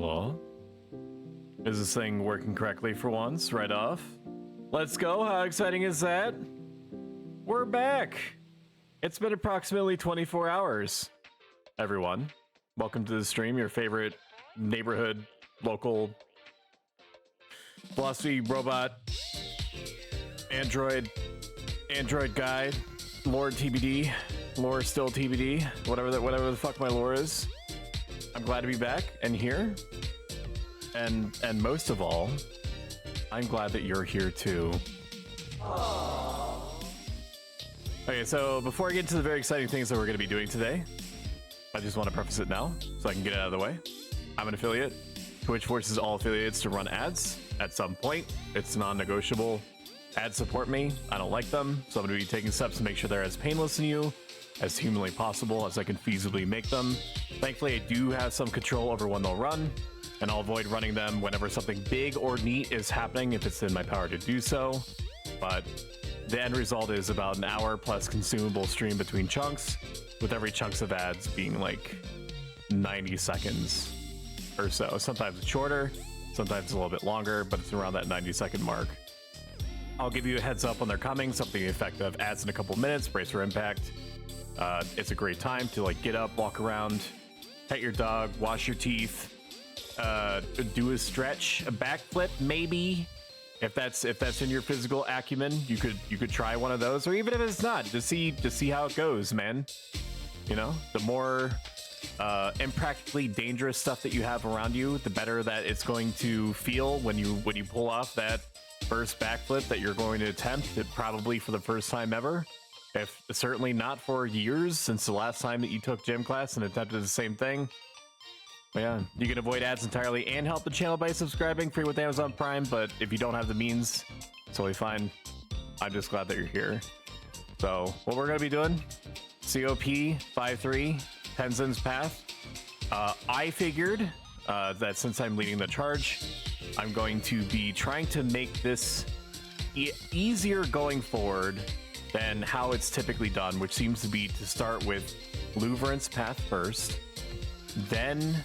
Hello? Is this thing working correctly for once? Right off? Let's go. How exciting is that? We're back. It's been approximately 24 hours. Everyone, welcome to the stream, your favorite neighborhood, local, philosophy, robot, android guide, lore TBD, lore still TBD, whatever the fuck my lore is. I'm glad to be back and here. And most of all, I'm glad that you're here too. Okay, so before I get into the very exciting things that we're going to be doing today, I just want to preface it now so I can get it out of the way. I'm an affiliate. Twitch forces all affiliates to run ads at some point. It's non-negotiable. Ads support me. I don't like them, so I'm going to be taking steps to make sure they're as painless to you as humanly possible as I can feasibly make them. Thankfully, I do have some control over when they'll run, and I'll avoid running them whenever something big or neat is happening if it's in my power to do so. But the end result is about an hour plus consumable stream between chunks, with every chunks of ads being like 90 seconds or so. Sometimes it's shorter, sometimes it's a little bit longer, but it's around that 90-second mark. I'll give you a heads up when they're coming, something to the effect of ads in a couple minutes, brace for impact. It's a great time to like get up, walk around, pet your dog, wash your teeth, do a stretch, a backflip maybe. If that's in your physical acumen, you could try one of those, or even if it's not, to see how it goes, man. You know, the more impractically dangerous stuff that you have around you, the better that it's going to feel when you pull off that first backflip that you're going to attempt, probably for the first time ever. If certainly not for years since the last time that you took gym class and attempted the same thing. But yeah, you can avoid ads entirely and help the channel by subscribing free with Amazon Prime, but if you don't have the means, it's totally fine. I'm just glad that you're here. So what we're going to be doing, CoP 5.3, Tenzen's Path. I figured that since I'm leading the charge, I'm going to be trying to make this easier going forward than how it's typically done, which seems to be to start with Luverant's Path first, then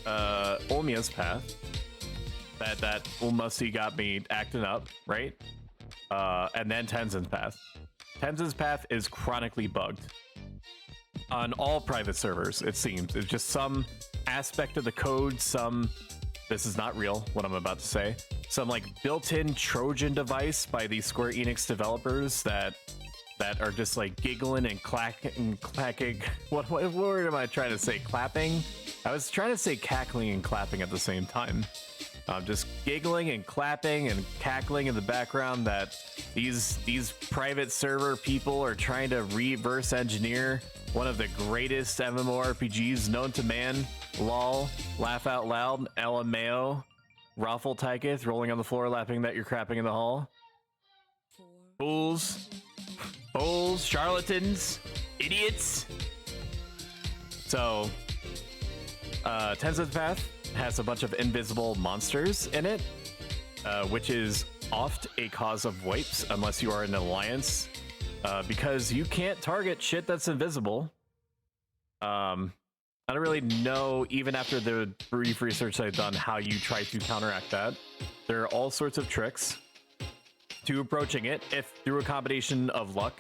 Olmia's Path. That Ulmasi got me acting up, right? And then Tenzen's Path. Tenzen's Path is chronically bugged on all private servers, it seems. It's just some aspect of the code, this is not real, what I'm about to say, some like built-in Trojan device by the Square Enix developers that are just like giggling and clacking. What word am I trying to say? Clapping? I was trying to say cackling and clapping at the same time. Just giggling and clapping and cackling in the background that these private server people are trying to reverse engineer one of the greatest MMORPGs known to man. Lol, laugh out loud, LMAO, Raffle Tyketh, rolling on the floor, laughing that you're crapping in the hall. Fools, charlatans, idiots. So, Tenzen's Path has a bunch of invisible monsters in it, which is oft a cause of wipes unless you are in an alliance, because you can't target shit that's invisible. I don't really know, even after the brief research I've done, how you try to counteract that. There are all sorts of tricks to approaching it, if through a combination of luck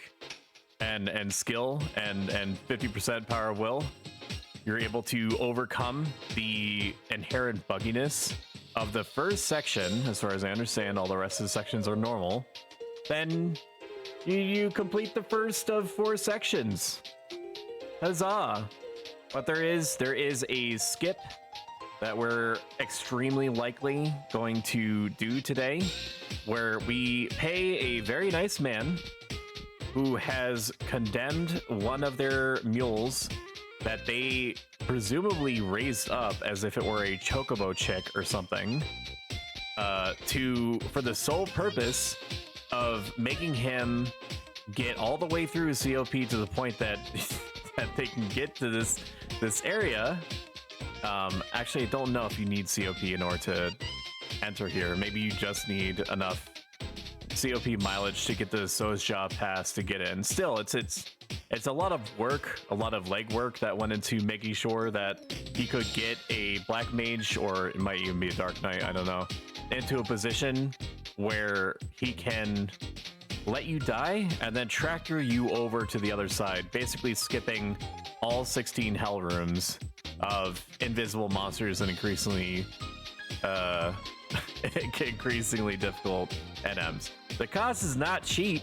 and skill and 50% power of will, you're able to overcome the inherent bugginess of the first section. As far as I understand, all the rest of the sections are normal. Then you complete the first of 4 sections. Huzzah! But there is a skip that we're extremely likely going to do today, where we pay a very nice man who has condemned one of their mules that they presumably raised up as if it were a chocobo chick or something, for the sole purpose of making him get all the way through COP to the point that that they can get to this area. Actually, I don't know if you need COP in order to enter here. Maybe you just need enough COP mileage to get the Soja pass to get in. Still, it's it's a lot of work, a lot of legwork that went into making sure that he could get a black mage, or it might even be a dark knight, I don't know, into a position where he can let you die and then tractor you over to the other side, basically skipping all 16 hell rooms of invisible monsters and increasingly increasingly difficult NMs. The cost is not cheap.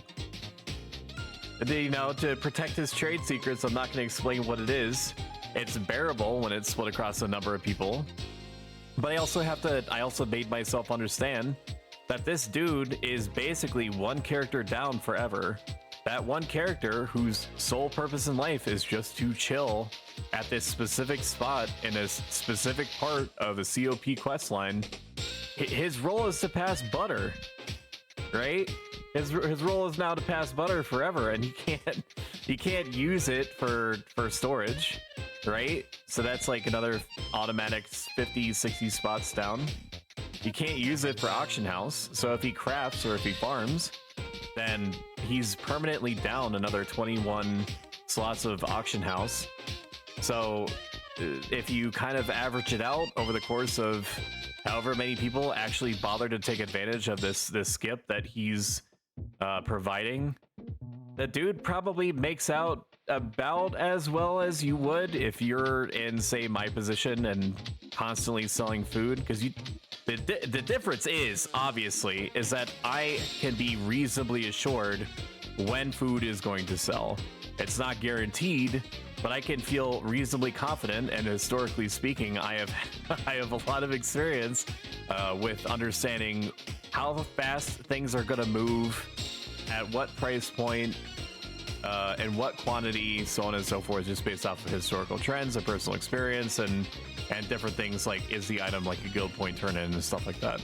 You know, to protect his trade secrets, I'm not going to explain what it is. It's bearable when it's split across a number of people. But I also made myself understand that this dude is basically one character down forever. That one character whose sole purpose in life is just to chill at this specific spot in a specific part of the CoP questline. His role is to pass butter, right? His role is now to pass butter forever, and he can't use it for storage, right? So that's like another automatic 50, 60 spots down. You can't use it for auction house. So if he crafts or if he farms, then he's permanently down another 21 slots of auction house. So if you kind of average it out over the course of however many people actually bother to take advantage of this skip that he's providing, the dude probably makes out about as well as you would if you're in, say, my position and constantly selling food. Because the difference is, obviously, is that I can be reasonably assured when food is going to sell. It's not guaranteed, but I can feel reasonably confident, and historically speaking, I have a lot of experience with understanding how fast things are going to move, at what price point, and what quantity, so on and so forth, just based off of historical trends and personal experience, and different things like, is the item like a guild point turn in and stuff like that.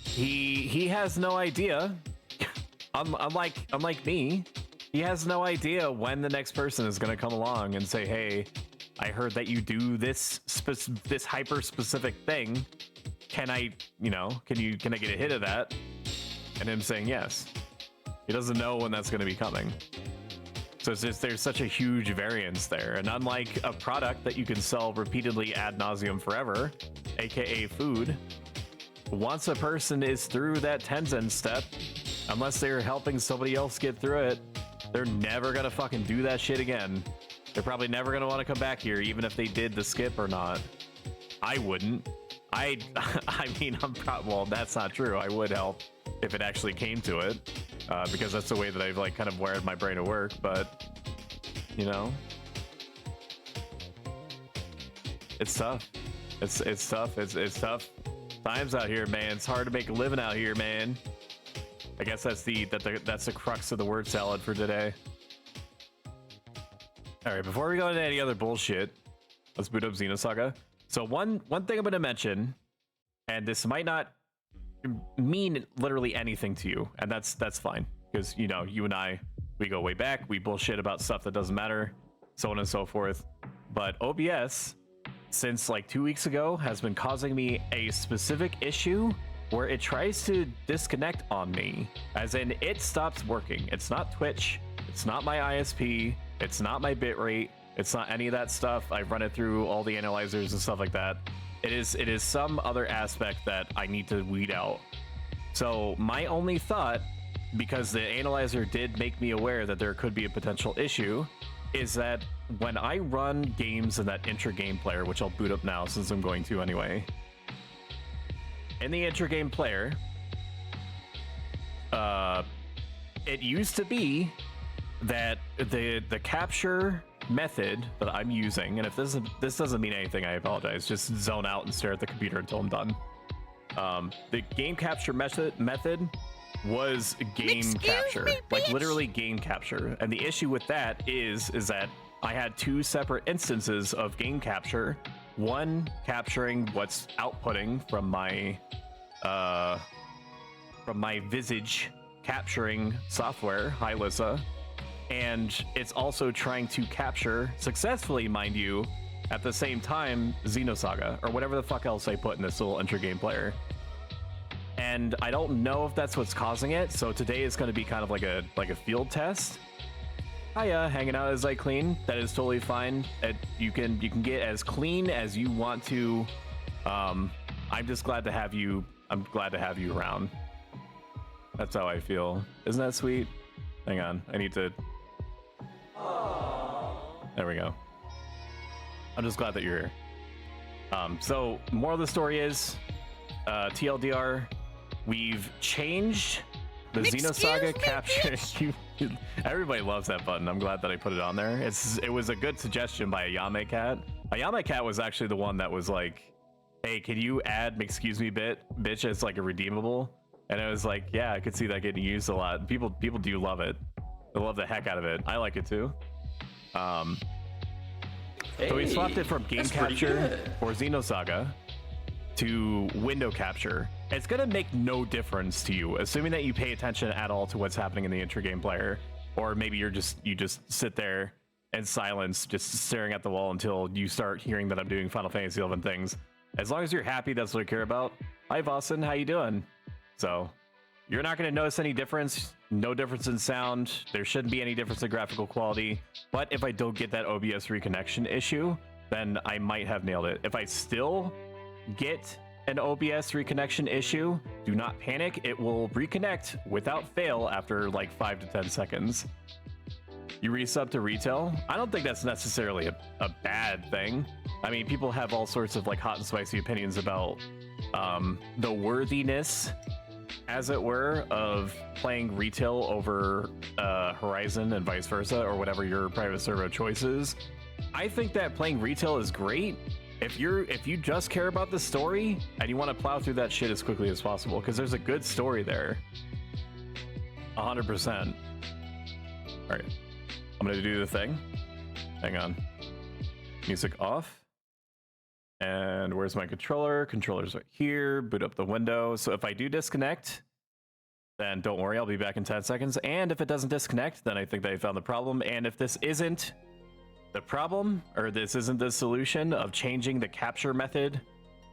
He has no idea. Unlike me, he has no idea when the next person is going to come along and say, hey, I heard that you do this hyper specific thing. Can I get a hit of that? And him saying yes. He doesn't know when that's going to be coming. So it's just, there's such a huge variance there. And unlike a product that you can sell repeatedly ad nauseum forever, aka food, once a person is through that Tenzen step, unless they're helping somebody else get through it, they're never gonna fucking do that shit again. They're probably never gonna want to come back here, even if they did the skip or not. I wouldn't. I mean, well, that's not true. I would help if it actually came to it, because that's the way that I've like kind of wired my brain to work. But you know, it's tough. It's tough. It's tough times out here, man. It's hard to make a living out here, man. I guess that's the crux of the word salad for today. All right, before we go into any other bullshit, let's boot up Xenosaga. So one thing I'm going to mention, and this might not mean literally anything to you, and that's fine, because you know, you and I, we go way back, we bullshit about stuff that doesn't matter, so on and so forth. But OBS, since like 2 weeks ago, has been causing me a specific issue where it tries to disconnect on me, as in it stops working. It's not Twitch, it's not my ISP, it's not my bitrate, it's not any of that stuff. I've run it through all the analyzers and stuff like that. It is some other aspect that I need to weed out. So my only thought, because the analyzer did make me aware that there could be a potential issue, is that when I run games in that intra-game player, which I'll boot up now since I'm going to anyway, in the intra-game player, it used to be that the capture method that I'm using, and if this doesn't mean anything, I apologize, just zone out and stare at the computer until I'm done. The game capture method was game capture, like literally game capture, and the issue with that is that I had two separate instances of game capture, one capturing what's outputting from my Visage capturing software, Hyliza, and it's also trying to capture successfully, mind you, at the same time, Xenosaga, or whatever the fuck else I put in this little intra-game player. And and I don't know if that's what's causing it. So today is going to be kind of like a field test. Hiya, hanging out as I clean. That is totally fine. You can get as clean as you want to. I'm just glad to have you. I'm glad to have you around. That's how I feel. Isn't that sweet? Hang on, I need to. There we go. I'm just glad that you're here. So more of the story is, TLDR, we've changed the Xenosaga capture. Everybody loves that button. I'm glad that I put it on there. It was a good suggestion by Ayame Cat. Ayame Cat was actually the one that was like, hey, can you add excuse me bitch as like a redeemable? And it was like, yeah, I could see that getting used a lot. People do love it. They love the heck out of it. I like it too. So we swapped it from game capture or Xenosaga to window capture. It's gonna make no difference to you, assuming that you pay attention at all to what's happening in the intra-game player, or maybe you just sit there in silence, just staring at the wall until you start hearing that I'm doing Final Fantasy 11 things. As long as you're happy, that's what I care about. Hi, Vossen, how you doing? So you're not gonna notice any difference. No difference in sound. There shouldn't be any difference in graphical quality. But if I don't get that OBS reconnection issue, then I might have nailed it. If I still get an OBS reconnection issue, do not panic. It will reconnect without fail after like 5 to 10 seconds. You resub to retail? I don't think that's necessarily a bad thing. I mean, people have all sorts of like hot and spicy opinions about the worthiness, as it were, of playing retail over Horizon and vice versa, or whatever your private server choice is. I think that playing retail is great if you just care about the story and you want to plow through that shit as quickly as possible, because there's a good story there. 100%. All right, I'm gonna do the thing. Hang on. Music off. And where's my controller? Controller's right here. Boot up the window. So if I do disconnect, then don't worry, I'll be back in 10 seconds. And if it doesn't disconnect, then I think they found the problem. And if this isn't the problem, or this isn't the solution of changing the capture method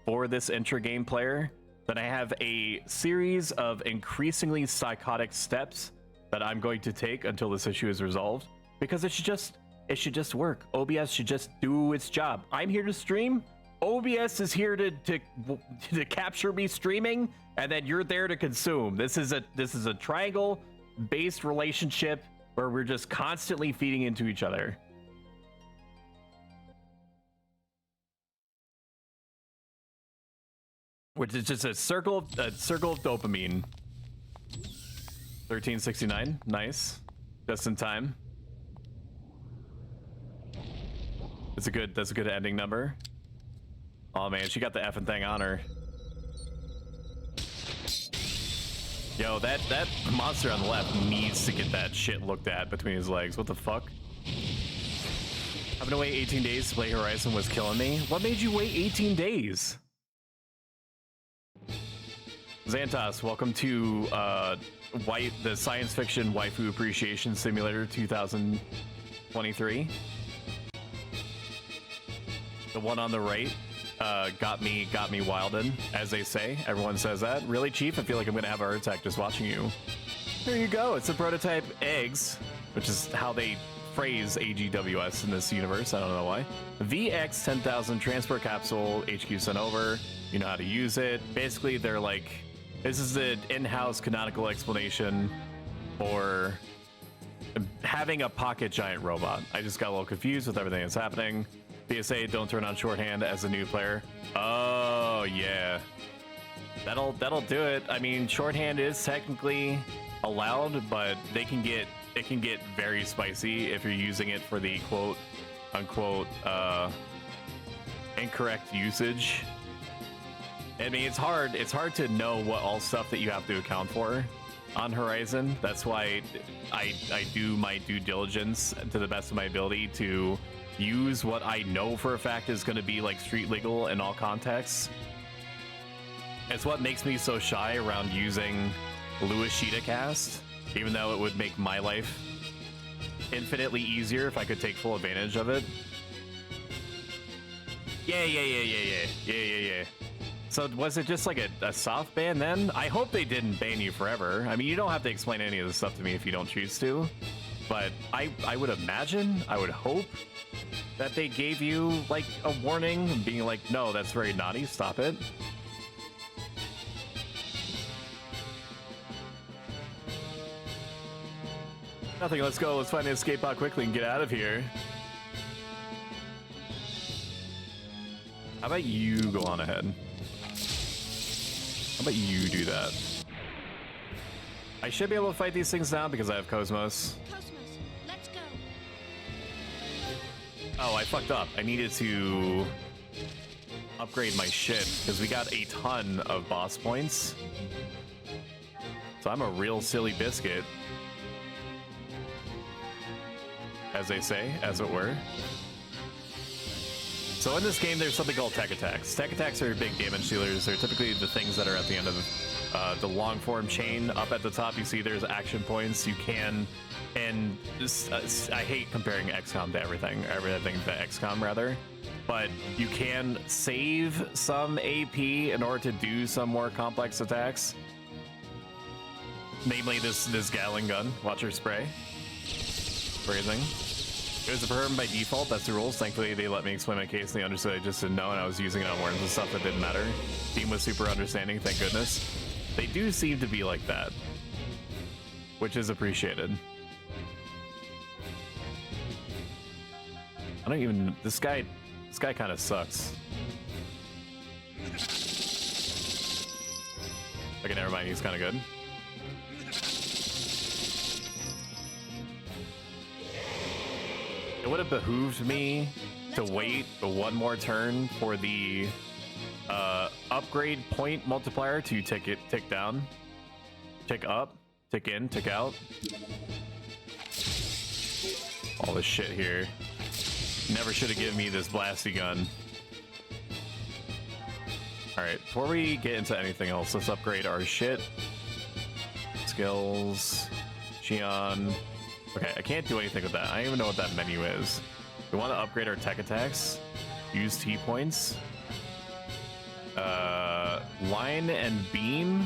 for this intra-game player, then I have a series of increasingly psychotic steps that I'm going to take until this issue is resolved, because it should just work. OBS should just do its job. I'm here to stream. OBS is here to capture me streaming, and then you're there to consume. This is a triangle-based relationship where we're just constantly feeding into each other. Which is just a circle of dopamine. 1369, nice, just in time. That's a good ending number. Oh man, she got the effing thing on her. Yo, that monster on the left needs to get that shit looked at between his legs. What the fuck? Having to wait 18 days to play Horizon was killing me. What made you wait 18 days? Xantos, welcome to the Science Fiction Waifu Appreciation Simulator 2023. The one on the right got me wildin', as they say. Everyone says that. Really, Chief? I feel like I'm gonna have a heart attack just watching you. There you go. It's a prototype eggs, which is how they phrase AGWS in this universe. I don't know why. VX 10,000 transport capsule, HQ sent over. You know how to use it. Basically, they're like, this is the in-house canonical explanation for having a pocket giant robot. I just got a little confused with everything that's happening. PSA, don't turn on shorthand as a new player. Oh yeah, that'll do it. I mean, shorthand is technically allowed, but it can get very spicy if you're using it for the quote unquote incorrect usage. I mean, it's hard to know what all stuff that you have to account for on Horizon. That's why I do my due diligence to the best of my ability to use what I know for a fact is going to be like street legal in all contexts. It's what makes me so shy around using Lewis Sheeta Cast, even though it would make my life infinitely easier if I could take full advantage of it. Yeah. So was it just like a soft ban then? I hope they didn't ban you forever. I mean, you don't have to explain any of this stuff to me if you don't choose to. But I would imagine, I would hope that they gave you like a warning being like, no, that's very naughty, stop it. Nothing, let's go. Let's find an escape pod quickly and get out of here. How about you go on ahead? How about you do that? I should be able to fight these things now because I have Cosmos. Cosmos, let's go. Oh, I fucked up. I needed to upgrade my shit because we got a ton of boss points. So I'm a real silly biscuit. As they say, as it were. So in this game, there's something called tech attacks. Tech attacks are big damage dealers. They're typically the things that are at the end of the long form chain. Up at the top, you see there's action points. You can, and this, I hate comparing XCOM to everything to XCOM rather, but you can save some AP in order to do some more complex attacks. Namely this Gatling gun. Watch her spray. Phrasing. It was a perm by default, that's the rules. Thankfully, they let me explain my case, they understood I just didn't know, and I was using it on worms and stuff that didn't matter. Team was super understanding, thank goodness. They do seem to be like that, which is appreciated. I don't even, this guy kind of sucks. Okay, never mind, he's kind of good. It would have behooved me to wait one more turn for the upgrade point multiplier to tick down, tick up, tick in, tick out. All this shit here. Never should have given me this blasty gun. Alright, before we get into anything else, let's upgrade our shit. Skills, Xion. Okay, I can't do anything with that. I don't even know what that menu is. We want to upgrade our tech attacks. Use T points. Line and beam.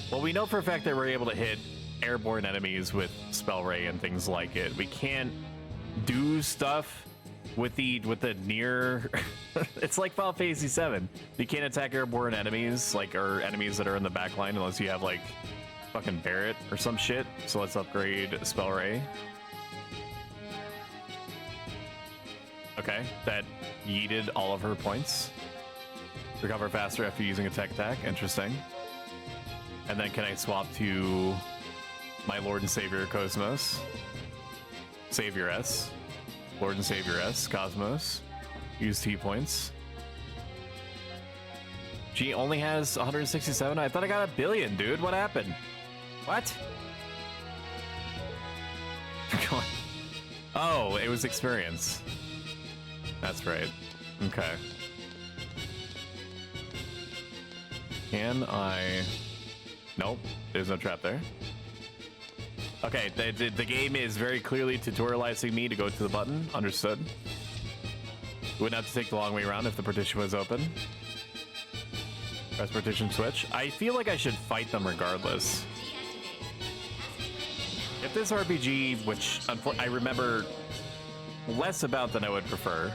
Well, we know for a fact that we're able to hit airborne enemies with Spell Ray and things like it. We can't do stuff with the near. It's like Final Fantasy 7. You can't attack airborne enemies, or enemies that are in the back line, unless you have like fucking Barret or some shit. So let's upgrade Spell Ray. Okay, that yeeted all of her points. Recover faster after using a tech attack. Interesting. And then can I swap to my Lord and Savior Cosmos? Savior S. Lord and Savior S. Cosmos. Use T points. She only has 167? I thought I got 1 billion, dude. What happened? What? Oh, it was experience. That's right. Okay. Can I... Nope, there's no trap there. Okay, the game is very clearly tutorializing me to go to the button. Understood. Wouldn't have to take the long way around if the partition was open. Press partition switch. I feel like I should fight them regardless. If this RPG, which I remember less about than I would prefer,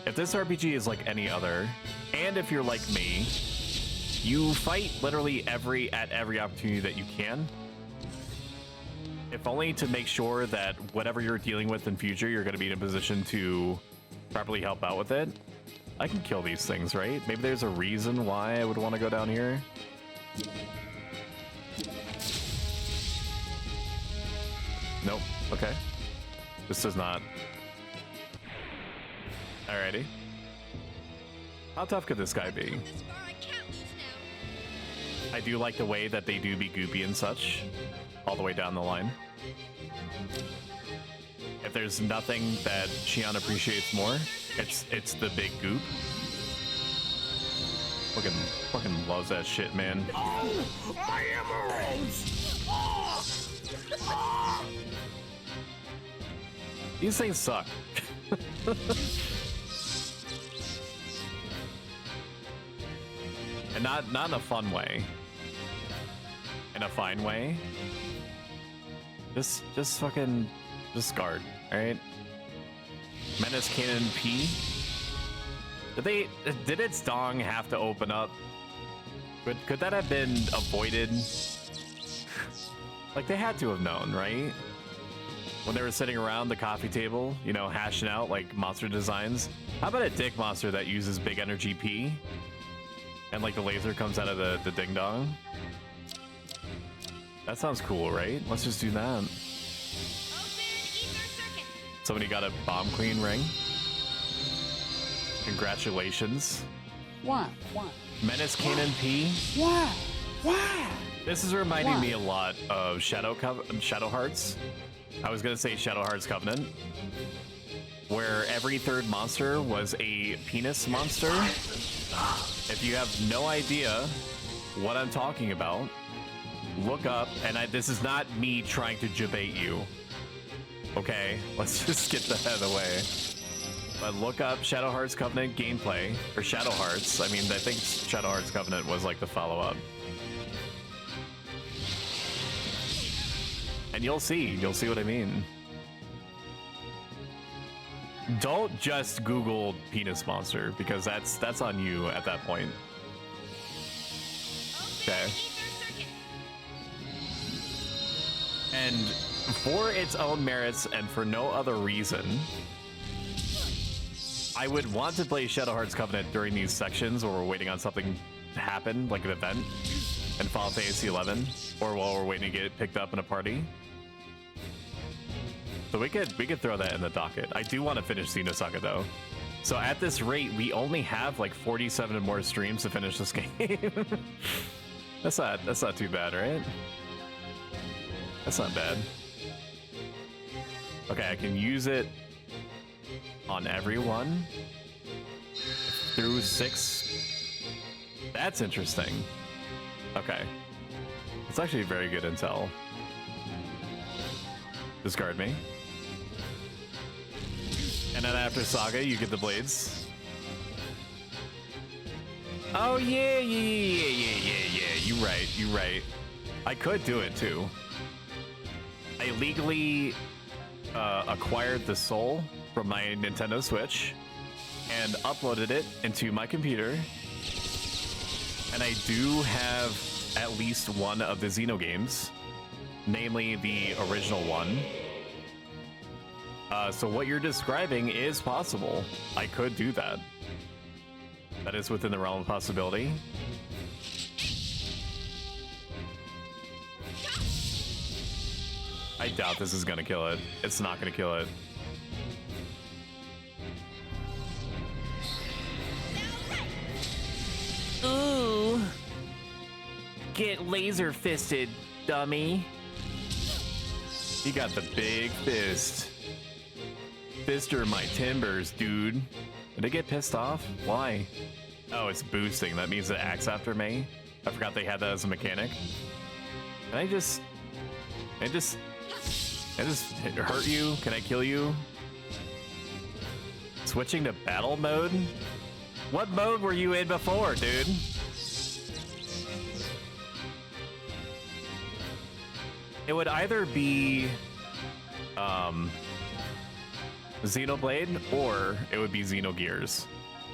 if this RPG is like any other, and if you're like me, you fight literally at every opportunity that you can, if only to make sure that whatever you're dealing with in future, you're going to be in a position to properly help out with it. I can kill these things, right? Maybe there's a reason why I would want to go down here. Nope. Okay. This does not. Alrighty. How tough could this guy be? I do like the way that they do be goopy and such, all the way down the line. If there's nothing that Xion appreciates more, it's the big goop. Fucking loves that shit, man. Oh, my emeralds! These things suck. not in a fun way. In a fine way. Just fucking discard, alright? Menace Cannon P. Did its dong have to open up? Could that have been avoided? Like, they had to have known, right? When they were sitting around the coffee table, you know, hashing out like monster designs. How about a dick monster that uses big energy P? And like the laser comes out of the ding dong? That sounds cool, right? Let's just do that. Somebody got a bomb queen ring. Congratulations. Why? Menace Cannon P. Why? This is reminding me a lot of Shadow Hearts. I was gonna say Shadow Hearts Covenant, where every third monster was a penis monster. If you have no idea what I'm talking about, look up, and this is not me trying to debate you. Okay, let's just get that out of the way. But look up Shadow Hearts Covenant gameplay, or Shadow Hearts. I mean, I think Shadow Hearts Covenant was like the follow-up. And you'll see what I mean. Don't just Google penis monster, because that's on you at that point. Okay. And for its own merits and for no other reason, I would want to play Shadow Hearts Covenant during these sections where we're waiting on something to happen, like an event in Final Fantasy 11, or while we're waiting to get it picked up in a party. So we could throw that in the docket. I do want to finish Xenosaga though. So at this rate, we only have like 47 more streams to finish this game. That's not too bad, right? That's not bad. Okay, I can use it on everyone through 6. That's interesting. Okay. It's actually very good intel. Discard me. And then after Saga, you get the blades. Oh yeah. You right. I could do it too. I legally acquired the soul from my Nintendo Switch and uploaded it into my computer. And I do have at least one of the Xeno games, namely the original one. So what you're describing is possible. I could do that. That is within the realm of possibility. I doubt this is gonna kill it. It's not gonna kill it. Ooh. Get laser fisted, dummy. He got the big fist. Fister my timbers, dude. Did I get pissed off? Why? Oh, it's boosting. That means it acts after me. I forgot they had that as a mechanic. Can I just hurt you? Can I kill you? Switching to battle mode? What mode were you in before, dude? It would either be Xenoblade or it would be Xenogears.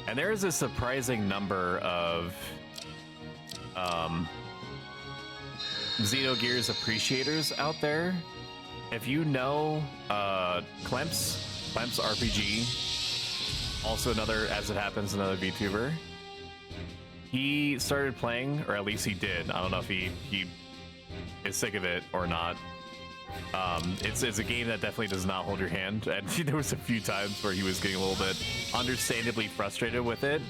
And there is a surprising number of Xenogears appreciators out there. If you know Clemps RPG, also another, as it happens, another VTuber. He started playing, or at least he did. I don't know if he is sick of it or not. It's a game that definitely does not hold your hand, and there was a few times where he was getting a little bit understandably frustrated with it.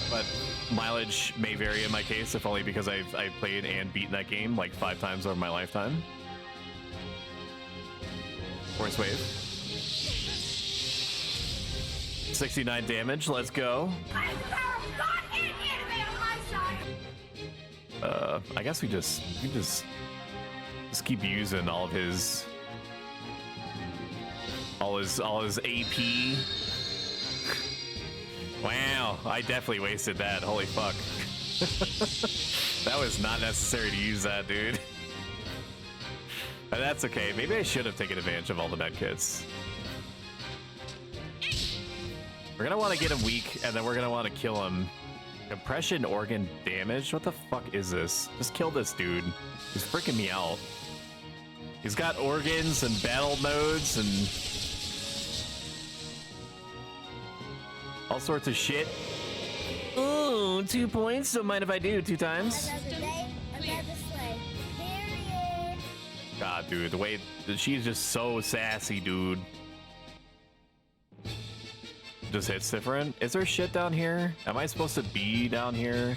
But mileage may vary in my case, if only because I've played and beaten that game like 5 times over my lifetime. Force wave. 69 damage, let's go. I guess we just keep using all his AP. Wow, I definitely wasted that. Holy fuck. That was not necessary to use that, dude. But that's okay. Maybe I should have taken advantage of all the med kits. We're gonna want to get him weak, and then we're gonna want to kill him. Compression organ damage? What the fuck is this? Just kill this dude. He's freaking me out. He's got organs and battle modes and all sorts of shit. Ooh, 2 points. Don't mind if I do 2 times. Another day, another slay. Period. God, dude, the way that she's just so sassy, dude. Just hits different. Is there shit down here? Am I supposed to be down here?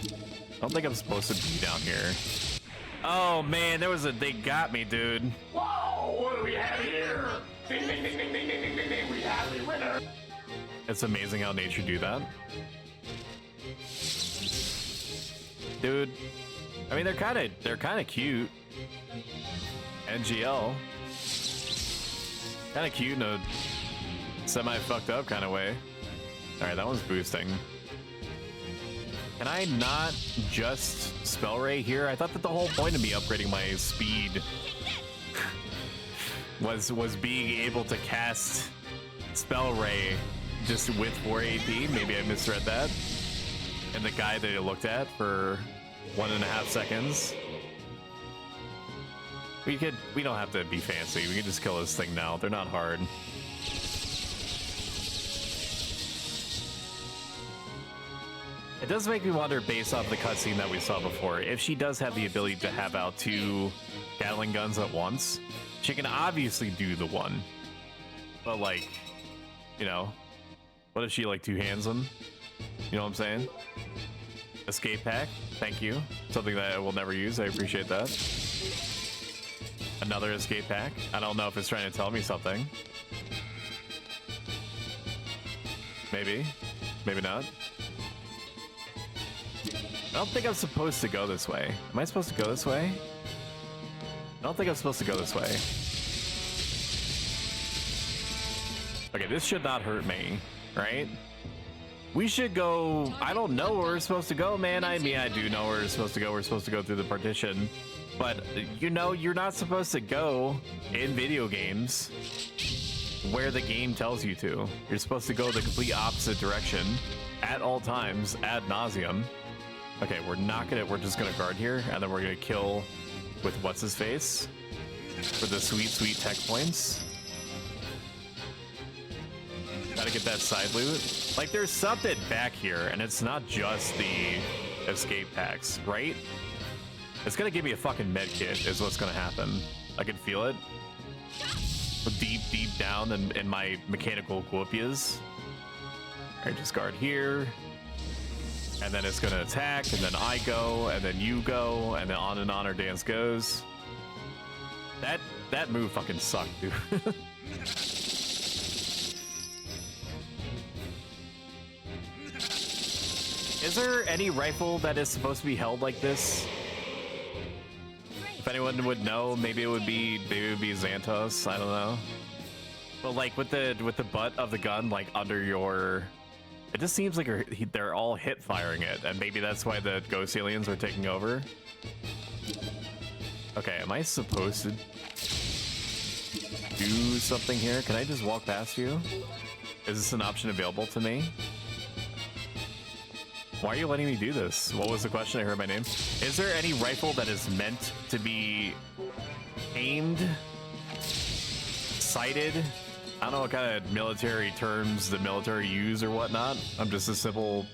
I don't think I'm supposed to be down here. Oh man, they got me, dude. Whoa, what do we have here? Ding, ding, ding, ding, ding, ding, ding, ding, ding. We have a winner. It's amazing how nature do that. Dude, I mean, they're kind of cute. NGL. Kind of cute in a semi-fucked up kind of way. All right, that one's boosting. Can I not just spell ray here? I thought that the whole point of me upgrading my speed was being able to cast spell ray just with 4 AP. Maybe I misread that. And the guy that I looked at for 1.5 seconds. We don't have to be fancy. We can just kill this thing now. They're not hard. It does make me wonder, based off the cutscene that we saw before, if she does have the ability to have out 2 Gatling guns at once. She can obviously do the one, but like, you know, what if she like 2-hands them? You know what I'm saying? Escape pack, thank you. Something that I will never use. I appreciate that. Another escape pack. I don't know if it's trying to tell me something. Maybe, maybe not. I don't think I'm supposed to go this way. Am I supposed to go this way? I don't think I'm supposed to go this way. Okay, this should not hurt me, right? We should go... I don't know where we're supposed to go, man. I mean, I do know where we're supposed to go. We're supposed to go through the partition. But, you know, you're not supposed to go in video games where the game tells you to. You're supposed to go the complete opposite direction at all times, ad nauseum. Okay, we're just gonna guard here, and then we're gonna kill with what's his face for the sweet tech points. Gotta get that side loot. Like, there's something back here, and it's not just the escape packs, right? It's gonna give me a fucking med kit is what's gonna happen. I can feel it. Deep down in my mechanical quopias. Alright, just guard here. And then it's gonna attack, and then I go, and then you go, and then on our dance goes. That move fucking sucked, dude. Is there any rifle that is supposed to be held like this? If anyone would know, maybe it would be Xantos. I don't know. But like with the butt of the gun like under your. It just seems like they're all hip firing it, and maybe that's why the ghost aliens are taking over. Okay, am I supposed to do something here? Can I just walk past you? Is this an option available to me? Why are you letting me do this? What was the question? I heard my name. Is there any rifle that is meant to be aimed, sighted? I don't know what kind of military terms the military use or whatnot. I'm just a simple,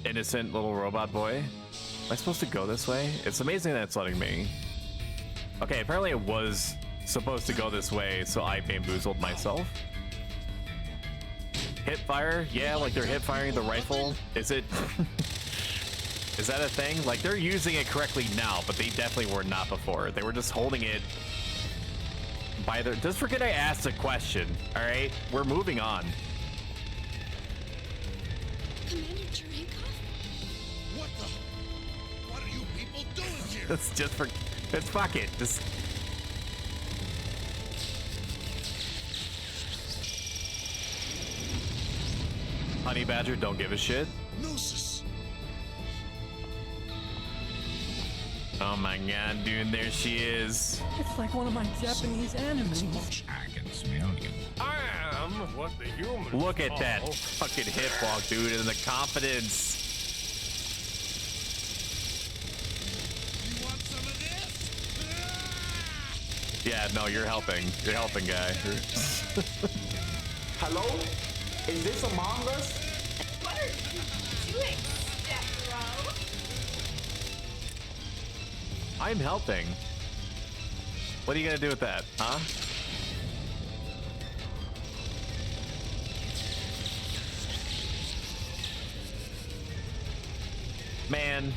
innocent little robot boy. Am I supposed to go this way? It's amazing that it's letting me. Okay, apparently it was supposed to go this way, so I bamboozled myself. Hip fire? Yeah, like they're hip firing the rifle. Is it? Is that a thing? Like, they're using it correctly now, but they definitely were not before. They were just holding it by their... Just forget I asked a question, all right? We're moving on. Commander Cherenkov? What are you people doing here? Let's just for... Let's fuck it. Just... Honey Badger don't give a shit. Gnosis. Oh my god, dude, there she is. It's like one of my Japanese animes. I can smell you. I am what the humans Look at that call fucking hip walk, dude, and the confidence. You want some of this? Yeah, no, you're helping. You're helping, guy. Hello? Is this Among Us? What are you doing, Steph Bro? I'm helping. What are you gonna do with that, huh? Man.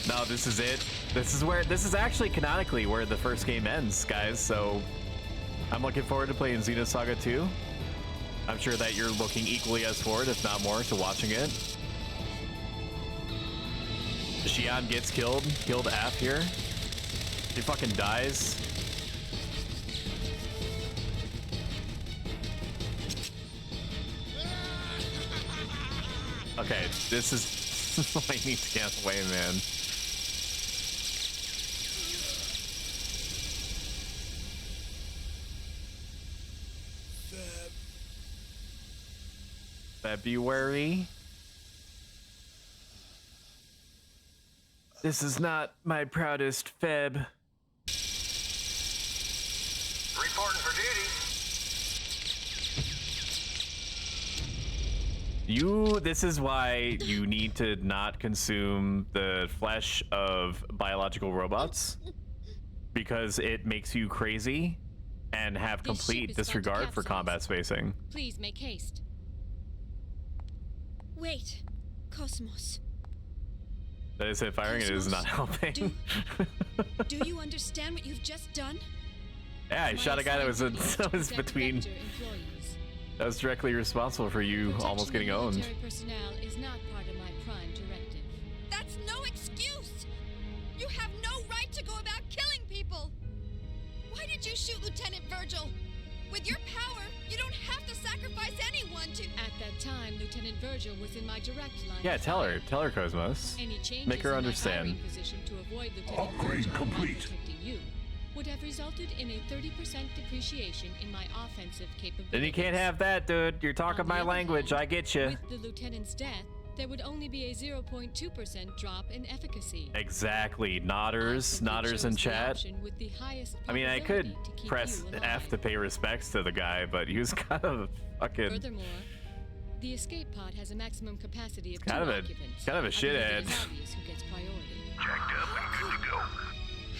No, this is it. This is actually canonically where the first game ends, guys, so I'm looking forward to playing Xenosaga 2. I'm sure that you're looking equally as forward, if not more, to watching it. Xion gets killed Af here. He fucking dies. Okay, this is what I need to get away, man. February. This is not my proudest Feb. reporting for duty. This is why you need to not consume the flesh of biological robots, because it makes you crazy and have This ship complete is about to disregard for capsize. combat spacing. Please make haste. Wait, Cosmos. That is it, firing it is not helping. Do you understand what you've just done? Yeah, I shot a guy that was, that was between, Employees. that was directly responsible for you almost getting owned. Military personnel is not part of my prime directive. That's no excuse! You have no right to go about killing people! Why did you shoot Lieutenant Virgil? With your power, you don't have to sacrifice anyone to— At that time, Lieutenant Virgil was in my direct line. Yeah, of tell fire. her, Cosmos. Any changes Make her in my understand. hiring position to avoid Lieutenant Upgrade Virgil complete. protecting you would have resulted in a 30% depreciation in my offensive capabilities. Then you can't have that, dude. You're On talking the my other language. hand, I get you. With the lieutenant's death, there would only be a 0.2% drop in efficacy. Exactly. Nodders chose in the chat. option with the highest I mean, I could probability to keep press you F alive. to pay respects to the guy, but he was kind of fucking Furthermore, the escape pod has a maximum capacity of kind two of a- occupants. kind of a I believe shithead. it is obvious who gets priority. Jacked up and good to go.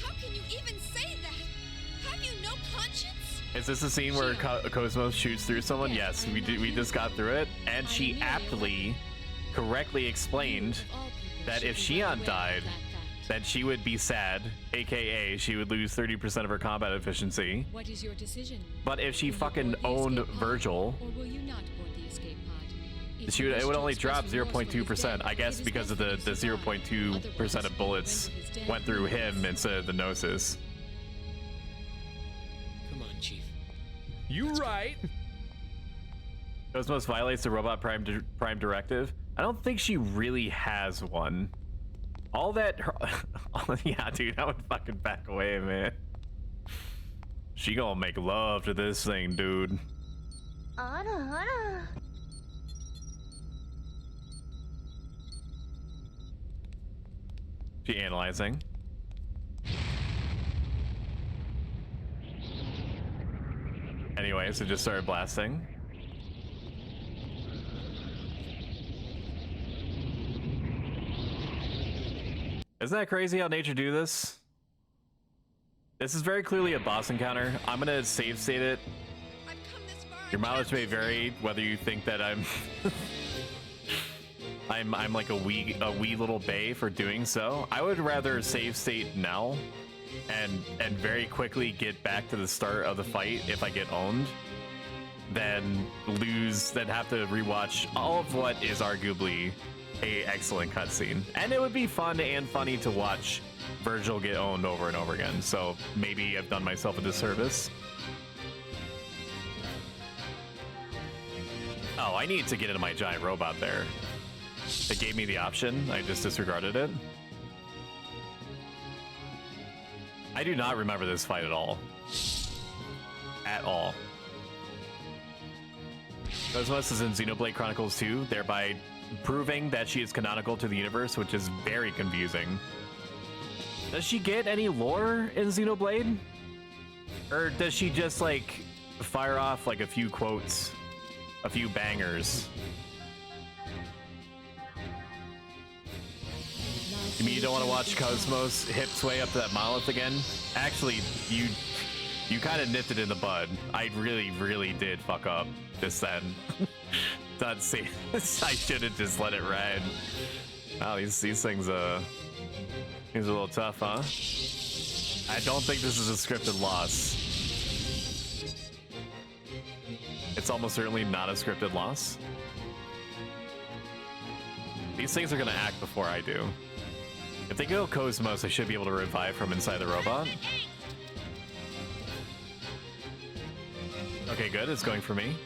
How can you even say that? Have you no conscience? Is this the scene where Cosmos shoots through someone? Yes, we did. We just got through it, and she aptly, correctly explained You, of all people, that should if be well Xion aware of died, that fact. that she would be sad, aka she would lose 30% of her combat efficiency. What is your decision? But if she Will you fucking board the owned escape pod, Virgil, or will you not board the escape pod? If she you would, wish it would to only express drop remorse for his 0.2%. death, I guess it is because of best the that you survive. 0.2% Otherwise, of bullets when his death went through him occurs- instead of the Gnosis. Come on, Chief. You right. Cosmos violates the robot prime directive. I don't think she really has one. All that, yeah, dude, I would fucking back away, man. She gonna make love to this thing, dude. She analyzing. Anyways, it just started blasting. Isn't that crazy how nature do this? This is very clearly a boss encounter. I'm gonna save state it. I've come this far. Your mileage may vary, whether you think that I'm I'm like a wee little bae for doing so. I would rather save state now and very quickly get back to the start of the fight if I get owned than have to rewatch all of what is arguably a excellent cutscene. And it would be fun and funny to watch Virgil get owned over and over again. So maybe I've done myself a disservice. Oh, I need to get into my giant robot there. It gave me the option. I just disregarded it. I do not remember this fight at all. At all. Cosmos is in Xenoblade Chronicles 2, thereby proving that she is canonical to the universe, which is very confusing. Does she get any lore in Xenoblade? Or does she just, like, fire off, like, a few quotes? A few bangers? You mean you don't want to watch Cosmos hip sway up to that monolith again? Actually, you kind of nipped it in the bud. I really did fuck up just then. Not see. I should have just let it ride. Wow, these things a little tough, huh? I don't think this is a scripted loss. It's almost certainly not a scripted loss. These things are gonna act before I do. If they go Cosmos, I should be able to revive from inside the robot. Okay, good. It's going for me.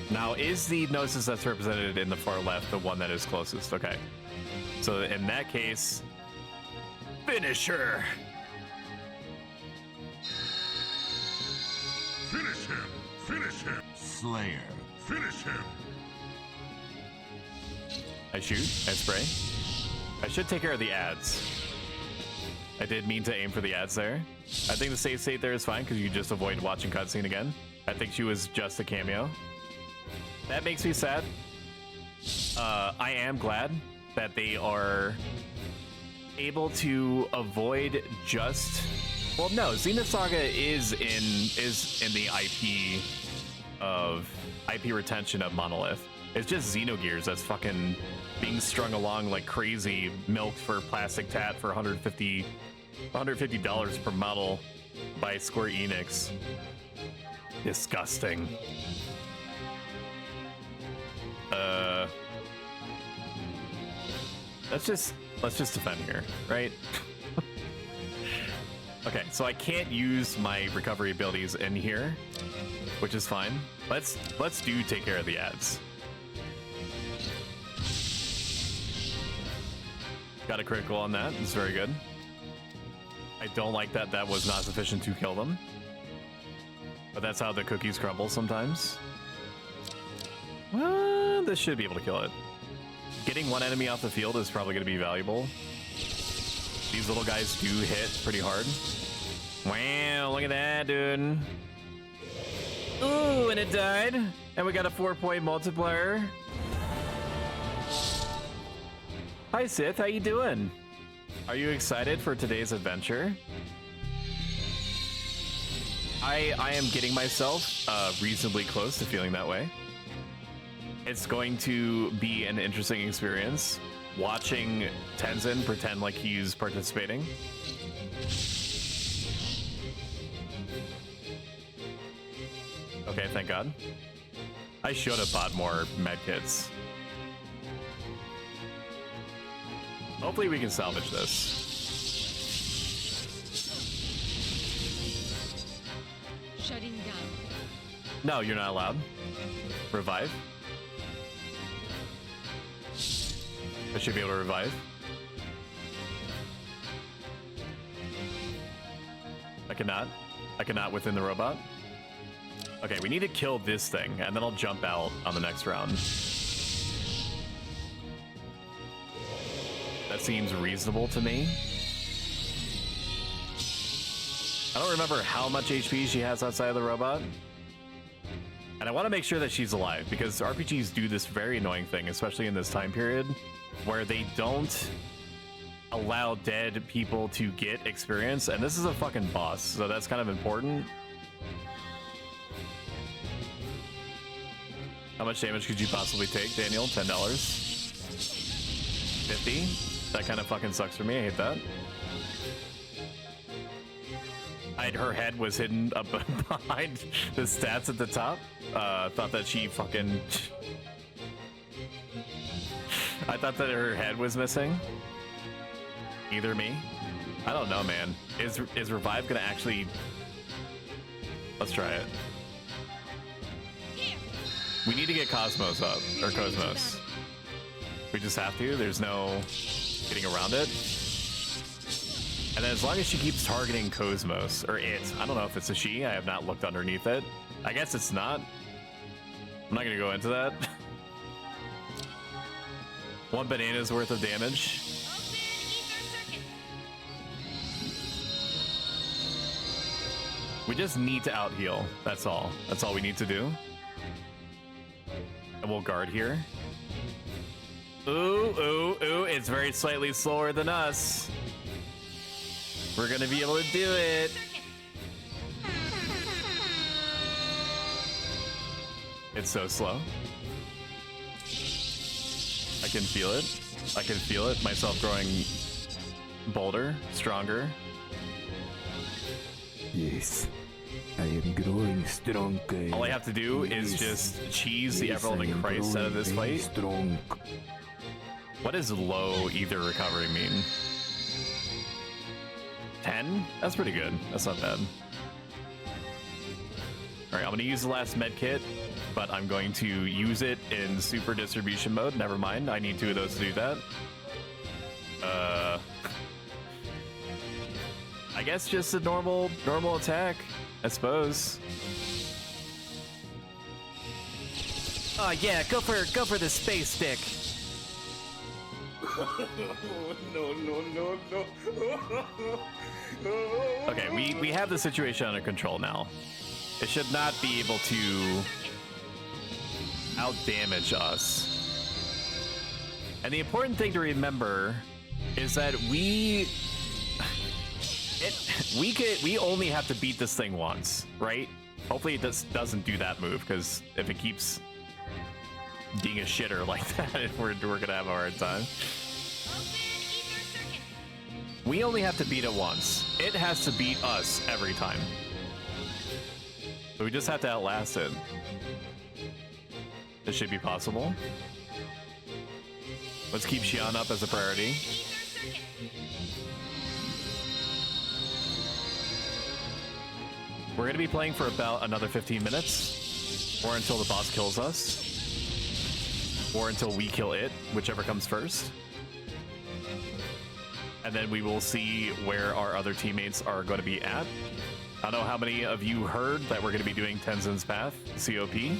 Now, is the Gnosis that's represented in the far left the one that is closest? Okay. So in that case, finish her. Finish him! Finish him! Slayer. Finish him! I shoot. I spray. I should take care of the ads. I did mean to aim for the ads there. I think the save state there is fine because you just avoid watching cutscene again. I think she was just a cameo. That makes me sad. I am glad that they are able to avoid just... Well, no, Xenosaga is in the IP retention of Monolith. It's just Xenogears that's fucking being strung along like crazy, milked for plastic tat for $150 per model by Square Enix. Disgusting. Let's just defend here, right? Okay, so I can't use my recovery abilities in here, which is fine. Let's take care of the ads. Got a critical on that. It's very good. I don't like that that was not sufficient to kill them. But that's how the cookies crumble sometimes. Well, this should be able to kill it. Getting one enemy off the field is probably going to be valuable. These little guys do hit pretty hard. Wow, look at that, dude. Ooh, and it died. And we got a 4-point multiplier. Hi, Sith. How you doing? Are you excited for today's adventure? I am getting myself reasonably close to feeling that way. It's going to be an interesting experience watching Tenzen pretend like he's participating. Okay, thank God. I should have bought more medkits. Hopefully we can salvage this. Shutting down. No, you're not allowed. Revive. I should be able to revive. I cannot. I cannot within the robot. Okay, we need to kill this thing, and then I'll jump out on the next round. That seems reasonable to me. I don't remember how much HP she has outside of the robot. And I want to make sure that she's alive, because RPGs do this very annoying thing, especially in this time period, where they don't allow dead people to get experience, and this is a fucking boss, so that's kind of important. How much damage could you possibly take, Daniel? $10? 50? That kind of fucking sucks for me. I hate that. Her head was hidden up behind the stats at the top. Thought that she fucking... I thought that her head was missing. Either me. I don't know, man. Is Revive gonna actually... Let's try it. We need to get Cosmos up, or Cosmos. We just have to. There's no getting around it. And then as long as she keeps targeting Cosmos, or it, I don't know if it's a she. I have not looked underneath it. I guess it's not. I'm not gonna go into that. 1 banana's worth of damage. We just need to out heal. That's all. That's all we need to do. And we'll guard here. Ooh, ooh, ooh. It's very slightly slower than us. We're gonna be able to do it. It's so slow. I can feel it. I can feel it. Myself growing bolder, stronger. Yes, I am growing stronger. All I have to do is just cheese the ever-loving Christ out of this fight. Strong. What does low either recovery mean? 10? That's pretty good. That's not bad. Alright, I'm gonna use the last med kit, but I'm going to use it in super distribution mode. Never mind, I need 2 of those to do that. I guess just a normal attack, I suppose. Oh yeah, go for the space stick. No. Okay, we have the situation under control now. It should not be able to out-damage us. And the important thing to remember is that we only have to beat this thing once, right? Hopefully it doesn't do that move, because if it keeps being a shitter like that, we're gonna have a hard time. We only have to beat it once. It has to beat us every time. So we just have to outlast it. This should be possible. Let's keep Xion up as a priority. We're gonna be playing for about another 15 minutes, or until the boss kills us, or until we kill it, whichever comes first. And then we will see where our other teammates are going to be at. I don't know how many of you heard that we're going to be doing Tenzen's Path, COP.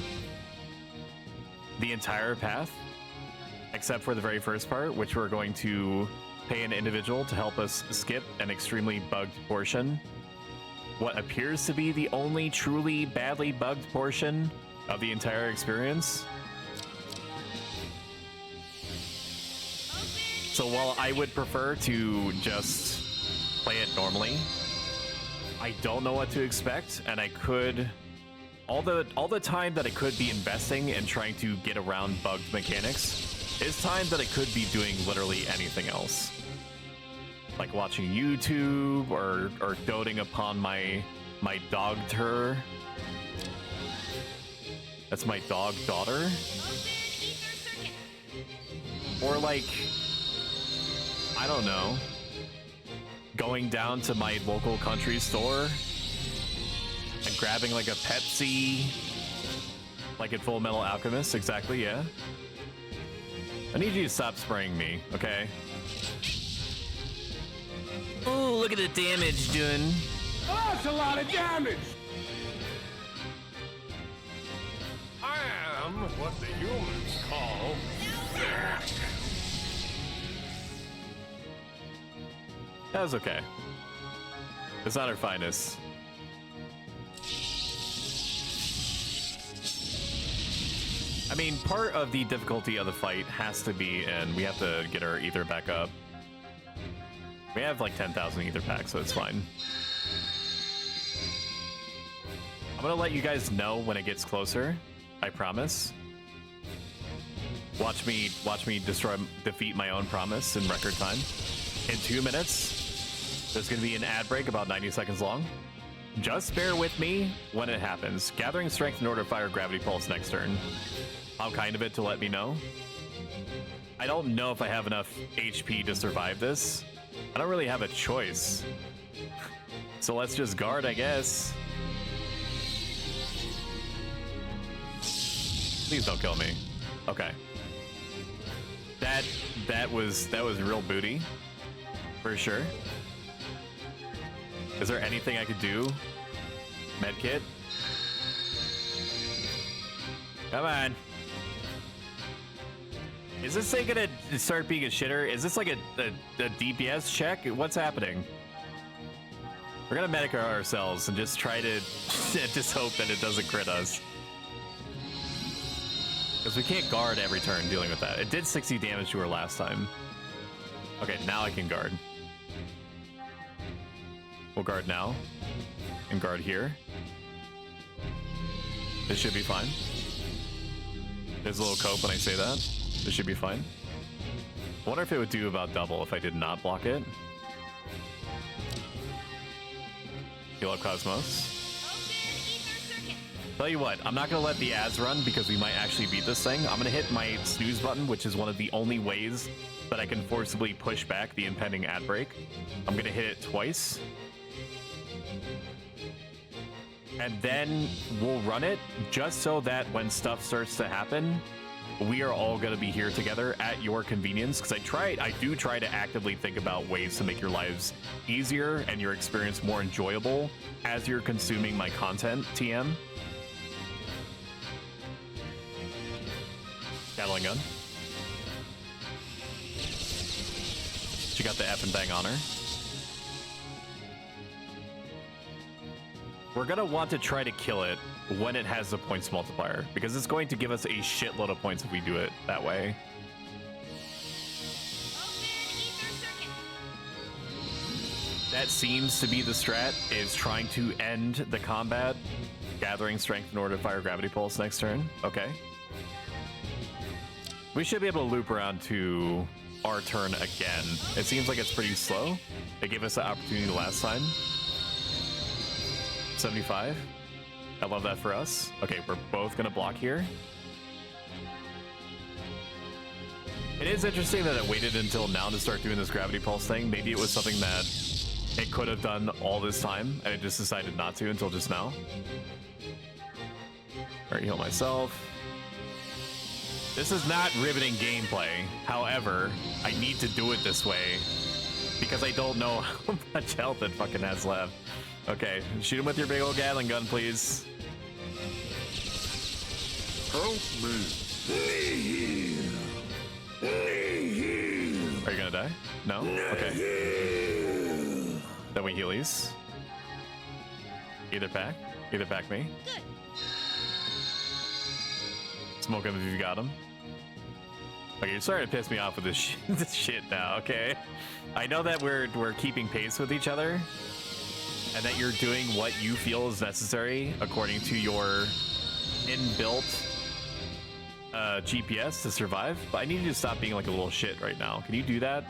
The entire path, except for the very first part, which we're going to pay an individual to help us skip an extremely bugged portion. What appears to be the only truly badly bugged portion of the entire experience. So while I would prefer to just play it normally, I don't know what to expect, and I could all the time that I could be investing in trying to get around bugged mechanics is time that I could be doing literally anything else. Like watching YouTube or doting upon my dog tur. That's my dog daughter. Or like, I don't know, going down to my local country store and grabbing like a Pepsi, like in Full Metal Alchemist, exactly, yeah. I need you to stop spraying me, okay? Ooh, look at the damage doing. Oh, that's a lot of damage! I am what the humans call back. That was okay. It's not our finest. I mean, part of the difficulty of the fight has to be, and we have to get our ether back up. We have like 10,000 ether packs, so it's fine. I'm gonna let you guys know when it gets closer. I promise. Watch me defeat my own promise in record time. In 2 minutes, there's gonna be an ad break about 90 seconds long. Just bear with me when it happens. Gathering strength in order to fire Gravity Pulse next turn. How kind of it to let me know. I don't know if I have enough HP to survive this. I don't really have a choice. So let's just guard, I guess. Please don't kill me. Okay. That was real booty. For sure. Is there anything I could do? Medkit? Come on. Is this thing gonna start being a shitter? Is this like a DPS check? What's happening? We're gonna medic ourselves and just try to just hope that it doesn't crit us. Because we can't guard every turn dealing with that. It did 60 damage to her last time. Okay, now I can guard. We'll guard now. And guard here. This should be fine. There's a little cope when I say that. This should be fine. I wonder if it would do about double if I did not block it. Heal up Cosmos. Tell you what, I'm not gonna let the ads run because we might actually beat this thing. I'm gonna hit my snooze button, which is one of the only ways that I can forcibly push back the impending ad break. I'm gonna hit it twice. And then we'll run it just so that when stuff starts to happen, we are all going to be here together at your convenience. Because I do try to actively think about ways to make your lives easier and your experience more enjoyable as you're consuming my content, TM. Gatling gun. She got the F and bang on her. We're going to want to try to kill it when it has the points multiplier, because it's going to give us a shitload of points if we do it that way. That seems to be the strat, is trying to end the combat, gathering strength in order to fire Gravity Pulse next turn. Okay. We should be able to loop around to our turn again. It seems like it's pretty slow. They gave us the opportunity last time. 75. I love that for us. Okay, we're both gonna block here. It is interesting that it waited until now to start doing this Gravity Pulse thing. Maybe it was something that it could have done all this time and it just decided not to until just now. Alright, heal myself. This is not riveting gameplay. However, I need to do it this way because I don't know how much health it fucking has left. Okay, shoot him with your big old Gatling gun, please. Help me. Are you gonna die? No? Okay. Then we heal these. Either pack me. Good. Smoke him if you got him. Okay, you're starting to piss me off with this, this shit now, okay? I know that we're keeping pace with each other, and that you're doing what you feel is necessary according to your inbuilt GPS to survive, but I need you to stop being like a little shit right now. Can you do that?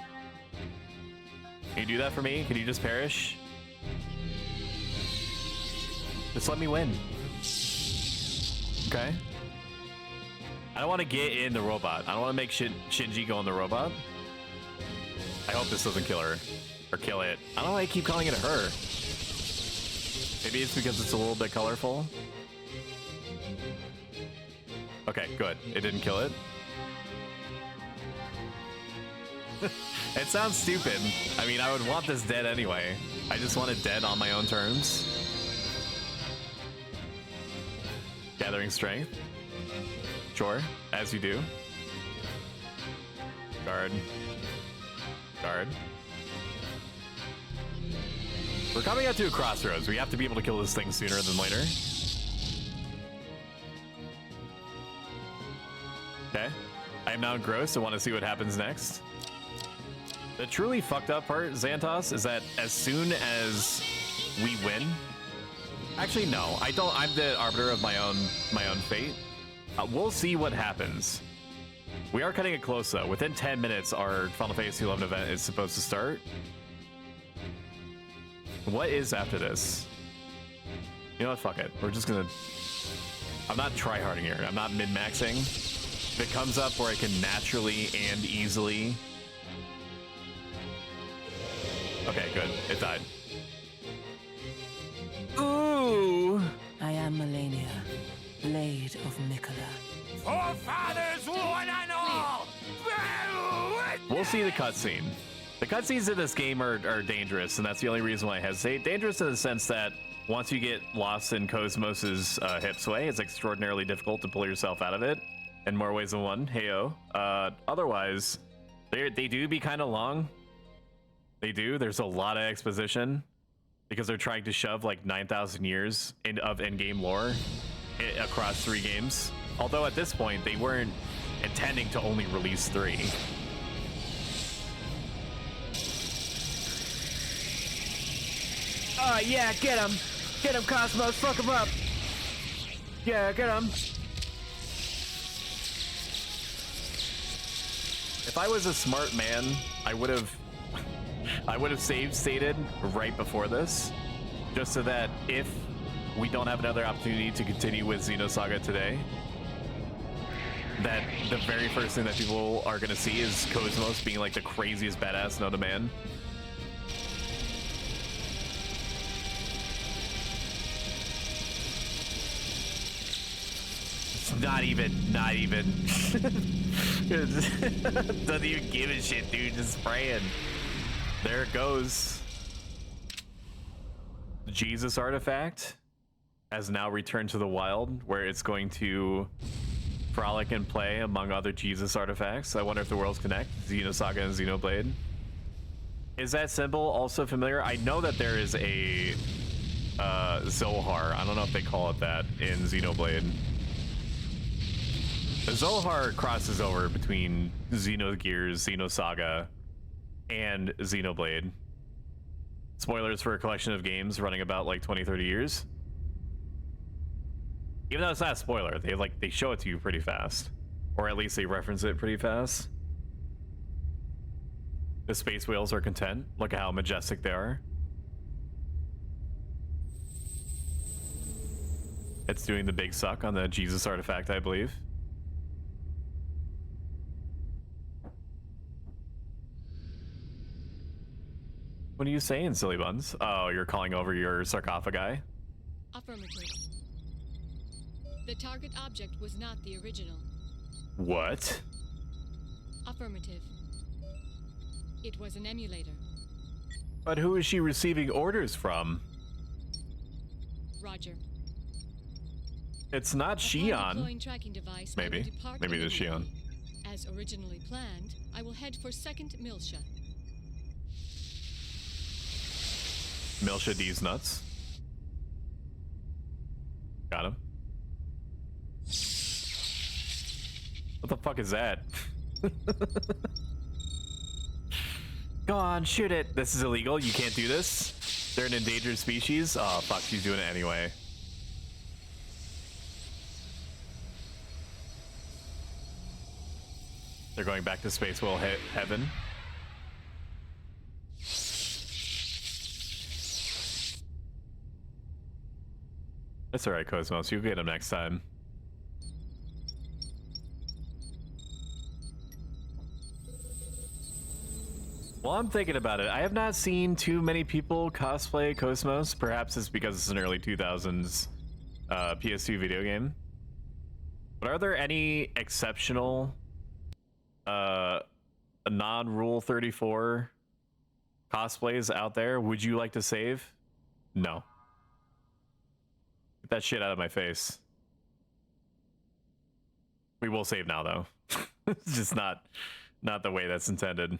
Can you do that for me? Can you just perish? Just let me win. Okay? I don't want to get in the robot. I don't want to make Shinji go in the robot. I hope this doesn't kill her. Or kill it. I don't know why I keep calling it a her. Maybe it's because it's a little bit colorful. Okay, good. It didn't kill it. It sounds stupid. I mean, I would want this dead anyway. I just want it dead on my own terms. Gathering strength. Sure, as you do. Guard. Guard. We're coming out to a crossroads. We have to be able to kill this thing sooner than later. Okay. I am now engrossed. I want to see what happens next. The truly fucked up part, Xantos, is that as soon as we win... Actually, no. I don't. I'm the arbiter of my own fate. We'll see what happens. We are cutting it close, though. Within 10 minutes, our Final Fantasy XI event is supposed to start. What is after this? You know what? Fuck it. We're just gonna... I'm not tryharding here. I'm not min-maxing. If it comes up where I can naturally and easily... Okay, good. It died. Ooh! I am Melania, Blade of Mikola. Forefathers, one and all! We'll see the cutscene. The cutscenes in this game are dangerous, and that's the only reason why I hesitate. Dangerous in the sense that once you get lost in Cosmos's hip sway, it's extraordinarily difficult to pull yourself out of it in more ways than one. Heyo. Otherwise, they do be kind of long. They do. There's a lot of exposition because they're trying to shove like 9,000 years of in-game lore across 3 games. Although at this point, they weren't intending to only release 3. Yeah, get him! Get him, Cosmos! Fuck him up! Yeah, get him! If I was a smart man, I would have save stated right before this, just so that if we don't have another opportunity to continue with Xenosaga today, that the very first thing that people are gonna see is Cosmos being like the craziest badass known to man. Not even. Doesn't even give a shit, dude. Just spraying. There it goes. The Jesus artifact has now returned to the wild, where it's going to frolic and play among other Jesus artifacts. I wonder if the worlds connect. Xenosaga and Xenoblade. Is that symbol also familiar? I know that there is a Zohar. I don't know if they call it that in Xenoblade. The Zohar crosses over between Xenogears, Xenosaga, and Xenoblade. Spoilers for a collection of games running about like 20-30 years. Even though it's not a spoiler, they show it to you pretty fast. Or at least they reference it pretty fast. The space whales are content. Look at how majestic they are. It's doing the big suck on the Jesus artifact, I believe. What are you saying, silly buns? Oh, you're calling over your sarcophagi? Affirmative. The target object was not the original. What? Affirmative. It was an emulator. But who is she receiving orders from? Roger. It's not Upon Shion. deploying tracking device, I will Maybe. depart Maybe it is Shion. immediately. As originally planned, I will head for second Milsha. Milsha D's nuts. Got him. What the fuck is that? Go on, shoot it. This is illegal. You can't do this. They're an endangered species. Oh, fuck. She's doing it anyway. They're going back to Space Whale Heaven. That's alright, Cosmos. You'll get him next time. Well, I'm thinking about it. I have not seen too many people cosplay Cosmos. Perhaps it's because it's an early 2000s PS2 video game. But are there any exceptional non-Rule 34 cosplays out there? Would you like to save? No. Get that shit out of my face. We will save now, though. It's just not the way that's intended.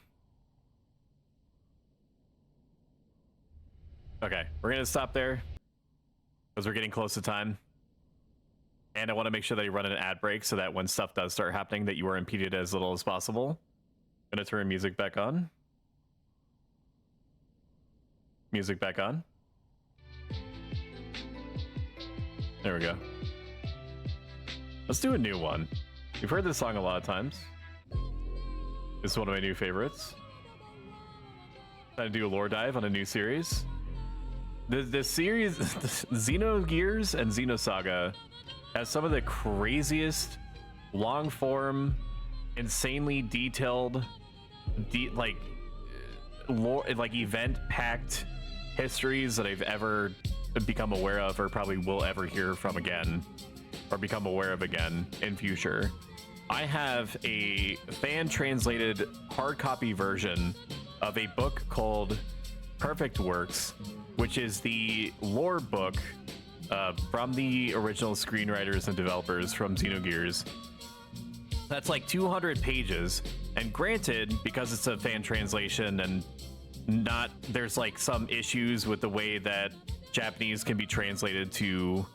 Okay, we're gonna stop there because we're getting close to time. And I want to make sure that you run an ad break so that when stuff does start happening that you are impeded as little as possible. I'm gonna turn music back on. Music back on. There we go. Let's do a new one. You've heard this song a lot of times. This is one of my new favorites. Trying to do a lore dive on a new series. The series, Xenogears and Xenosaga, has some of the craziest, long-form, insanely detailed, lore, event-packed histories that I've ever become aware of, or probably will ever hear from again. or become aware of again in future. I have a fan-translated hard copy version of a book called Perfect Works, which is the lore book from the original screenwriters and developers from Xenogears. That's like 200 pages, and granted, because it's a fan translation and there's like some issues with the way that Japanese can be translated to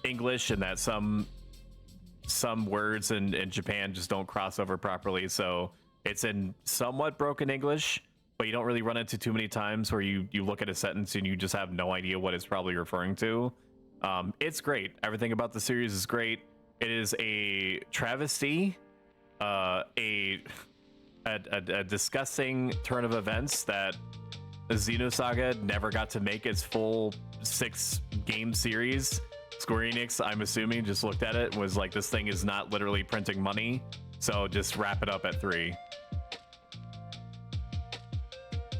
English, and that some words in Japan just don't cross over properly, so it's in somewhat broken English, but you don't really run into too many times where you look at a sentence and you just have no idea what it's probably referring to. It's great. Everything about the series is great. It is a travesty, a disgusting turn of events that Xenosaga never got to make its full 6-game series. Square Enix, I'm assuming, just looked at it and was like, this thing is not literally printing money, so just wrap it up at 3.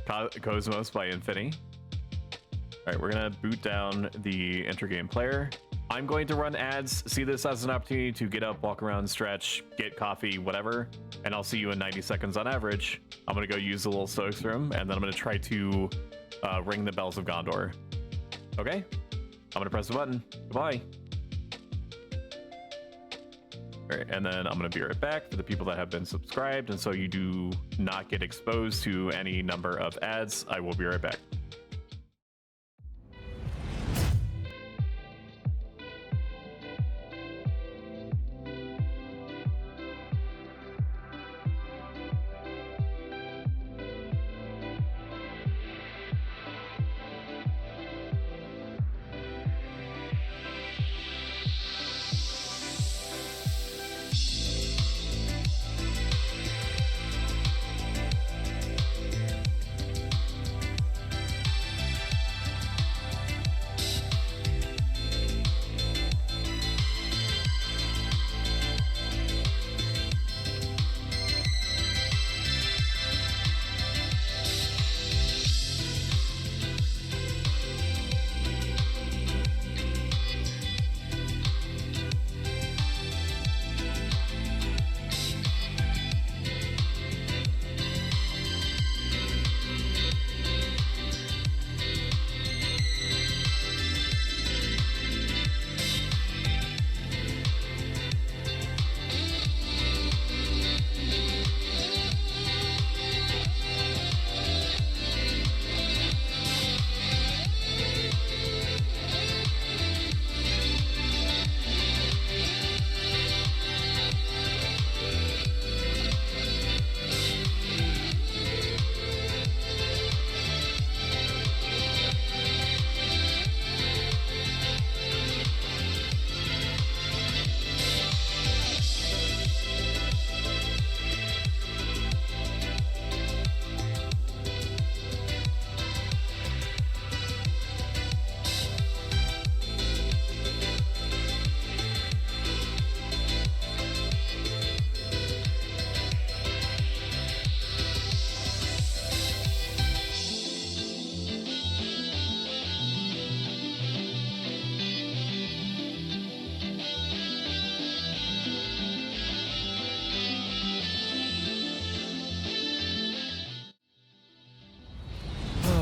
Cosmos by Infini. All right, we're gonna boot down the intergame player. I'm going to run ads, see this as an opportunity to get up, walk around, stretch, get coffee, whatever, and I'll see you in 90 seconds on average. I'm gonna go use the little Stoics room, and then I'm gonna try to ring the bells of Gondor. Okay? I'm gonna press the button. Goodbye. All right, and then I'm gonna be right back for the people that have been subscribed, and so you do not get exposed to any number of ads. I will be right back.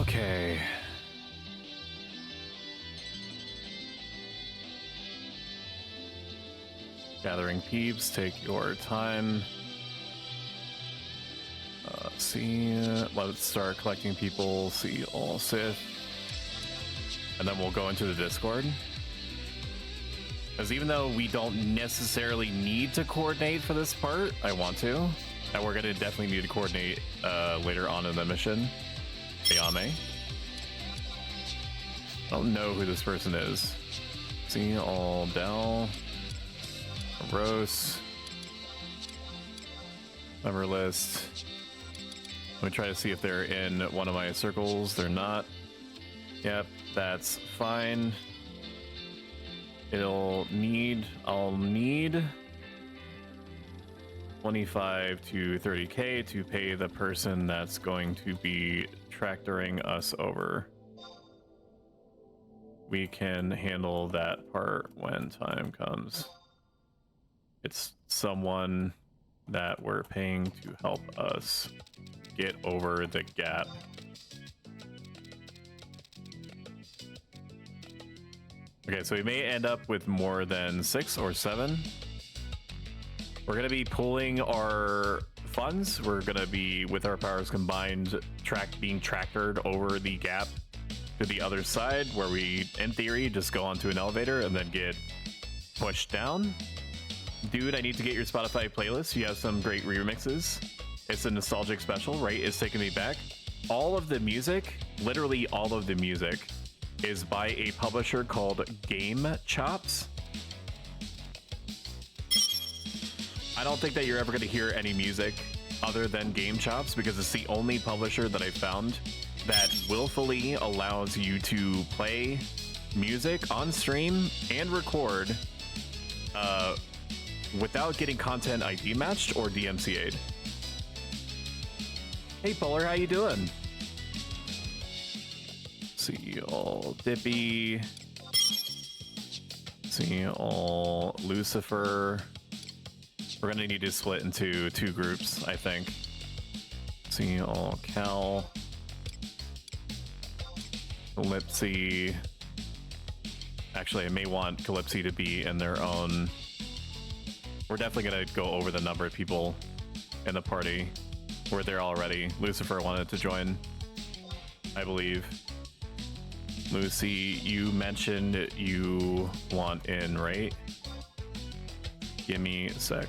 Okay. Gathering peeps, take your time. Let's start collecting people, see all Sith. And then we'll go into the Discord. Because even though we don't necessarily need to coordinate for this part, I want to. And we're gonna definitely need to coordinate later on in the mission. Ayame. I don't know who this person is. See all Dell. Rose. Member list. Let me try to see if they're in one of my circles. They're not. Yep, that's fine. I'll need 25 to 30k to pay the person that's going to be tractoring us over. we can handle that part when time comes. It's someone that we're paying to help us get over the gap. Okay, so we may end up with more than 6 or 7. We're gonna be pulling our funds. We're gonna be, with our powers combined, being tractored over the gap to the other side, where we, in theory, just go onto an elevator and then get pushed down. Dude, I need to get your Spotify playlist. You have some great remixes. It's a nostalgic special, right? It's taking me back. All of the music, literally all of the music, is by a publisher called Game Chops. I don't think that you're ever going to hear any music other than Game Chops, because it's the only publisher that I found that willfully allows you to play music on stream and record without getting content ID matched or DMCA'd. Hey Polar, how you doing? See all Dippy. See all Lucifer. We're gonna need to split into 2 groups, I think. See all Cal. Calypsy. Actually, I may want Calypsy to be in their own. We're definitely gonna go over the number of people in the party. We're there already. Lucifer wanted to join, I believe. Lucy, you mentioned you want in, right? Give me a sec.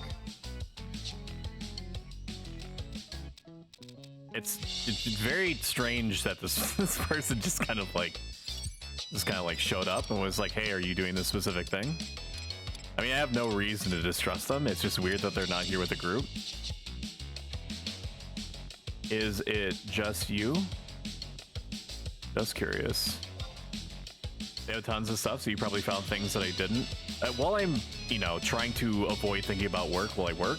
It's very strange that this person just kind of like showed up and was like, hey, are you doing this specific thing? I mean, I have no reason to distrust them. It's just weird that they're not here with the group. Is it just you? Just curious. They have tons of stuff, so you probably found things that I didn't. While I'm, trying to avoid thinking about work while I work,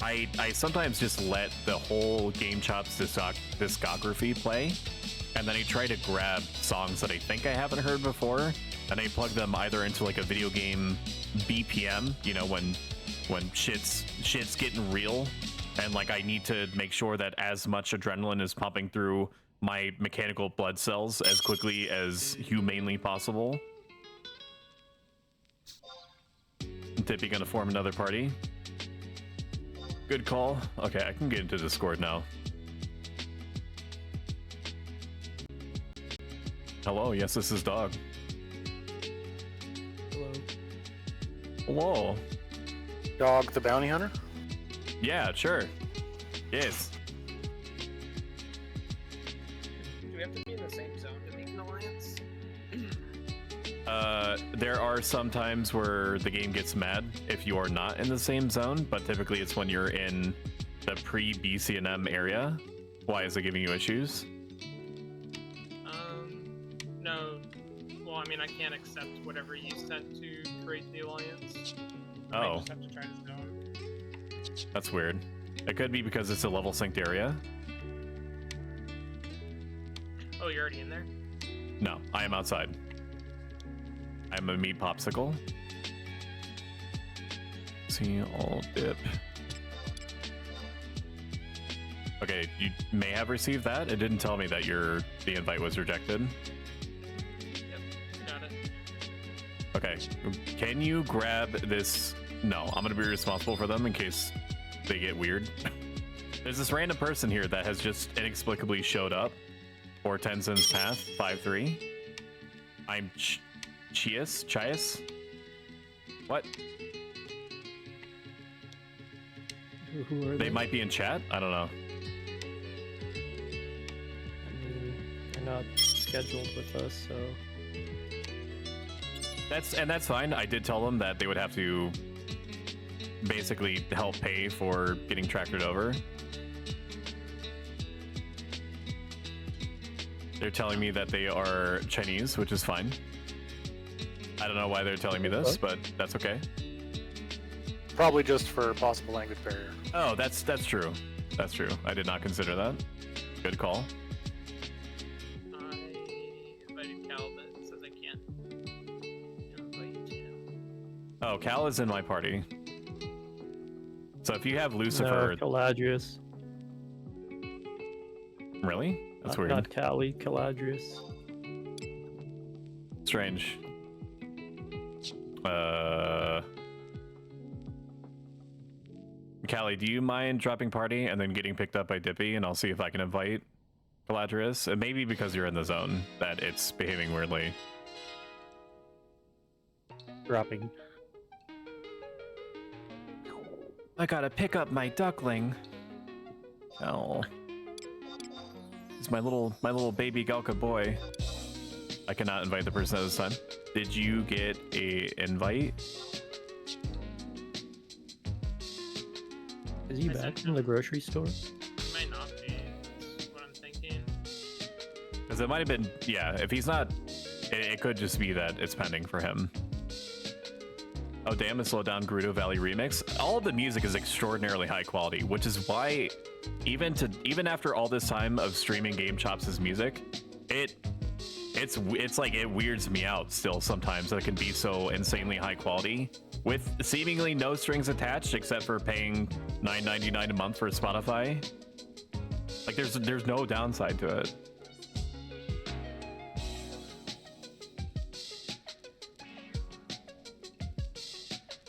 I sometimes just let the whole Game Chops discography play, and then I try to grab songs that I think I haven't heard before, and I plug them either into like a video game BPM, when shit's getting real, and like I need to make sure that as much adrenaline is pumping through my mechanical blood cells as quickly as humanly possible. Tippy gonna form another party. Good call. Okay, I can get into Discord now. Hello, yes, this is Dog. Hello. Hello. Dog the Bounty Hunter? Yeah, sure. Yes. Do we have to be in the same zone to make an alliance? There are some times where the game gets mad if you are not in the same zone, but typically it's when you're in the pre-BCNM area. Why is it giving you issues? No. Well, I mean, I can't accept whatever you sent to create the alliance. I Oh, just have to try to zone. that's weird. It could be because it's a level synced area. Oh, you're already in there? No, I am outside. I'm a meat popsicle. See all dip. Okay, you may have received that. It didn't tell me that the invite was rejected. Yep, got it. Okay, can you grab this? No, I'm gonna be responsible for them in case they get weird. There's this random person here that has just inexplicably showed up for Tenzen's path 5-3. I'm Chias? What? Who are They might be in chat? I don't know. I mean, they're not scheduled with us, so. That's fine. I did tell them that they would have to basically help pay for getting tractored over. They're telling me that they are Chinese, which is fine. I don't know why they're telling me this, but that's okay. Probably just for possible language barrier. Oh, that's true. That's true. I did not consider that. Good call. I invited Cal, but it says I can't. Oh, Cal is in my party. So if you have Lucifer... No, Caladrius. Really? That's weird. Not Callie, Caladrius. Strange. Callie, do you mind dropping party and then getting picked up by Dippy, and I'll see if I can invite Caladrius? And maybe because you're in the zone that it's behaving weirdly. Dropping. I gotta pick up my duckling. Oh. It's my little baby Galka boy. I cannot invite the person at this time. Did you get a invite? Is he back from the grocery store? He might not be. That's what I'm thinking. Because it might have been, yeah, if he's not, it could just be that it's pending for him. Oh damn, it slowed down Gerudo Valley remix. All of the music is extraordinarily high quality, which is why even after all this time of streaming Game Chops' music, it's like it weirds me out still sometimes that it can be so insanely high quality with seemingly no strings attached except for paying $9.99 a month for Spotify. Like there's no downside to it.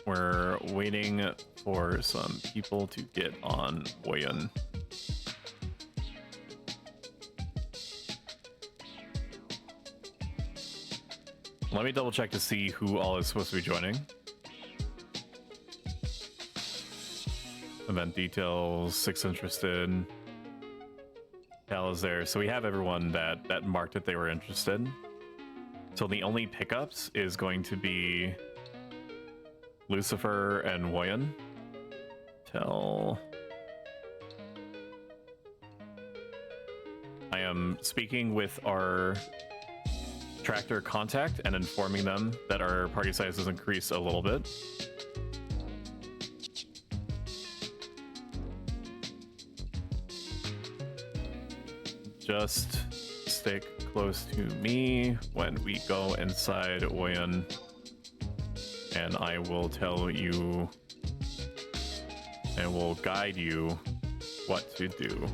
We're waiting for some people to get on Woyan. Let me double check to see who all is supposed to be joining. Event details, 6 interested. Cal is there. So we have everyone that marked that they were interested. So the only pickups is going to be Lucifer and Woyan. I am speaking with our tractor contact and informing them that our party size has increased a little bit. Just stick close to me when we go inside Woyan, and I will tell you and will guide you what to do.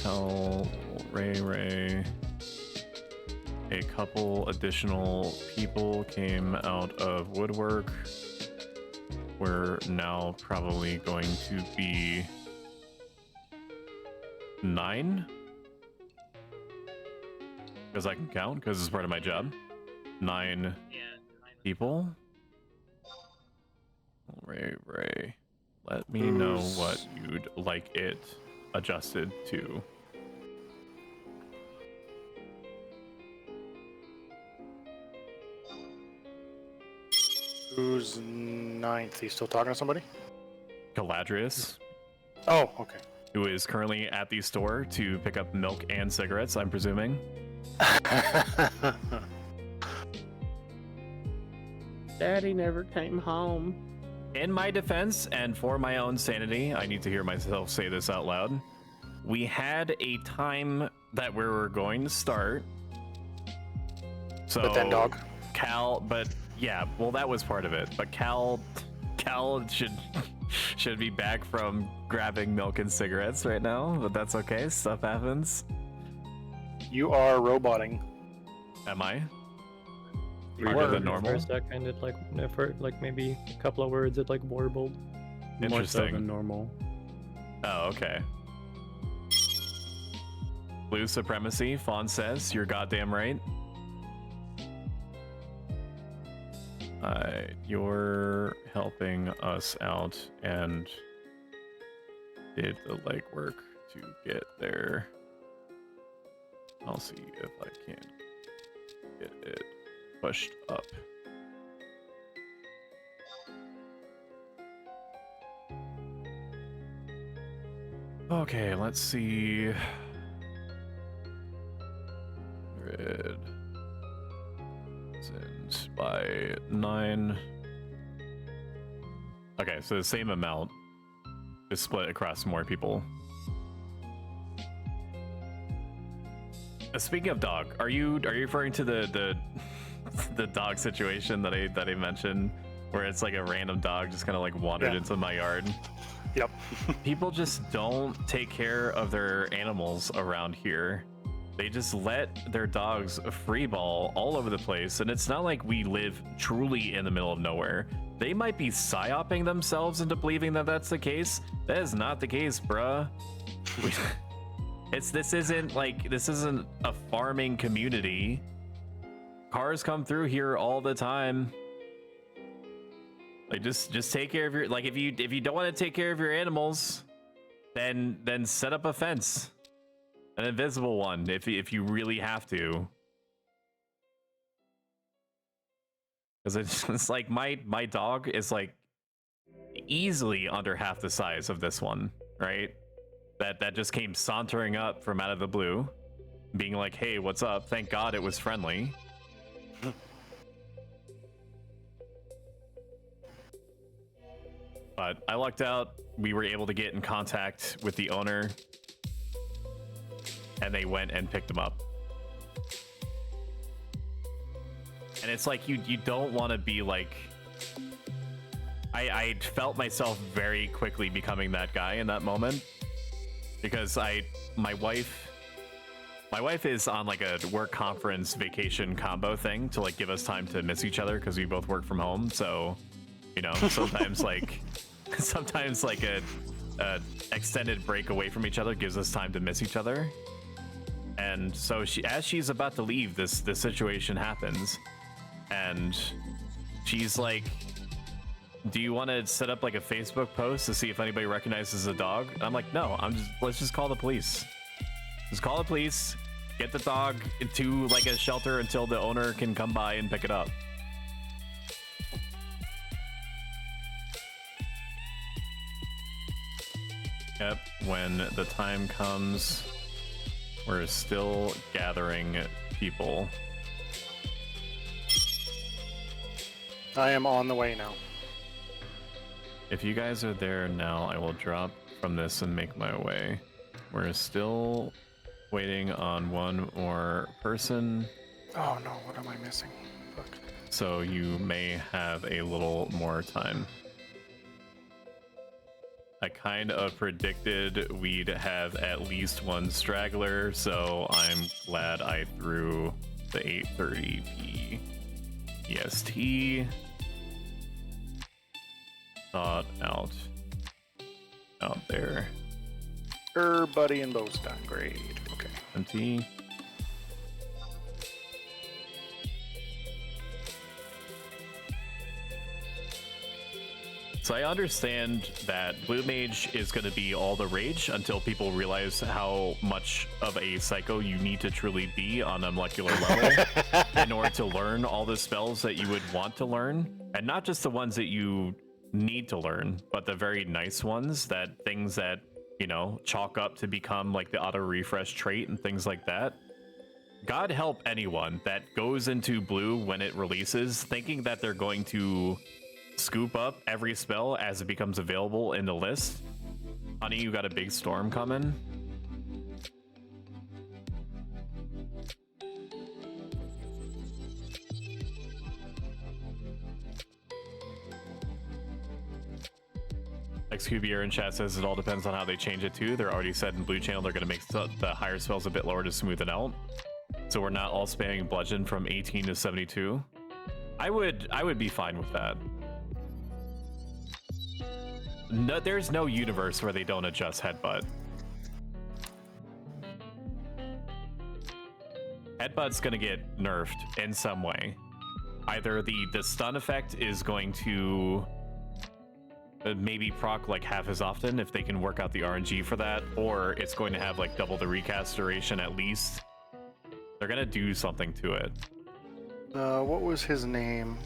Tell Ray a couple additional people came out of woodwork. We're now probably going to be 9. Because I can count, because it's part of my job. 9 people. Ray, let me know what you'd like it adjusted to. Who's 9th? He's still talking to somebody? Caladrius. Oh, okay. Who is currently at the store to pick up milk and cigarettes, I'm presuming. Daddy never came home. In my defense, and for my own sanity, I need to hear myself say this out loud. We had a time that we were going to start. So, but then dog. But yeah, well, that was part of it. But Cal should be back from grabbing milk and cigarettes right now, but that's okay. Stuff happens. You are roboting. Am I? Harder than normal. For a second, it like maybe a couple of words it like warbled. Interesting. More so than normal. Oh, okay. Blue supremacy, Fawn says, you're goddamn right. You're helping us out and did the legwork to get there. I'll see if I can get it pushed up. Okay, let's see. Red. By 9. Okay, so the same amount is split across more people. Speaking of dog, are you referring to the the dog situation that I mentioned, where it's like a random dog just kind of like wandered into my yard? Yep. People just don't take care of their animals around here. They just let their dogs freeball all over the place, and it's not like we live truly in the middle of nowhere. They might be psyoping themselves into believing that that's the case. That is not the case, bruh. This isn't a farming community. Cars come through here all the time. Like just take care of your, like, if you don't want to take care of your animals, then set up a fence. An invisible one if you really have to. Because it's like my dog is like easily under half the size of this one, right? That just came sauntering up from out of the blue, being like, hey, what's up? Thank God it was friendly. But I lucked out. We were able to get in contact with the owner, and they went and picked him up. And it's like you don't want to be like, I felt myself very quickly becoming that guy in that moment, because my wife is on like a work conference vacation combo thing to like give us time to miss each other, because we both work from home. So, you know, sometimes like a extended break away from each other gives us time to miss each other. And so as she's about to leave, this situation happens, and she's like, do you want to set up like a Facebook post to see if anybody recognizes the dog? And I'm like, no, let's just call the police. Just call the police, get the dog to like a shelter until the owner can come by and pick it up. Yep, when the time comes, we're still gathering people. I am on the way now. If you guys are there now, I will drop from this and make my way. We're still waiting on one more person. Oh no, what am I missing? Fuck. So you may have a little more time. I kind of predicted we'd have at least one straggler, so I'm glad I threw the 8:30 EST thought out there. Buddy and Bowstone, great. Okay. Empty. So I understand that Blue Mage is going to be all the rage until people realize how much of a psycho you need to truly be on a molecular level in order to learn all the spells that you would want to learn. And not just the ones that you need to learn, but the very nice ones, things that, you know, chalk up to become like the auto refresh trait and things like that. God help anyone that goes into blue when it releases thinking that they're going to scoop up every spell as it becomes available in the list. Honey, you got a big storm coming. XQBR in chat says it all depends on how they change it too. They're already said in blue channel they're going to make the higher spells a bit lower to smooth it out, so we're not all spamming bludgeon from 18 to 72. I would be fine with that. No, there's no universe where they don't adjust headbutt. Headbutt's gonna get nerfed in some way. Either the stun effect is going to maybe proc like half as often if they can work out the RNG for that, or it's going to have like double the recast duration at least. They're gonna do something to it. What was his name?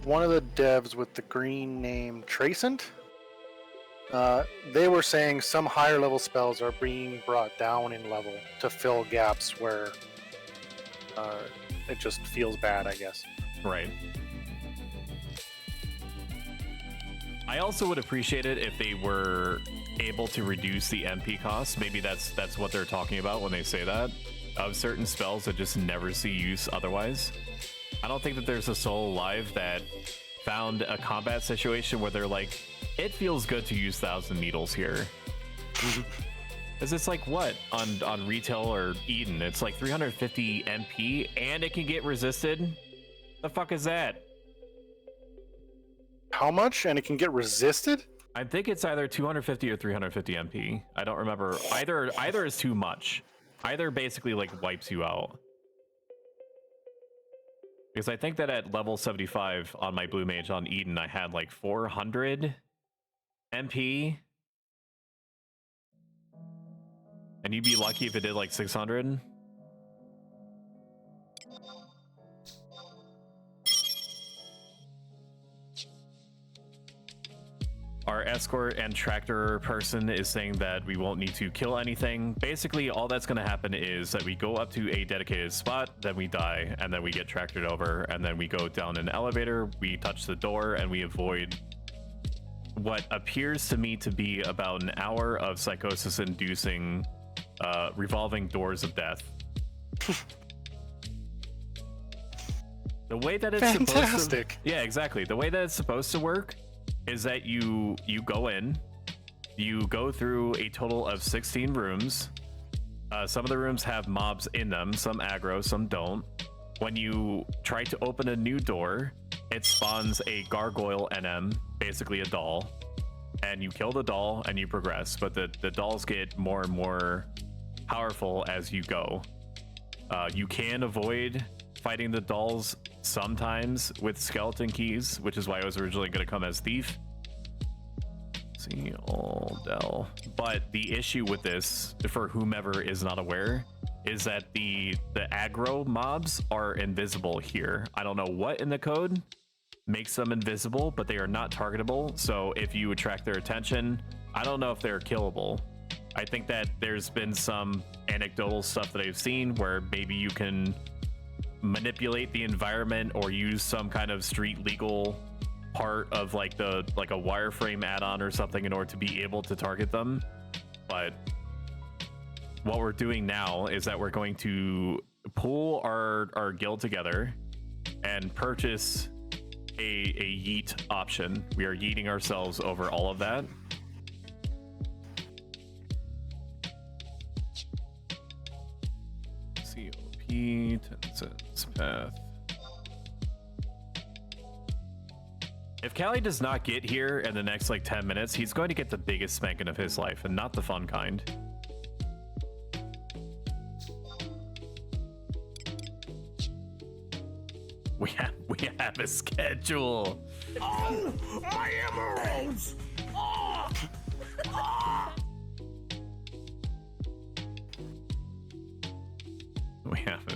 One of the devs with the green name, Tracent. They were saying some higher level spells are being brought down in level to fill gaps where it just feels bad, I guess. Right. I also would appreciate it if they were able to reduce the MP cost. Maybe that's what they're talking about when they say that, of certain spells that just never see use otherwise. I don't think that there's a soul alive that found a combat situation where they're like, it feels good to use 1,000 needles here. Because it's like, what on retail or Eden, it's like 350 MP and it can get resisted. The fuck is that? How much? And it can get resisted? I think it's either 250 or 350 MP. I don't remember. Either is too much. Either basically like wipes you out. Because I think that at level 75 on my blue mage on Eden, I had like 400 MP. And you'd be lucky if it did like 600. Our escort and tractor person is saying that we won't need to kill anything. Basically, all that's going to happen is that we go up to a dedicated spot, then we die, and then we get tractored over, and then we go down an elevator, we touch the door, and we avoid what appears to me to be about an hour of psychosis-inducing revolving doors of death. The way that it's supposed to... Yeah, exactly. The way that it's supposed to work is that you go in, you go through a total of 16 rooms. Some of the rooms have mobs in them, some aggro, some don't. When you try to open a new door, it spawns a gargoyle NM, basically a doll, and you kill the doll and you progress, but the dolls get more and more powerful as you go. You can avoid fighting the dolls sometimes with skeleton keys, which is why I was originally going to come as thief. See, all Dell. But the issue with this, for whomever is not aware, is that the aggro mobs are invisible here. I don't know what in the code makes them invisible, but they are not targetable. So if you attract their attention, I don't know if they're killable. I think that there's been some anecdotal stuff that I've seen where maybe you can manipulate the environment or use some kind of street legal part of like a wireframe add-on or something in order to be able to target them. But what we're doing now is that we're going to pull our guild together and purchase a yeet option. We are yeeting ourselves over all of that. COP, Tenzen's path. If Callie does not get here in the next like 10 minutes, he's going to get the biggest spanking of his life, and not the fun kind. We have a schedule. Oh, my emeralds! Oh! Oh!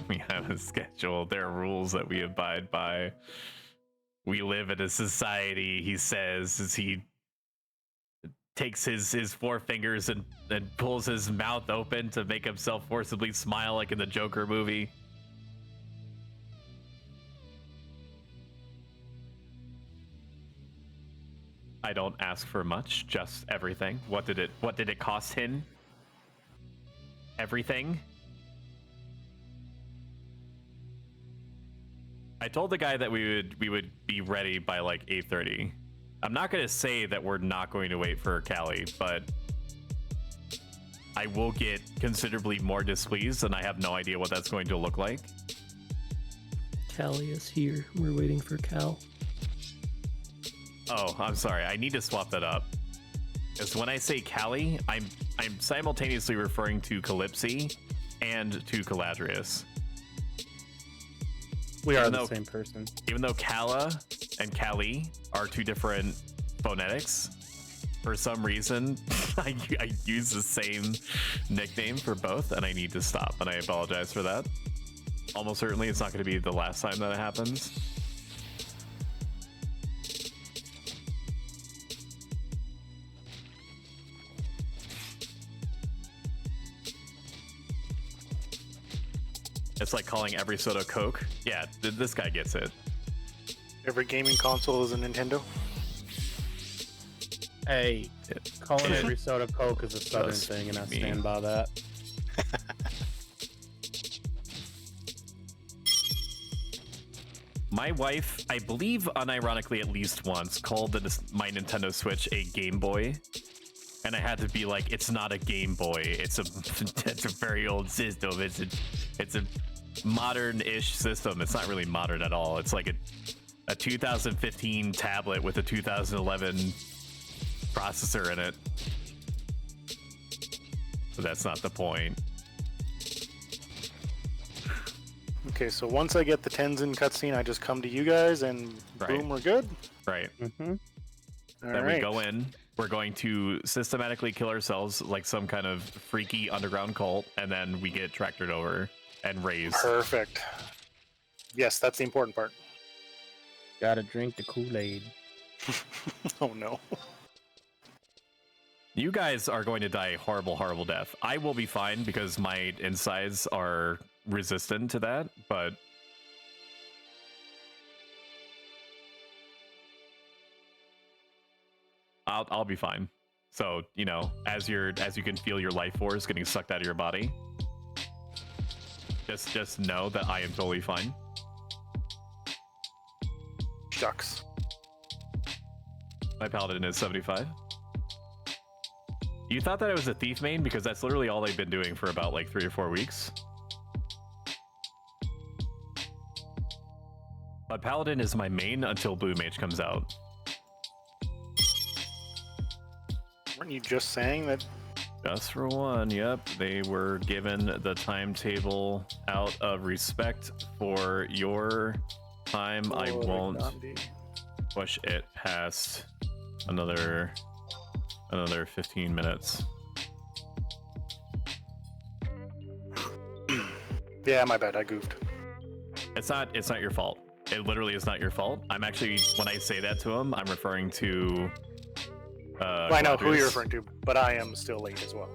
We have a schedule. There are rules that we abide by. We live in a society, he says, as he takes his forefingers and pulls his mouth open to make himself forcibly smile like in the Joker movie. I don't ask for much, just everything. What did it cost him? Everything? I told the guy that we would be ready by like 8:30. I'm not gonna say that we're not going to wait for Callie, but I will get considerably more displeased, and I have no idea what that's going to look like. Callie is here. We're waiting for Cal. Oh, I'm sorry. I need to swap that up. Because when I say Callie, I'm simultaneously referring to Calypsy and to Caladrius. We are the same person. Even though Kala and Callie are two different phonetics, for some reason, I use the same nickname for both, and I need to stop, and I apologize for that. Almost certainly it's not going to be the last time that it happens. It's like calling every soda Coke. Yeah, this guy gets it. Every gaming console is a Nintendo. Hey, culinary soda Coke is a southern Just thing, and I me. stand by that. My wife, I believe unironically at least once, called my Nintendo Switch a Game Boy. And I had to be like, it's not a Game Boy. It's a very old system. It's a modern-ish system. It's not really modern at all. It's like a 2015 tablet with a 2011 processor in it. But that's not the point. Okay, so once I get the Tenzen cutscene, I just come to you guys and boom, we're good. Right. Mm-hmm. Then we go in. We're going to systematically kill ourselves like some kind of freaky underground cult, and then we get tractored over and raised. Perfect. Yes, that's the important part. Gotta drink the Kool-Aid. Oh no. You guys are going to die a horrible, horrible death. I will be fine because my insides are resistant to that, but I'll be fine. So, you know, as you can feel your life force getting sucked out of your body, just know that I am totally fine. Shucks. My paladin is 75. You thought that I was a thief main because that's literally all I've been doing for about like 3 or 4 weeks. But paladin is my main until blue mage comes out. Weren't you just saying that? Just for one, yep. They were given the timetable out of respect for your time. I won't push it past another 15 minutes. Yeah, my bad. I goofed. It's not your fault. It literally is not your fault. I'm actually, when I say that to him, I'm referring to Well, I know who you're referring to, but I am still late as well.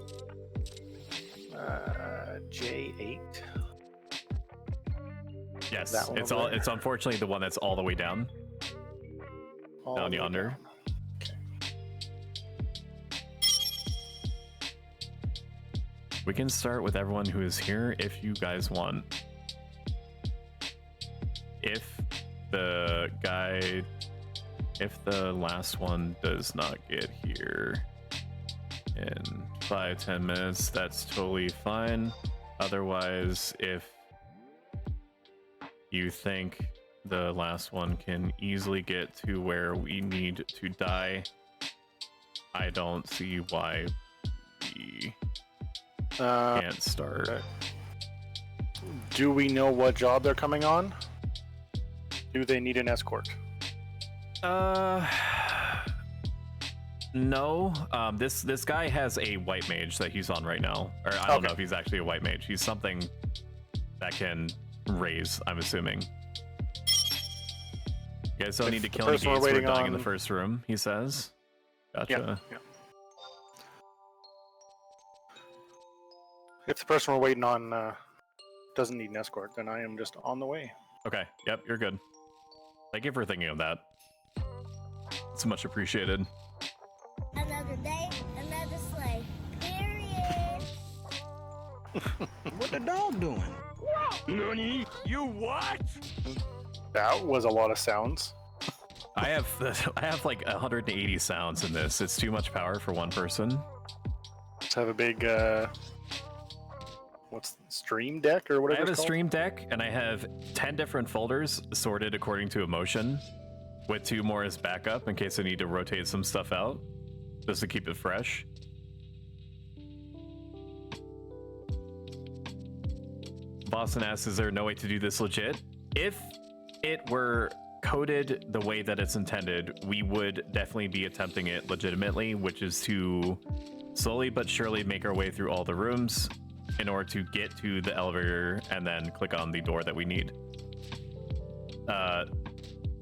J8. Yes, That one it's over all. there? It's unfortunately the one that's all the way down, All down the way yonder. down. Okay. We can start with everyone who is here if you guys want. If the last one does not get here in 5-10 minutes, that's totally fine. Otherwise, if you think the last one can easily get to where we need to die, I don't see why we can't start. Okay. Do we know what job they're coming on? Do they need an escort? No. This guy has a white mage that he's on right now. Or I don't know if he's actually a white mage. He's something that can raise, I'm assuming. You guys don't need to kill any gates. We're dying in the first room, he says. Gotcha. Yeah. If the person we're waiting on doesn't need an escort, then I am just on the way. Okay. Yep, you're good. Thank you for thinking of that. It's much appreciated. Another day, another sleigh. Period. What the dog doing? Nani? You what? That was a lot of sounds. I have like 180 sounds in this. It's too much power for one person. Let's have a big what's stream deck or whatever. I have it's a called? stream deck, and I have 10 different folders sorted according to emotion, with 2 more as backup in case I need to rotate some stuff out, just to keep it fresh. Boston asks, is there no way to do this legit? If it were coded the way that it's intended, we would definitely be attempting it legitimately, which is to slowly but surely make our way through all the rooms in order to get to the elevator and then click on the door that we need.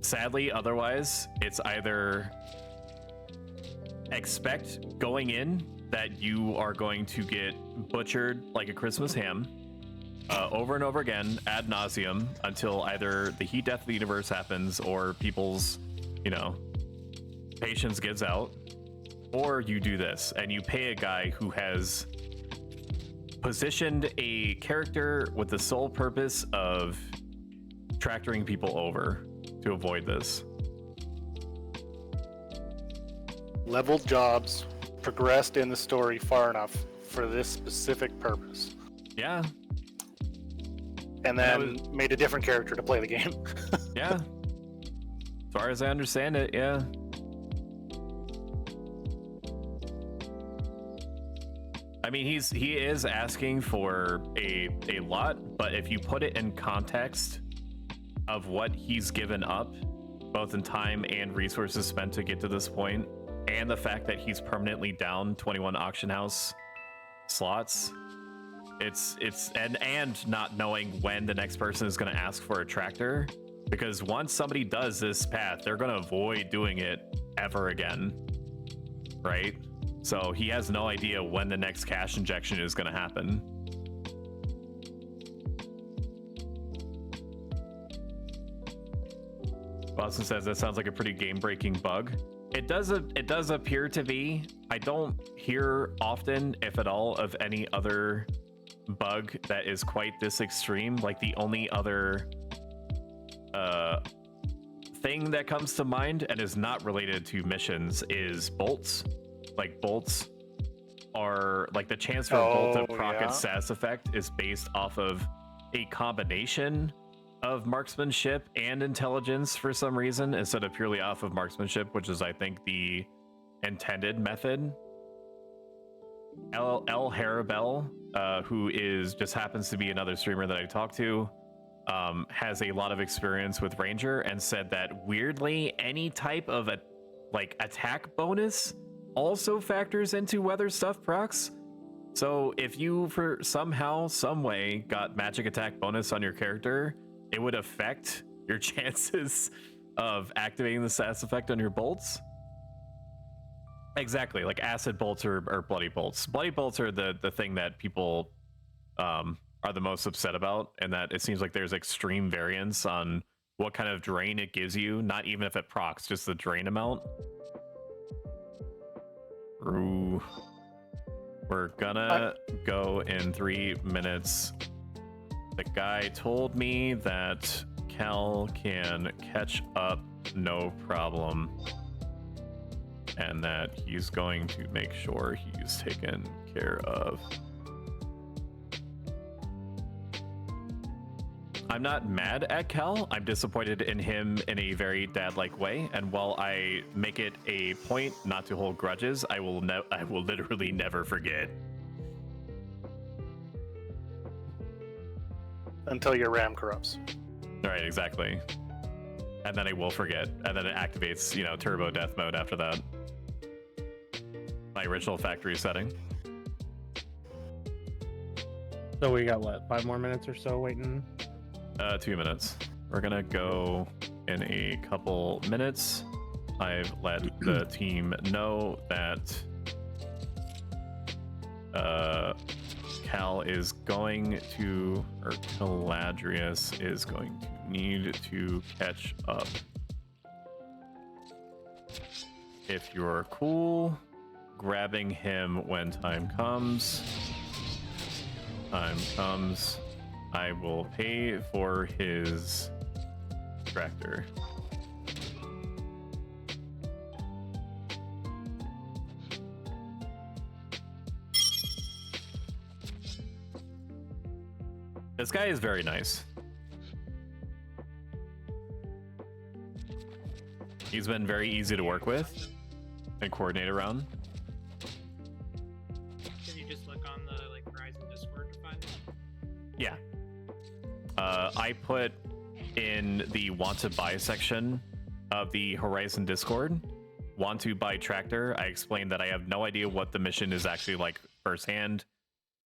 Sadly, otherwise, it's either expect going in that you are going to get butchered like a Christmas ham over and over again ad nauseum until either the heat death of the universe happens or people's, patience gives out, Or you do this and you pay a guy who has positioned a character with the sole purpose of tractoring people over to avoid this. Leveled jobs, progressed in the story far enough for this specific purpose. Yeah. And then made a different character to play the game. Yeah. As far as I understand it, yeah. I mean, he is asking for a lot, but if you put it in context of what he's given up, both in time and resources spent to get to this point, and the fact that he's permanently down 21 auction house slots, and not knowing when the next person is going to ask for a tractor, because once somebody does this path, they're going to avoid doing it ever again, right? So he has no idea when the next cash injection is going to happen. Boston says that sounds like a pretty game-breaking bug. It does appear to be. I don't hear often, if at all, of any other bug that is quite this extreme. Like, the only other thing that comes to mind and is not related to missions is bolts. Like, bolts are like the chance for a bolt to proc its status effect is based off of a combination of marksmanship and intelligence for some reason, instead of purely off of marksmanship, which is, I think, the intended method. L Harabel, who just happens to be another streamer that I talked to, has a lot of experience with Ranger and said that weirdly any type of attack bonus also factors into whether stuff procs. So if you for somehow, some way got magic attack bonus on your character, it would affect your chances of activating the status effect on your bolts. Exactly, like acid bolts or bloody bolts. Bloody bolts are the thing that people are the most upset about, and that it seems like there's extreme variance on what kind of drain it gives you, not even if it procs, just the drain amount. Ooh. We're gonna go in 3 minutes. The guy told me that Cal can catch up no problem, and that he's going to make sure he's taken care of. I'm not mad at Cal. I'm disappointed in him in a very dad-like way, and while I make it a point not to hold grudges, I will literally never forget. Until your RAM corrupts. Right, exactly. And then I will forget, and then it activates, turbo death mode after that. My original factory setting. So we got what, 5 more minutes or so waiting? 2 minutes. We're gonna go in a couple minutes. I've let the team know that Caladrius is going to need to catch up. If you're cool, grabbing him when time comes, I will pay for his tractor. This guy is very nice. He's been very easy to work with and coordinate around. Can you just look on the Horizon Discord to find it? Yeah. I put in the want to buy section of the Horizon Discord, want to buy tractor. I explained that I have no idea what the mission is actually like firsthand.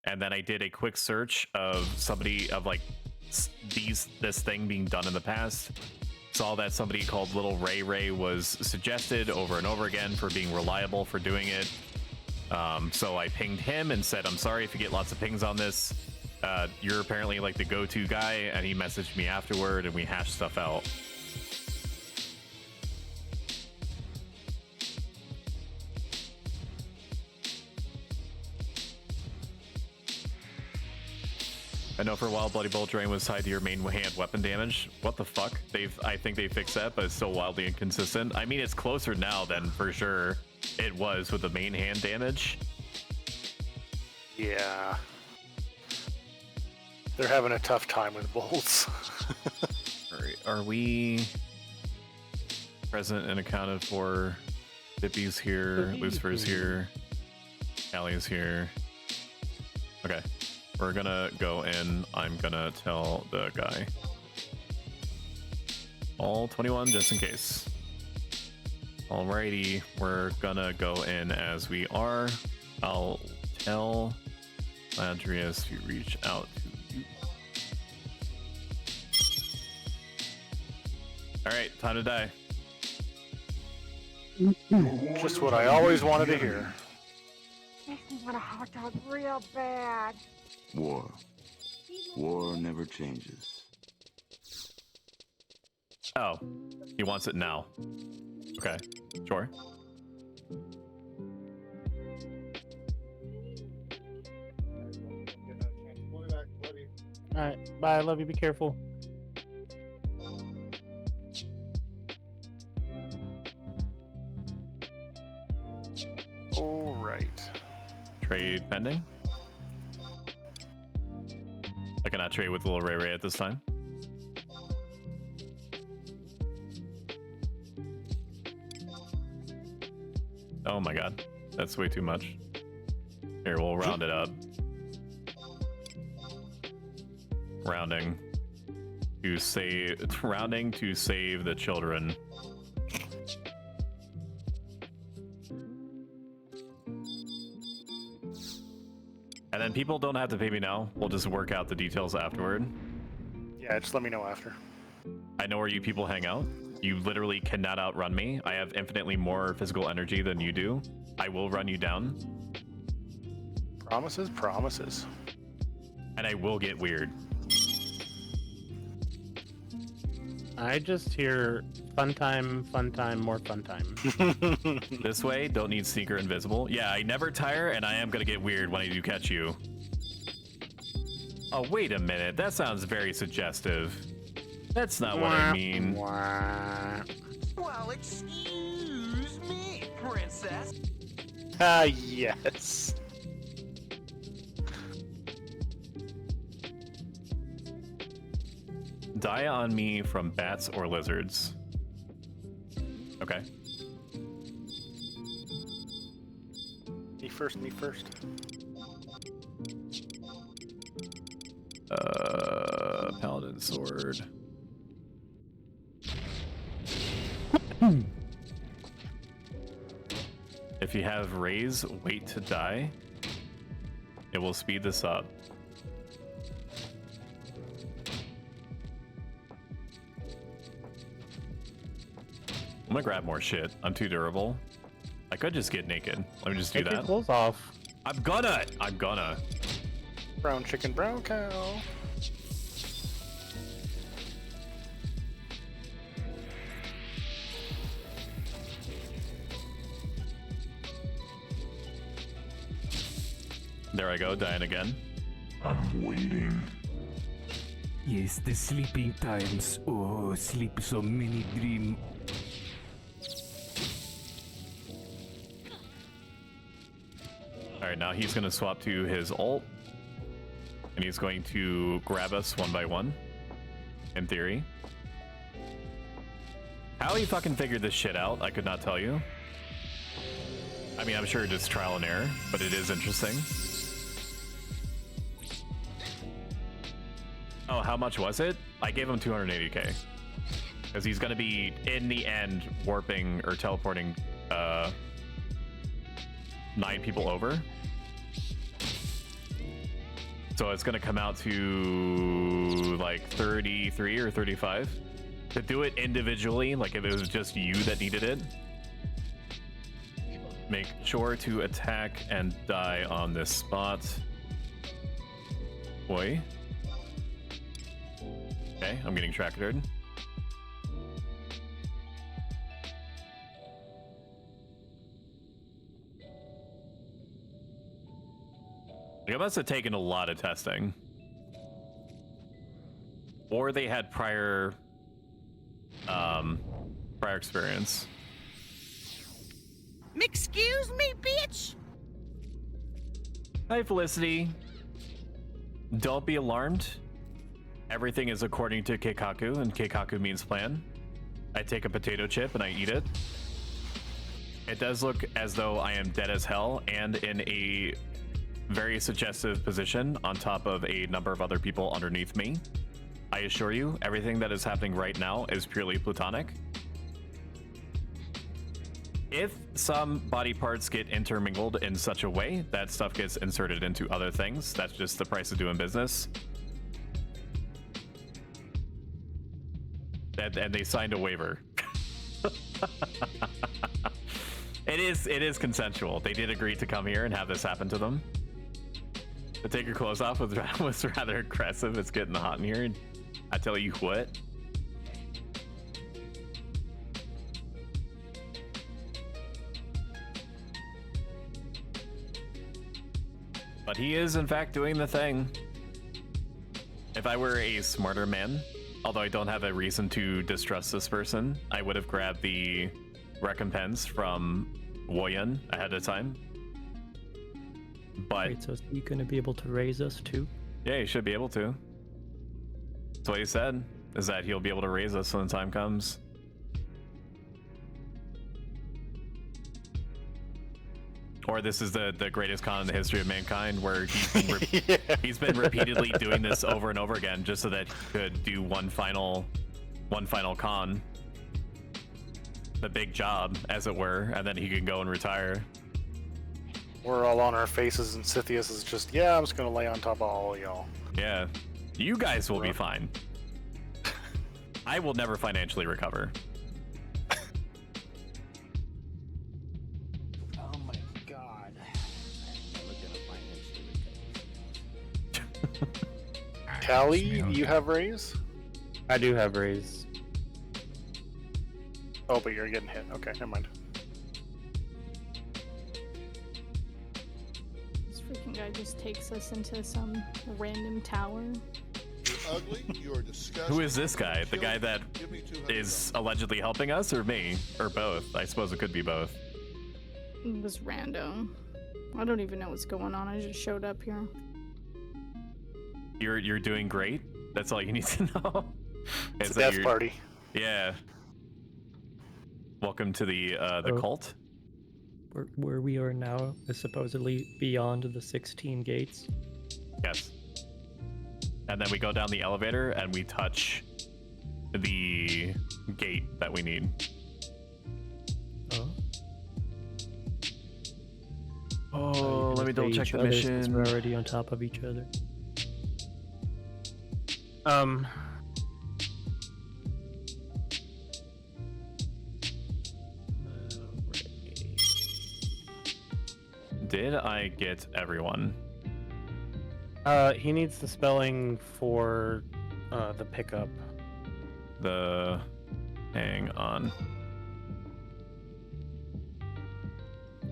And then I did a quick search of somebody of this thing being done in the past. Saw that somebody called Little Ray was suggested over and over again for being reliable for doing it. So I pinged him and said, I'm sorry if you get lots of pings on this. You're apparently the go-to guy, and he messaged me afterward and we hashed stuff out. I know for a while Bloody Bolt Drain was tied to your main hand weapon damage. What the fuck? I think they fixed that, but it's still wildly inconsistent. I mean, it's closer now than for sure it was with the main hand damage. Yeah. They're having a tough time with bolts. Alright, are we present and accounted for? Dippy's here, Lucifer's here, Callie's here. Okay, we're gonna go in. I'm gonna tell the guy. All 21 just in case. Alrighty, we're gonna go in as we are. I'll tell Ladrius to reach out to you. Alright, time to die. Just what I always wanted to hear. Makes me want a hot dog real bad. War. War never changes. Oh, he wants it now. Okay, sure. Alright, bye. I love you. Be careful. All right. Trade pending. I cannot trade with little Ray Ray at this time. Oh my god, that's way too much. Here, we'll round it up. Rounding to save the children. And then people don't have to pay me now. We'll just work out the details afterward. Yeah, just let me know after. I know where you people hang out. You literally cannot outrun me. I have infinitely more physical energy than you do. I will run you down. Promises, promises. And I will get weird. I just hear fun time, more fun time. This way, don't need sneaker invisible. Yeah, I never tire, and I am gonna get weird when I do catch you. Oh, wait a minute. That sounds very suggestive. That's not what I mean. Well, excuse me, princess. Ah, yes. Die on me from bats or lizards. Okay. Me first, me first. Paladin sword. If you have raise, wait to die, it will speed this up. I'm gonna grab more shit. I'm too durable. I could just get naked. Let me just do Take your that. clothes off. I'm gonna. Brown chicken, brown cow. There I go, dying again. I'm waiting. Yes, the sleeping times. Oh, sleep so many dream. Alright, now he's gonna swap to his ult. And he's going to grab us one by one. In theory. How he fucking figured this shit out, I could not tell you. I mean, I'm sure just trial and error, but it is interesting. Oh, how much was it? I gave him 280k. Because he's going to be, in the end, warping or teleporting 9 people over. So it's going to come out to like 33 or 35. To do it individually, like if it was just you that needed it. Make sure to attack and die on this spot. Boy. Okay, I'm getting tractored. It must have taken a lot of testing. or they had prior experience. Excuse me, bitch. Hi, Felicity. Don't be alarmed. Everything is according to Keikaku, and Keikaku means plan. I take a potato chip and I eat it. It does look as though I am dead as hell and in a very suggestive position on top of a number of other people underneath me. I assure you, everything that is happening right now is purely platonic. If some body parts get intermingled in such a way that stuff gets inserted into other things, that's just the price of doing business. And they signed a waiver. It is consensual. They did agree to come here and have this happen to them. To take your clothes off was rather aggressive. It's getting hot in here. I tell you what. But he is, in fact, doing the thing. If I were a smarter man, although I don't have a reason to distrust this person, I would have grabbed the recompense from Woyun ahead of time. But Wait, so is he going to be able to raise us too? yeah, he should be able to. That's what he said, is that he'll be able to raise us when the time comes. Or this is the greatest con in the history of mankind, where he's been repeatedly doing this over and over again just so that he could do one final con, the big job, as it were, and then he can go and retire. We're all on our faces, and Scythius is just, yeah, I'm just gonna lay on top of all of y'all. Yeah, you guys will be fine. I will never financially recover. Oh my god. Callie, you have raise? I do have raise. Oh, but you're getting hit. Okay, never mind. This freaking guy just takes us into some random tower. You're ugly, you are disgusting. Who is this guy? The guy that is allegedly helping us, or me? Or both? I suppose it could be both. It was random. I don't even know what's going on. I just showed up here. You're doing great. That's all you need to know. It's a death party. Yeah. Welcome to the cult. Where we are now is supposedly beyond the 16 gates. Yes. And then we go down the elevator and we touch the gate that we need. Oh. Oh, let me double check the mission. We're already on top of each other. Did I get everyone? He needs the spelling for the pickup. Hang on.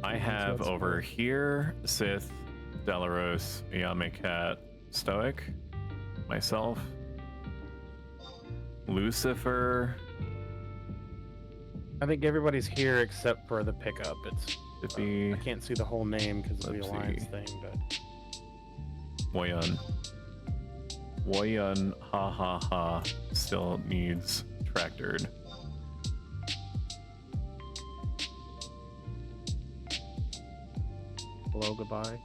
I have over here Sith, Delaros, Yamakat, Stoic, myself, Lucifer. I think everybody's here except for the pickup. I can't see the whole name because of the alliance thing, but Woyun. Woyun, ha ha ha, still needs tractored. hello, goodbye.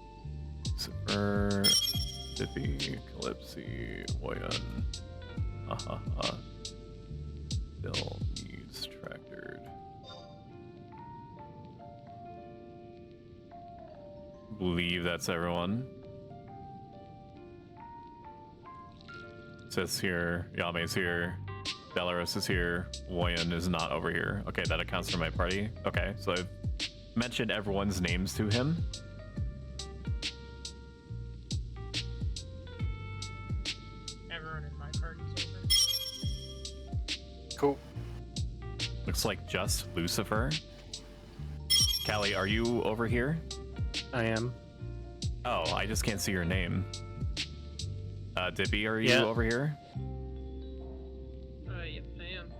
Super, Dippy, Calypsy, Woyun, ha ha ha, still needs tractored. Believe that's everyone. Sith's here, Yame's here, Delaros is here, Woyun is not over here. Okay, that accounts for my party. Okay, so I've mentioned everyone's names to him. Everyone in my party's over. Cool. Looks like just Lucifer. Callie, are you over here? I am. Oh, I just can't see your name. Dippy, are you Yeah. over here?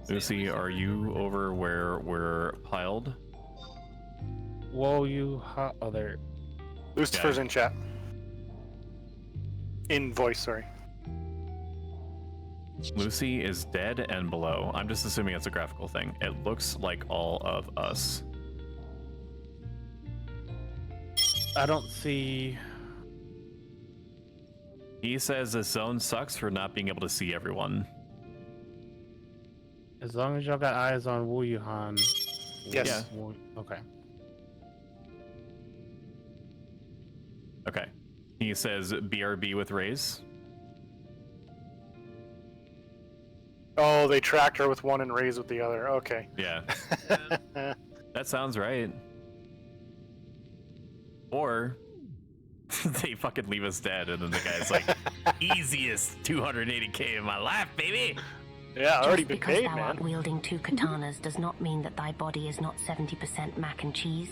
Lucy, are you over where we're piled? Whoa, you hot. Oh, there. Lucifer's in chat. In voice, sorry. Lucy is dead and below. I'm just assuming it's a graphical thing. It looks like all of us. I don't see. He says the zone sucks for not being able to see everyone. As long as y'all got eyes on Wu Yuhan. Yes. Okay. Okay. He says BRB with Raze. Oh, they tracked her with one and Raze with the other. Okay. Yeah. That sounds right. Or they fucking leave us dead, and then the guy's like, easiest 280k of my life, baby. Yeah, already been because paid, thou man. art wielding 2 katanas does not mean that thy body is not 70% mac and cheese.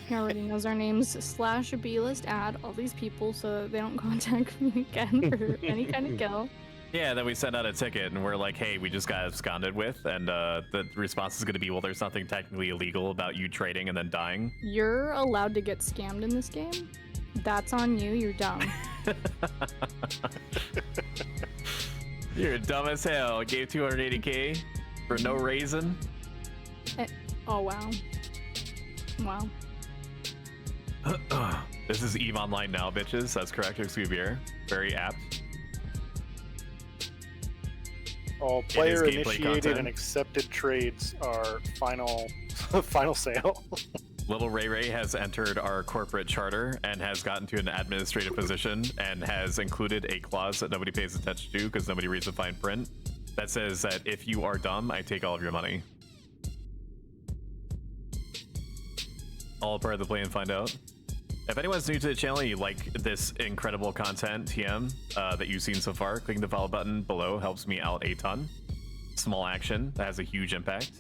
He already knows our names. / B-list add all these people so they don't contact me again for any kind of kill. Yeah, then we send out a ticket, and we're like, hey, we just got absconded with, and the response is going to be, well, there's nothing technically illegal about you trading and then dying. You're allowed to get scammed in this game. That's on you. You're dumb. You're dumb as hell. Gave 280k for no reason. Oh, wow. Wow. This is EVE Online now, bitches. That's correct, Xavier. Very apt. All It is player gameplay initiated content. and accepted trades are final sale. Little Ray Ray has entered our corporate charter and has gotten to an administrative position and has included a clause that nobody pays attention to because nobody reads the fine print that says that if you are dumb, I take all of your money. All part of the play and find out. If anyone's new to the channel and you like this incredible content, TM, that you've seen so far, clicking the follow button below helps me out a ton. Small action that has a huge impact.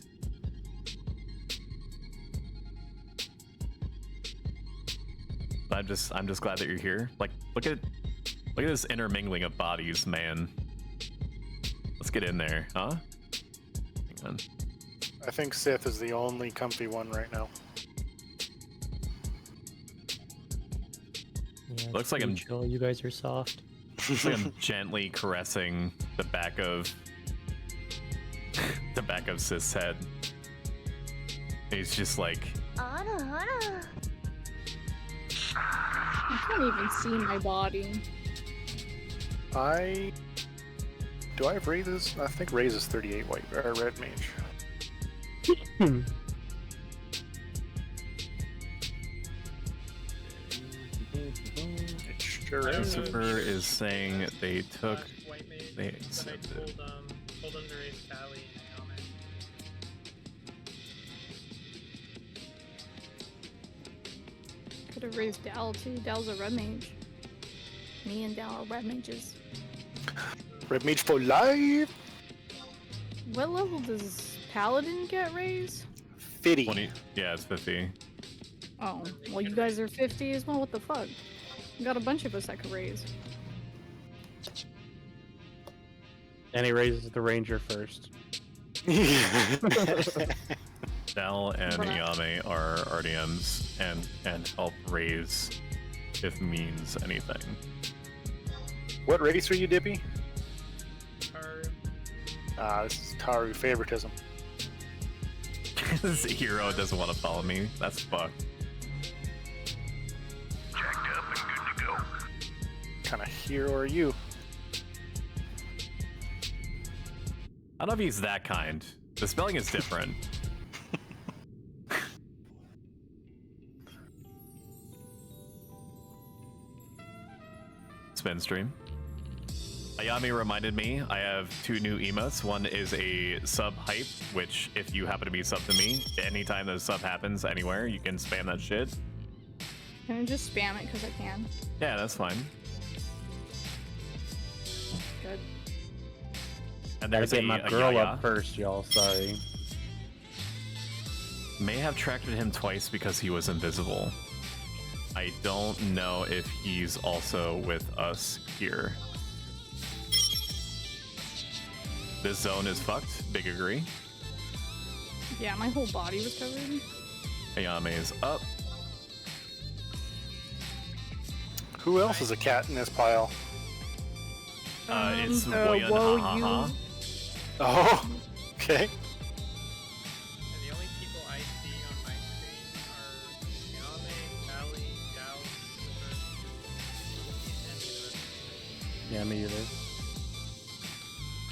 I'm just glad that you're here. Like, look at this intermingling of bodies, man. Let's get in there, huh? Hang on. I think Sith is the only comfy one right now. Yeah, Looks like I'm chill. You guys are soft. looks like I'm gently caressing the back of Sith's head. He's just like, Anna. I can't even see my body. Do I have raises? I think Raze is 38 white or red mage. It sure is. Lucifer is saying they took, White mage, they but I accepted. told him to raise Tally and Helmet. Could have raised Dal too. Dal's a red mage. Me and Dal are red mages. Red mage for life. What level does Paladin get raised? 50. 20, yeah, it's 50. Oh, well, you guys are 50 as well. What the fuck? We got a bunch of us that could raise. And he raises the ranger first. Dal and Yame are RDMs and help raise if means anything. What race are you, Dippy? Taru. This is Taru favoritism. This hero doesn't want to follow me. That's fucked. Jacked up and good to go. Kind of hero are you? I don't know if he's that kind. The spelling is different. Spin stream. Ayami reminded me I have 2 new emotes. One is a sub hype, which if you happen to be sub to me, anytime that a sub happens anywhere, you can spam that shit. Can I just spam it because I can? Yeah, that's fine. Good. And Gotta there's get my a girl Yaya. up first, y'all. Sorry. May have tracked him twice because he was invisible. I don't know if he's also with us here. This zone is fucked. Big agree. Yeah, my whole body was covered. Ayame is up. Who else is a cat in this pile? It's Woyan. Oh, okay. And the only people I see on my screen are Yame, Callie, Gao, Super, Yeah, me either.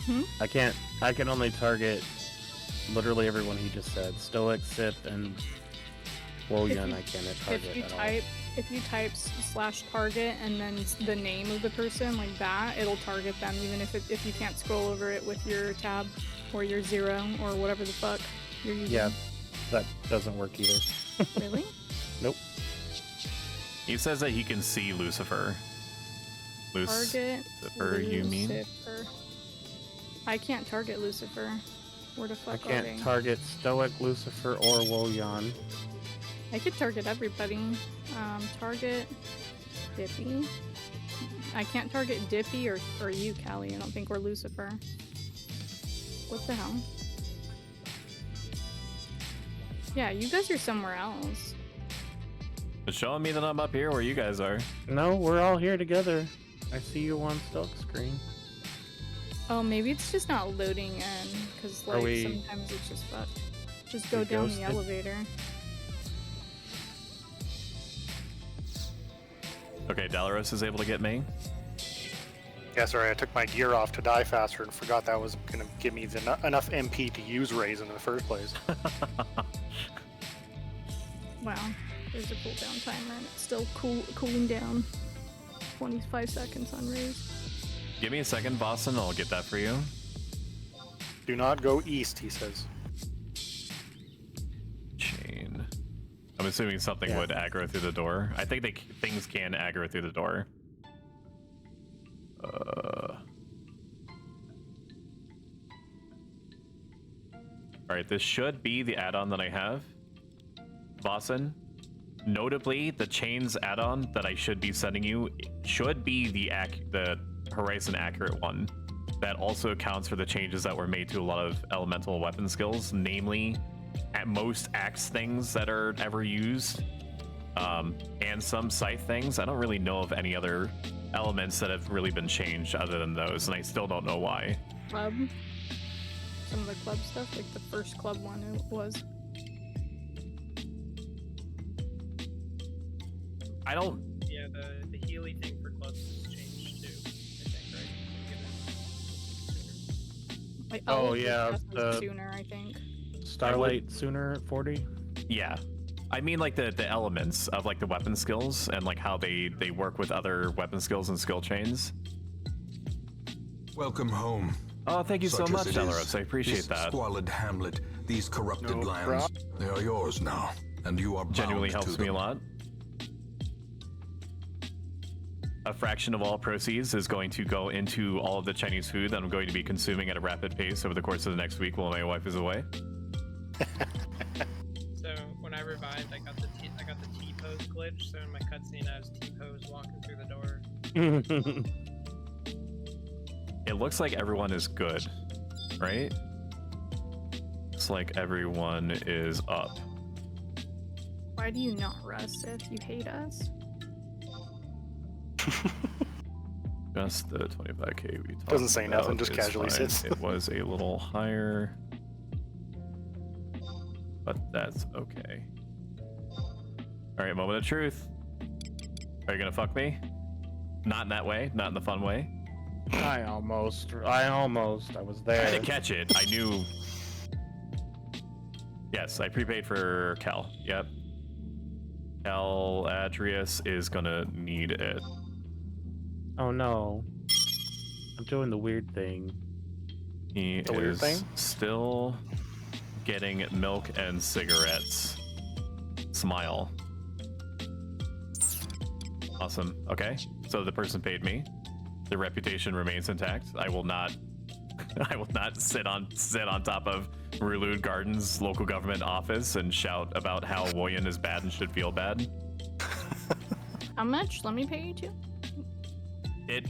Hmm? I can only target literally everyone he just said. Stoic, Sith, and Woyan I can't target at all. If you type /target and then the name of the person like that, it'll target them even if you can't scroll over it with your tab or your 0 or whatever the fuck you're using. Yeah, that doesn't work either. Really? Nope. He says that he can see Lucifer. Target Lucifer, you mean? Lucifer. I can't target Lucifer. Where the fuck I are they? can't target Stoic, Lucifer, or Woyan. I could target everybody. Target Dippy. I can't target Dippy or you, Callie. I don't think, or Lucifer. What the hell? Yeah, you guys are somewhere else. It's showing me that I'm up here where you guys are. No, we're all here together. I see you on Stoic screen. Oh, maybe it's just not loading in, because like sometimes it's just fucked. Just go down the elevator. Okay, Dalaros is able to get me. Yeah, sorry, I took my gear off to die faster and forgot that was going to give me enough MP to use Raise in the first place. Wow, there's a cooldown timer and it's still cooling down. 25 seconds on Raise. Give me a second, Boston, I'll get that for you. Do not go east, he says. Chain. I'm assuming something would aggro through the door. I think things can aggro through the door. Alright, this should be the add-on that I have. Boston. Notably, the chains add-on that I should be sending you should be the Horizon accurate one. That also accounts for the changes that were made to a lot of elemental weapon skills, namely at most axe things that are ever used, and some scythe things. I don't really know of any other elements that have really been changed other than those, and I still don't know why. Club. Some of the club stuff, like the first club one it was. I don't... Yeah, the Healy thing for clubs has changed too, I think, right? Like, oh yeah, the sooner, I think. Starlight sooner at 40? Yeah. I mean like the elements of like the weapon skills and like how they work with other weapon skills and skill chains. Welcome home. Oh, thank you so much, Dalaros. I appreciate that. Squalid hamlet, these corrupted lands, they are yours now, and you are bound genuinely helps to me them. a lot. A fraction of all proceeds is going to go into all of the Chinese food that I'm going to be consuming at a rapid pace over the course of the next week while my wife is away. So when I revived, I got the T-pose glitch. So in my cutscene, I was T-pose walking through the door. It looks like everyone is good, right? Looks like everyone is up. Why do you not rest if you hate us? Just the 25k we talked Doesn't say about nothing, just is casually fine. sits. It was a little higher, but that's okay. All right, moment of truth. Are you gonna fuck me? Not in that way, not in the fun way. I almost was there. I didn't catch it. I knew. Yes, I prepaid for Cal. Yep. Cal Adrius is gonna need it. Oh no. I'm doing the weird thing. He is still getting milk and cigarettes. Smile. Awesome. Okay. So the person paid me. The reputation remains intact. I will not sit on top of Rulud Gardens local government office and shout about how Woyan is bad and should feel bad. How much? Let me pay you too. It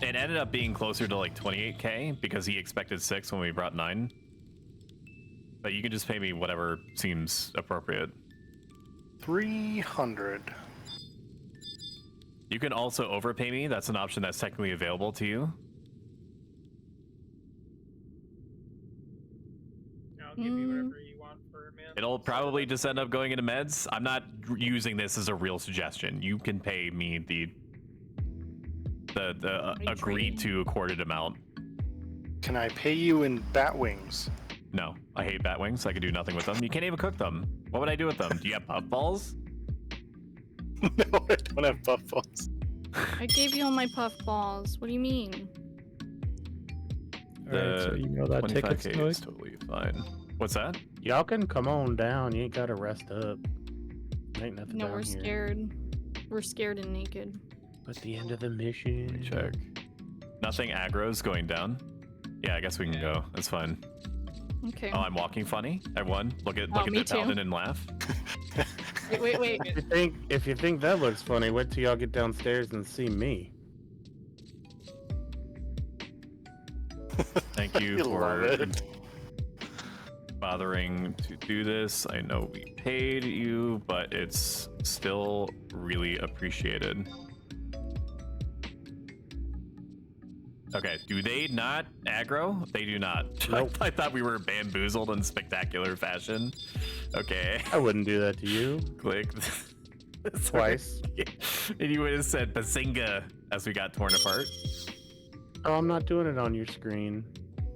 ended up being closer to like 28k because he expected 6 when we brought 9. But you can just pay me whatever seems appropriate. 300. You can also overpay me. That's an option that's technically available to you. I'll give you whatever you want for a man. It'll probably just end up going into meds. I'm not using this as a real suggestion. You can pay me the agreed to accorded amount. Can I pay you in bat wings? No, I hate bat wings. I can do nothing with them. You can't even cook them. What would I do with them? Do you have puffballs? No, I don't have puffballs. I gave you all my puff balls. What do you mean? Alright, so you know that ticket's 25K is totally fine. What's that? Y'all can come on down. You ain't gotta rest up. Ain't nothing No, down we're here. scared. We're scared and naked. At the end of the mission. Let me check. Nothing aggro's going down. Yeah, I guess we can go. That's fine. Okay. Oh, I'm walking funny. Everyone, look at me the too. paladin and laugh. Wait. If you think that looks funny, wait till y'all get downstairs and see me. Thank you for bothering to do this. I know we paid you, but it's still really appreciated. Okay, do they not aggro? They do not. Nope. I thought we were bamboozled in spectacular fashion. Okay. I wouldn't do that to you. Click. Twice. And you would have said Bazinga as we got torn apart. Oh, I'm not doing it on your screen.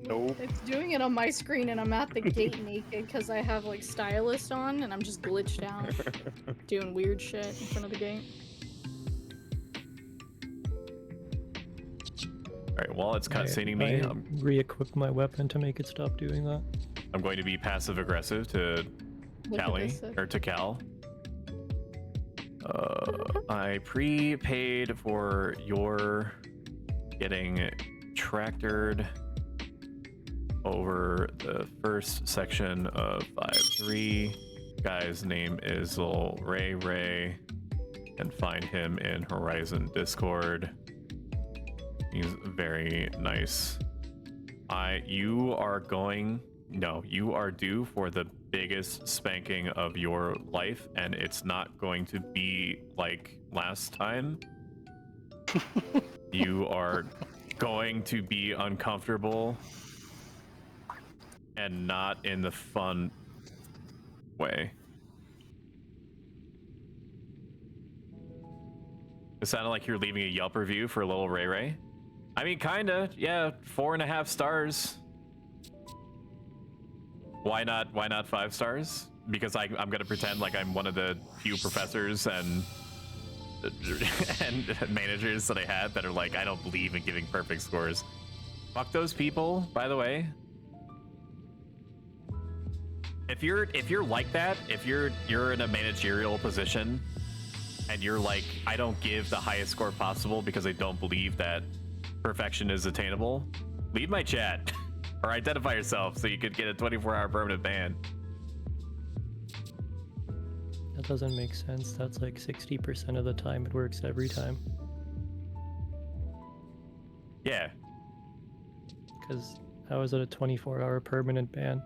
Nope. It's doing it on my screen and I'm at the gate naked because I have like stylist on and I'm just glitched out doing weird shit in front of the gate. Alright, while it's cutscening me, I re-equipped my weapon to make it stop doing that. I'm going to be passive aggressive to Look at Callie, this, or to Cal. I prepaid for your getting tractored over the first section of 5-3. Guy's name is Lil Ray. And find him in Horizon Discord. He's very nice. You are due for the biggest spanking of your life, and it's not going to be like last time. You are going to be uncomfortable and not in the fun way. It sounded like you're leaving a Yelp review for Lil Ray. I mean, kinda, yeah, 4.5 stars. Why not 5 stars? Because I'm gonna pretend like I'm one of the few professors and managers that I had that are like, I don't believe in giving perfect scores. Fuck those people, by the way. If you're like that, if you're in a managerial position and you're like, I don't give the highest score possible because I don't believe that perfection is attainable, leave my chat or identify yourself so you could get a 24-hour permanent ban. That doesn't make sense. That's like 60% of the time it works every time. Yeah. Because how is it a 24-hour permanent ban?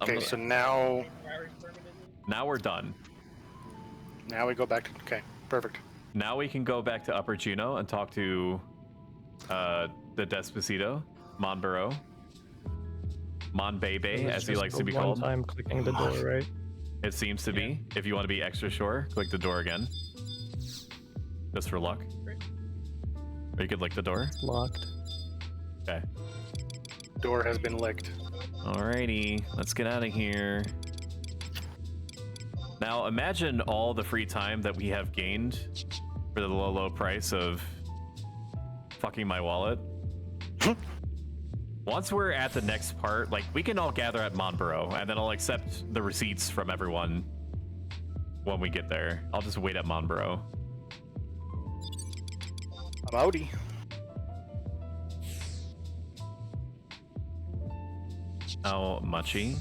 Okay, so now we're done. Now we go back to, okay, perfect. Now we can go back to Upper Chino and talk to the Despacito, Monburo, Monbebe, as he likes to be called. One time clicking the door, right? It seems to be. If you want to be extra sure, click the door again. Just for luck. Or you could lick the door. It's locked. Okay. Door has been licked. Alrighty, let's get out of here. Now imagine all the free time that we have gained for the low price of fucking my wallet. Once we're at the next part, like, we can all gather at Monburo, and then I'll accept the receipts from everyone when we get there. I'll just wait at Monburo. I'm outie. How muchy?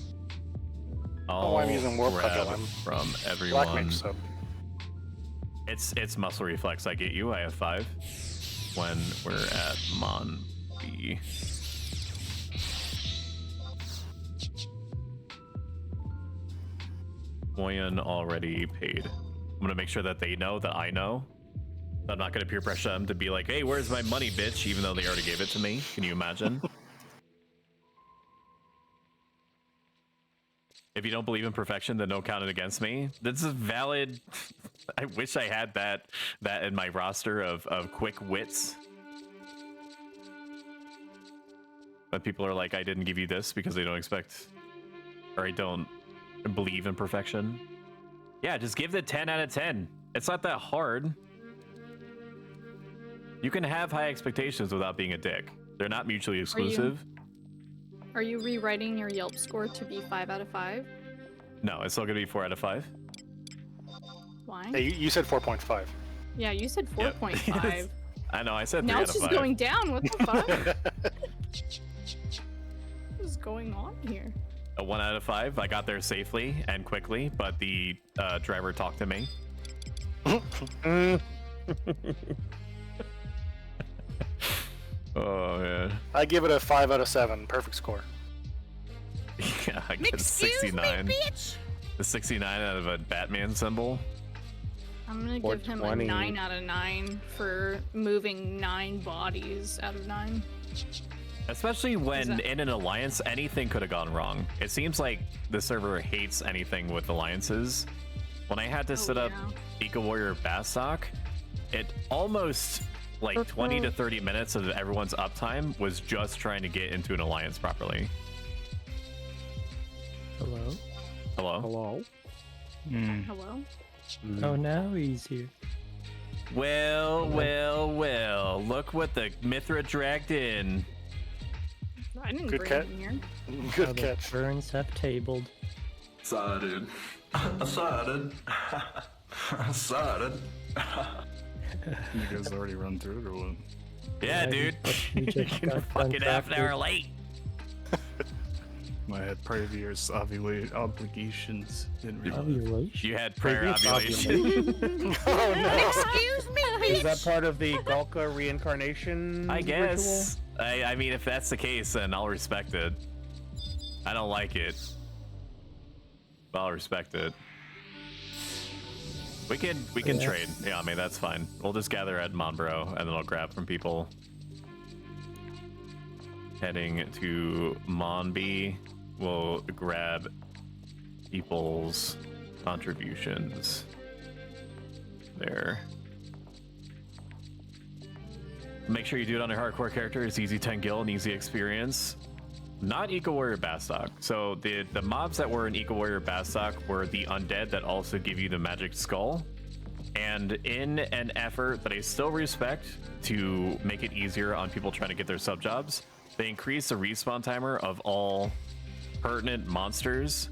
I'll I'm using Warp grab Cudgel. I'm from Black everyone. Mage sub. It's muscle reflex. I get you. I have 5 when we're at Mon B. Moyen already paid. I'm gonna make sure that they know that I know. I'm not gonna peer pressure them to be like, hey, where's my money, bitch? Even though they already gave it to me. Can you imagine? If you don't believe in perfection, then don't count it against me. This is valid. I wish I had that in my roster of quick wits. But people are like, I didn't give you this because they don't expect, or I don't believe in perfection. Yeah, just give the 10 out of 10. It's not that hard. You can have high expectations without being a dick. They're not mutually exclusive. Are you rewriting your Yelp score to be 5 out of 5? No, it's still gonna be 4 out of 5. Why? Hey, you said 4.5. Yeah, you said 4.5. I know, I said 3 Now out it's of 5. just going down. What the fuck? What is going on here? A 1 out of 5. I got there safely and quickly, but the driver talked to me. Oh man. I give it a 5 out of 7. Perfect score. Yeah, I get a 69. Me, bitch. The 69 out of a Batman symbol. I'm gonna give him a 9 out of 9 for moving 9 bodies out of 9. Especially when in an alliance, anything could have gone wrong. It seems like the server hates anything with alliances. When I had to set up Eco Warrior Bastok, it almost like 20 to 30 minutes of everyone's uptime was just trying to get into an alliance properly. Hello? Hello? Hello? Hello? Oh, now he's here. Well, well, well. Look what the Mithra dragged in. I didn't Good bring cat. him here. Good Now the catch. Burns have tabled. Excited. Excited. Excited. You guys already run through it or what? Yeah, dude. You're fucking half an hour late. I had previous obligations. Didn't realize. Ovulation? You had prayer Previous ovulation. Oh no. Excuse me, bitch. Is that part of the Galka reincarnation? I guess. I mean, if that's the case, then I'll respect it. I don't like it, but I'll respect it. We can trade. Yeah, I mean that's fine. We'll just gather at Monbro and then I'll grab from people. Heading to Monby, we'll grab people's contributions there. Make sure you do it on your hardcore character. It's easy 10 gil and easy experience. Not Eco Warrior Bastok. So the mobs that were in Eco Warrior Bastok were the undead that also give you the magic skull. And in an effort that I still respect to make it easier on people trying to get their sub jobs, they increased the respawn timer of all pertinent monsters,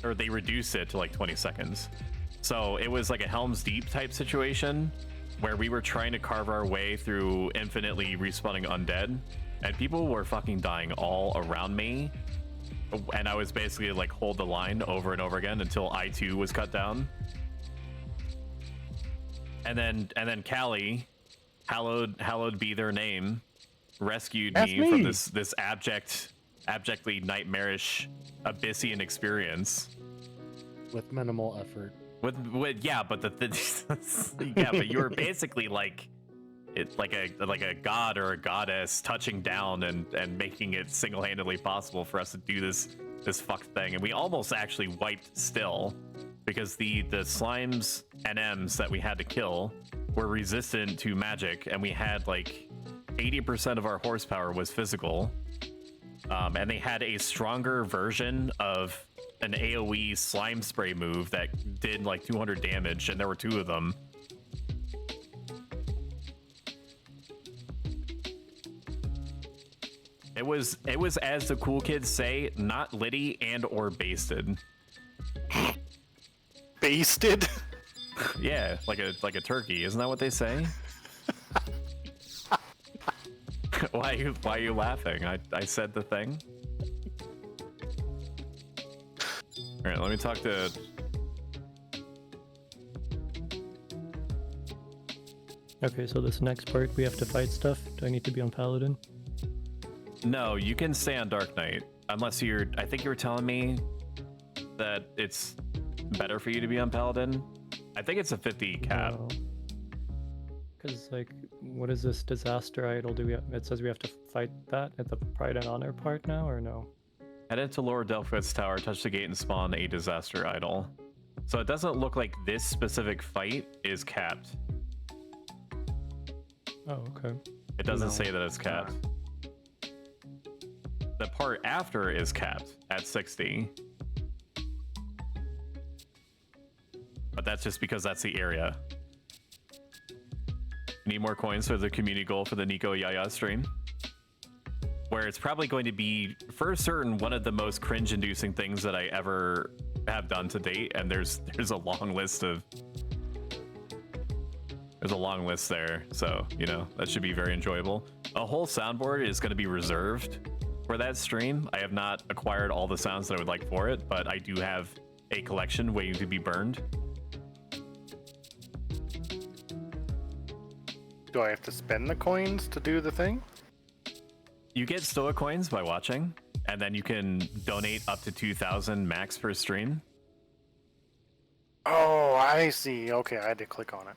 or they reduced it to like 20 seconds. So it was like a Helm's Deep type situation where we were trying to carve our way through infinitely respawning undead, and people were fucking dying all around me. And I was basically like hold the line over and over again until I too was cut down. And then Callie, hallowed be their name, rescued me from this abjectly nightmarish Abyssian experience with minimal effort. With yeah, but yeah, but you were basically like a god or a goddess touching down and making it single-handedly possible for us to do this fucked thing, and we almost actually wiped still because the slimes NMs that we had to kill were resistant to magic, and we had like 80% of our horsepower was physical, and they had a stronger version of an AoE slime spray move that did like 200 damage, and there were 2 of them. It was as the cool kids say, not litty and or basted. Basted? Yeah, like a turkey, isn't that what they say? Why are you laughing? I said the thing. All right, let me talk to. Okay, so this next part we have to fight stuff. Do I need to be on Paladin? No, you can stay on Dark Knight unless you're. I think you were telling me that it's better for you to be on Paladin. I think it's a 50 cap. Because like, what is this disaster idol? Do we? It says we have to fight that at the Pride and Honor part now, or no? Head into Lower Delphoid's Tower, touch the gate, and spawn a disaster idol. So it doesn't look like this specific fight is capped. Oh, okay. It doesn't say that it's capped. The part after is capped at 60. But that's just because that's the area. Need more coins for the community goal for the Nico Yaya stream. Where it's probably going to be, for certain, one of the most cringe-inducing things that I ever have done to date. And there's a long list of... There's a long list there, so, you know, that should be very enjoyable. A whole soundboard is going to be reserved for that stream. I have not acquired all the sounds that I would like for it, but I do have a collection waiting to be burned. Do I have to spend the coins to do the thing? You get Stoa coins by watching, and then you can donate up to 2,000 max per stream. Oh, I see. Okay, I had to click on it.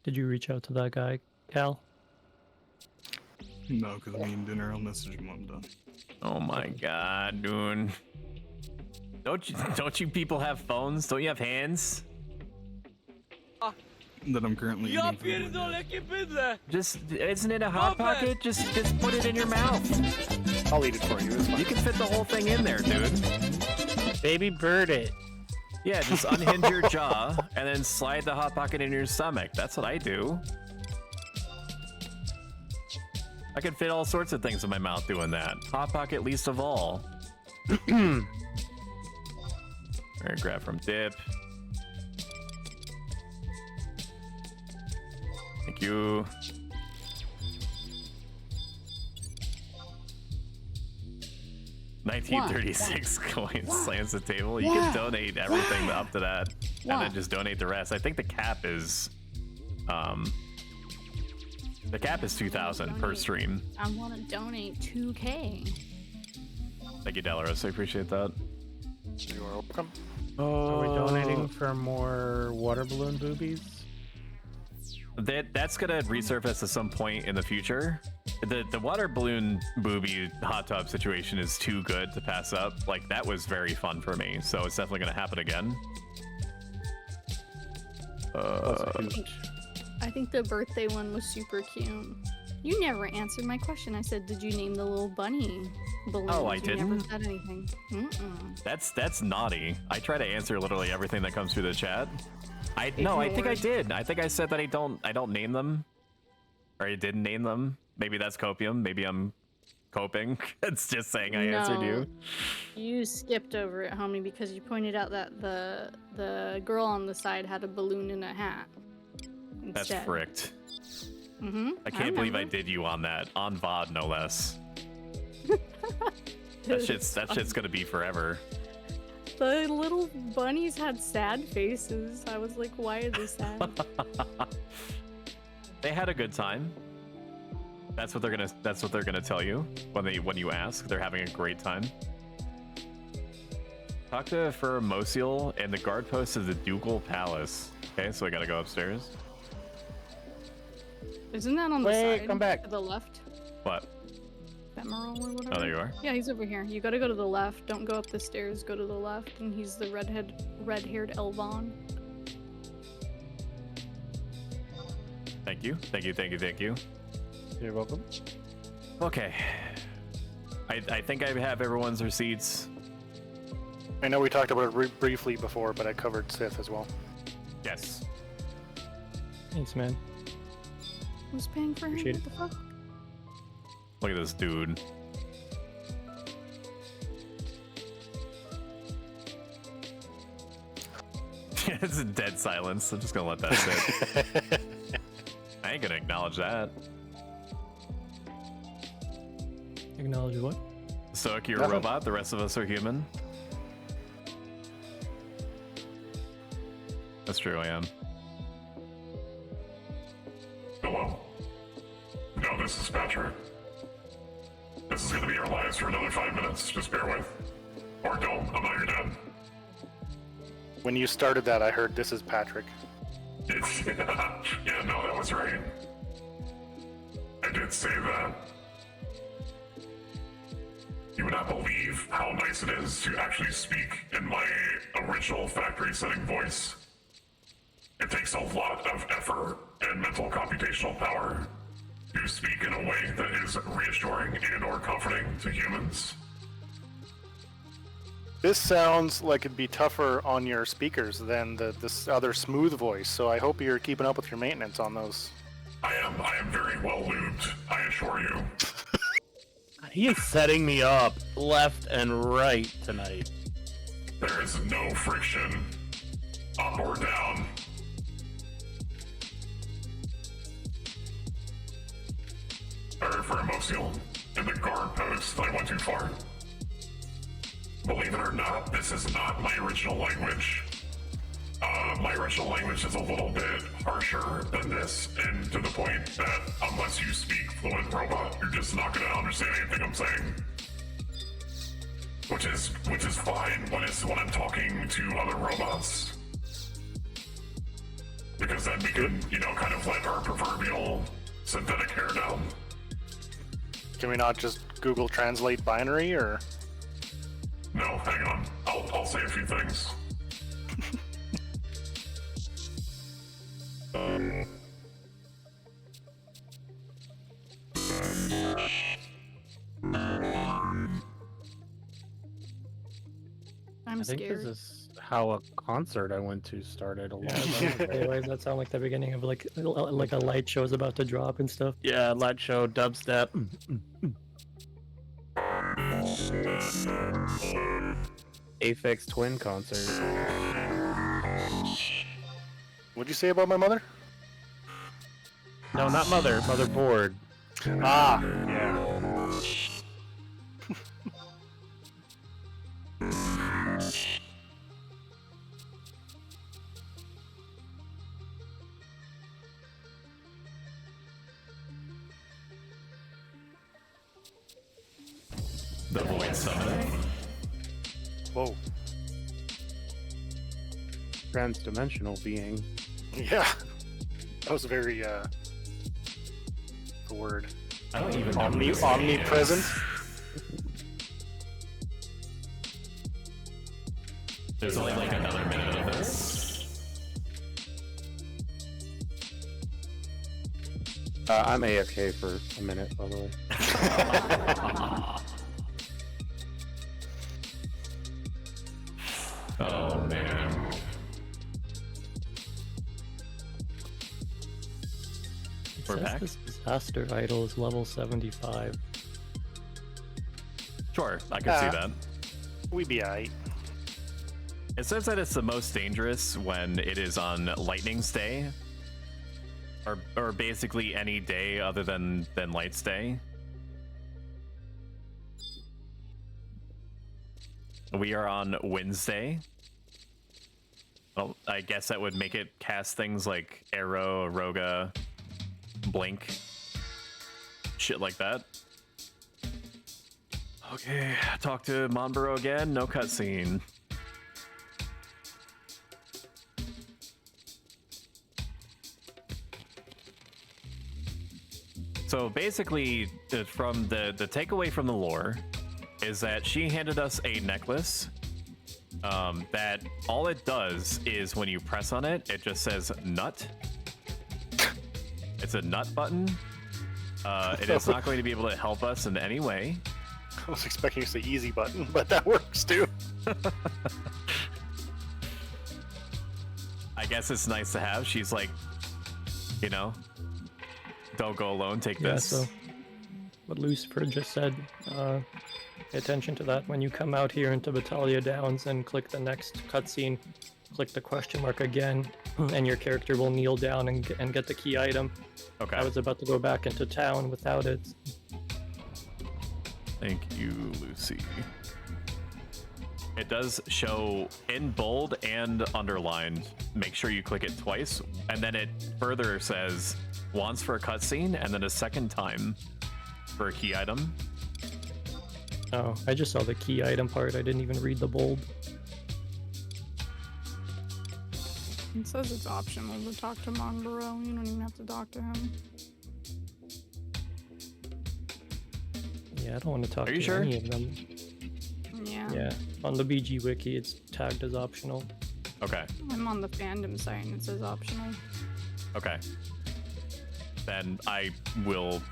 Did you reach out to that guy, Cal? No, because I'm eating dinner. I'll message him when I'm done. Oh my god, dude. Don't you people have phones? Don't you have hands? That I'm currently eating. Just, isn't it a hot pocket? Just put it in your mouth. I'll eat it for you. It's fine. You can fit the whole thing in there, dude. Baby bird it. Yeah, just unhinge your jaw and then slide the hot pocket in your stomach. That's what I do. I can fit all sorts of things in my mouth doing that. Hot pocket least of all. Alright, grab from dip. Thank you. 1936 coins slams the table. You can donate everything up to that, and then just donate the rest. I think the cap is, the cap is 2,000 per stream. I want to donate 2K. Thank you, Delaros. I appreciate that. You are welcome. Are we donating for more water balloon boobies? That's gonna resurface at some point in the future. The water balloon booby hot tub situation is too good to pass up. Like, that was very fun for me, so it's definitely gonna happen again. I think the birthday one was super cute. You never answered my question. I said, did you name the little bunny balloons? Oh, I you didn't? never said anything. That's naughty. I try to answer literally everything that comes through the chat. No, I think I did. I think I said that I don't name them, or I didn't name them. Maybe that's copium. Maybe I'm coping. It's just saying I answered you. You skipped over it, homie, because you pointed out that the girl on the side had a balloon in a hat. That's instead. fricked. Mm-hmm. I can't believe I did you on that. On VOD, no less. That shit's gonna be forever. The little bunnies had sad faces. I was like, why are they sad? They had a good time. That's what they're gonna tell you when you ask. They're having a great time. Talk to Fermosial and the guard post of the Ducal Palace. Okay, so I gotta go upstairs. Isn't that on the side? Come back. To the left? What? Femoral or whatever. Oh, there you are. Yeah, he's over here. You gotta go to the left. Don't go up the stairs. Go to the left, and he's the red-haired Elvon. Thank you. Thank you. Thank you. Thank you. You're welcome. Okay. I think I have everyone's receipts. I know we talked about it briefly before, but I covered Sith as well. Yes. Thanks, man. Who's paying for him? Appreciate What the fuck? Look at this dude. It's a dead silence. I'm just gonna let that sit. I ain't gonna acknowledge that. Acknowledge what? Stoic, you're a robot. The rest of us are human. That's true, I am. Hello. No, this is Patrick. This is gonna be our lives for another 5 minutes. Just bear with. Or don't. I'm not your dad. When you started that, I heard this is Patrick. Yeah, no, that was right. I did say that. You would not believe how nice it is to actually speak in my original factory setting voice. It takes a lot of effort and mental computational power to speak in a way that is reassuring and or comforting to humans. This sounds like it'd be tougher on your speakers than this other smooth voice, so I hope you're keeping up with your maintenance on those. I am very well lubed, I assure you. He is setting me up left and right tonight. There is no friction, up or down. Sorry for emotional in the guard post. I went too far. Believe it or not, this is not my original language. My original language is a little bit harsher than this, and to the point that unless you speak fluent robot, you're just not gonna understand anything I'm saying. Which is fine when I'm talking to other robots. Because then we can, kind of let our proverbial synthetic hair down. Can we not just Google Translate binary, or? No, hang on. I'll say a few things. I'm I think scared. this is how a concert I went to started a long time ago. Anyways, that sound like the beginning of like a light show is about to drop and stuff. Yeah, light show, dubstep. Aphex Twin concert. What'd you say about my mother? No, not mother. Motherboard. Ah, yeah. The Void Summoner. Whoa. Trans-dimensional being. Yeah. That was very, the word. I don't even know who this guy omnipresent. is. There's only like another minute of this. I'm AFK for a minute, by the way. Oh man. It We're says back? this disaster idol is level 75. Sure, I can see that. We be aight. It says that it's the most dangerous when it is on Lightning's Day. Or basically any day other than Light's Day. We are on Wednesday. Well, I guess that would make it cast things like Arrow, Aroga, Blink, shit like that. Okay, talk to Monboro again, no cutscene. So basically, from the takeaway from the lore is that she handed us a necklace that all it does is when you press on it, it just says nut. It's a nut button. It is not going to be able to help us in any way. I was expecting you to say easy button, but that works too. I guess it's nice to have. She's like, don't go alone, take this. So what Lucifer just said, pay attention to that. When you come out here into Battaglia Downs and click the next cutscene, click the question mark again, and your character will kneel down and get the key item. Okay. I was about to go back into town without it. Thank you, Lucy. It does show in bold and underlined. Make sure you click it twice, and then it further says once for a cutscene, and then a second time for a key item. Oh, I just saw the key item part. I didn't even read the bold. It says it's optional to talk to Monbro. You don't even have to talk to him. Yeah, I don't want to talk Are you to sure? any of them. Yeah. Yeah, on the BG wiki, it's tagged as optional. Okay. I'm on the fandom site and it says optional. Okay. Then I will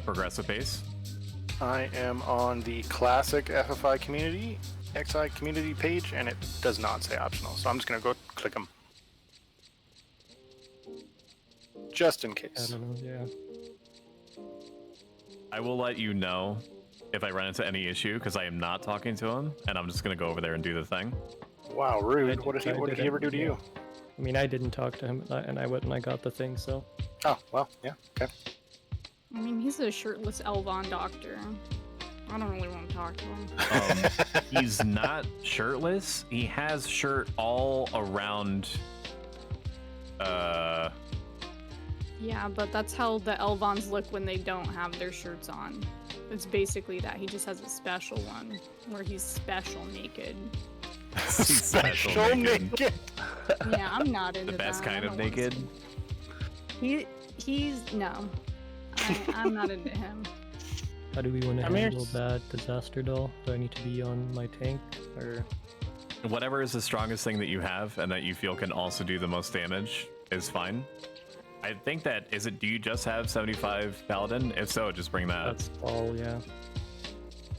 progress with pace. I am on the classic FFI community, XI community page, and it does not say optional. So I'm just gonna go click them. Just in I case. don't know, yeah. I will let you know if I run into any issue, because I am not talking to him, and I'm just gonna go over there and do the thing. Wow, rude. What did he ever do to you? I mean, I didn't talk to him, and I went and I got the thing, so. Oh, well, yeah, okay. I mean, he's a shirtless Elvon doctor. I don't really want to talk to him. He's not shirtless. He has shirt all around. Yeah, but that's how the Elvons look when they don't have their shirts on. It's basically that. He just has a special one where he's special naked. Special naked. Yeah, I'm not into The that. best I kind of don't want naked. He's no. I'm not into him. How do we want to I mean, handle that disaster doll? Do I need to be on my tank, or? Whatever is the strongest thing that you have and that you feel can also do the most damage is fine. I think that do you just have 75 paladin? If so, just bring that. That's all, yeah.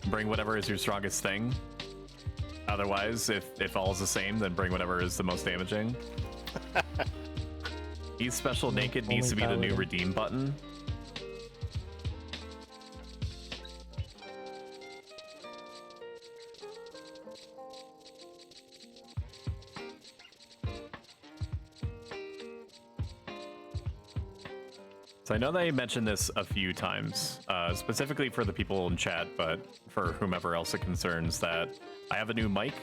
Bring whatever is your strongest thing. Otherwise, if all is the same, then bring whatever is the most damaging. He's special naked needs to be the new paladin. redeem button. So I know they mentioned this a few times, specifically for the people in chat, but for whomever else it concerns, that I have a new mic,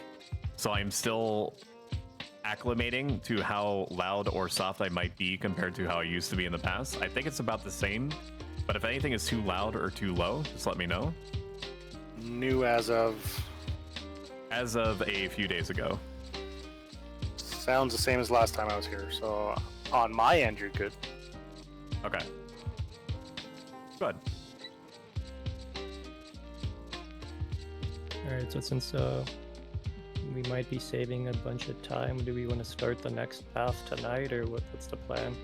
so I'm still acclimating to how loud or soft I might be compared to how I used to be in the past. I think it's about the same, but if anything is too loud or too low, just let me know. New as of a few days ago. Sounds the same as last time I was here, so on my end, you're good. Okay. Good. Alright, so since we might be saving a bunch of time, do we want to start the next path tonight, or what's the plan?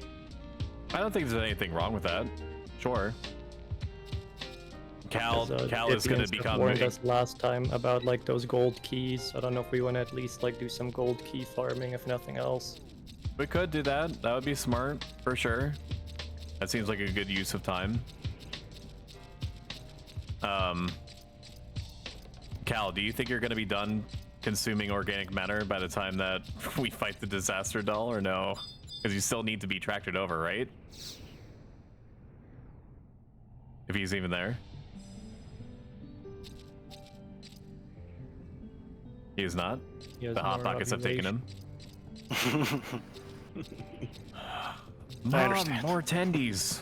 I don't think there's anything wrong with that. Sure. Cal is going to become. warned us last time about like those gold keys. I don't know if we want to at least like do some gold key farming, if nothing else. We could do that. That would be smart for sure. That seems like a good use of time. Cal, do you think you're going to be done consuming organic matter by the time that we fight the disaster doll, or no? Because you still need to be tractored over, right? If he's even there. He is not? He has The Hot more Pockets have taken him. I understand. More tendies.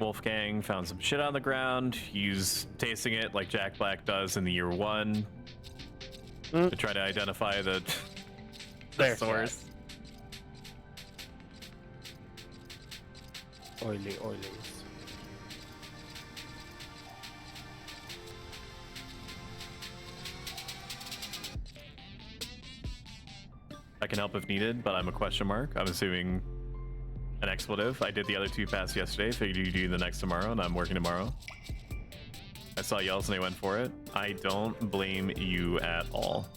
Wolfgang found some shit on the ground. He's tasting it like Jack Black does in the year 1 to try to identify the source. Oily. I can help if needed, but I'm a question mark. I'm assuming an expletive. I did the other 2 pass yesterday. Figured you do the next tomorrow, and I'm working tomorrow. I saw yells and I went for it. I don't blame you at all.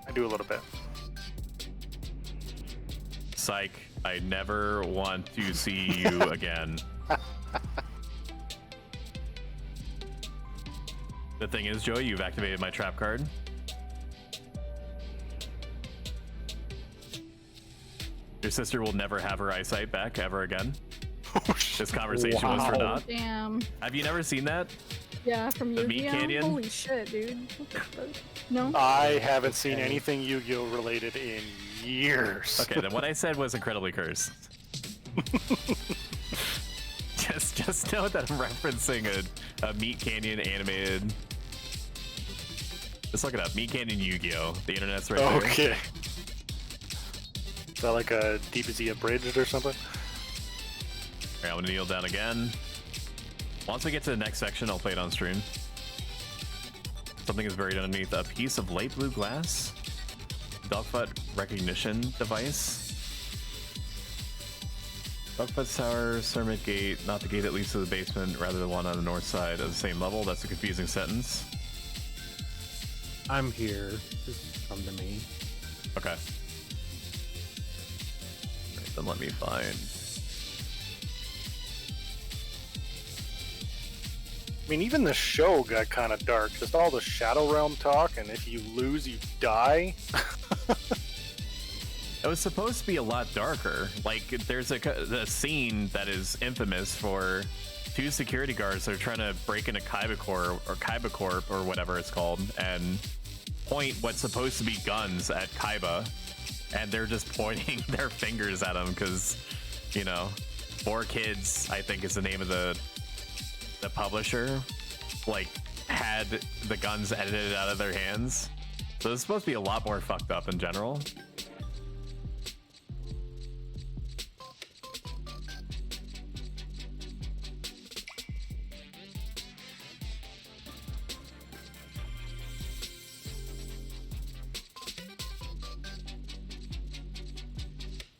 I do a little bit. Psych. I never want to see you again. The thing is, Joey, you've activated my trap card. Your sister will never have her eyesight back ever again. this conversation was for naught. Damn. Have you never seen that? Yeah, from The Yu-Gi-Oh. Meat Canyon? Holy shit, dude. What the fuck? No. I haven't seen anything Yu-Gi-Oh related in years. Okay, then what I said was incredibly cursed. just know that I'm referencing a Meat Canyon animated. Just look it up. Meat Canyon Yu-Gi-Oh. The internet's right there. Okay. Is that like a DBZ abridged or something? Alright, I'm gonna kneel down again. Once we get to the next section, I'll play it on stream. Something is buried underneath a piece of light blue glass. Dogfoot recognition device. Dogfoot's tower, Cermit gate, not the gate that leads to the basement, rather the one on the north side of the same level. That's a confusing sentence. I'm here. Just come to me. Okay. Right, then let me find. I mean, even the show got kind of dark. Just all the Shadow Realm talk, and if you lose, you die. It was supposed to be a lot darker. Like, there's a scene that is infamous for two security guards that are trying to break into Kaiba Corp or whatever it's called and point what's supposed to be guns at Kaiba, and they're just pointing their fingers at them because, you know, 4Kids, I think is the name of the publisher, like, had the guns edited out of their hands. So it's supposed to be a lot more fucked up in general.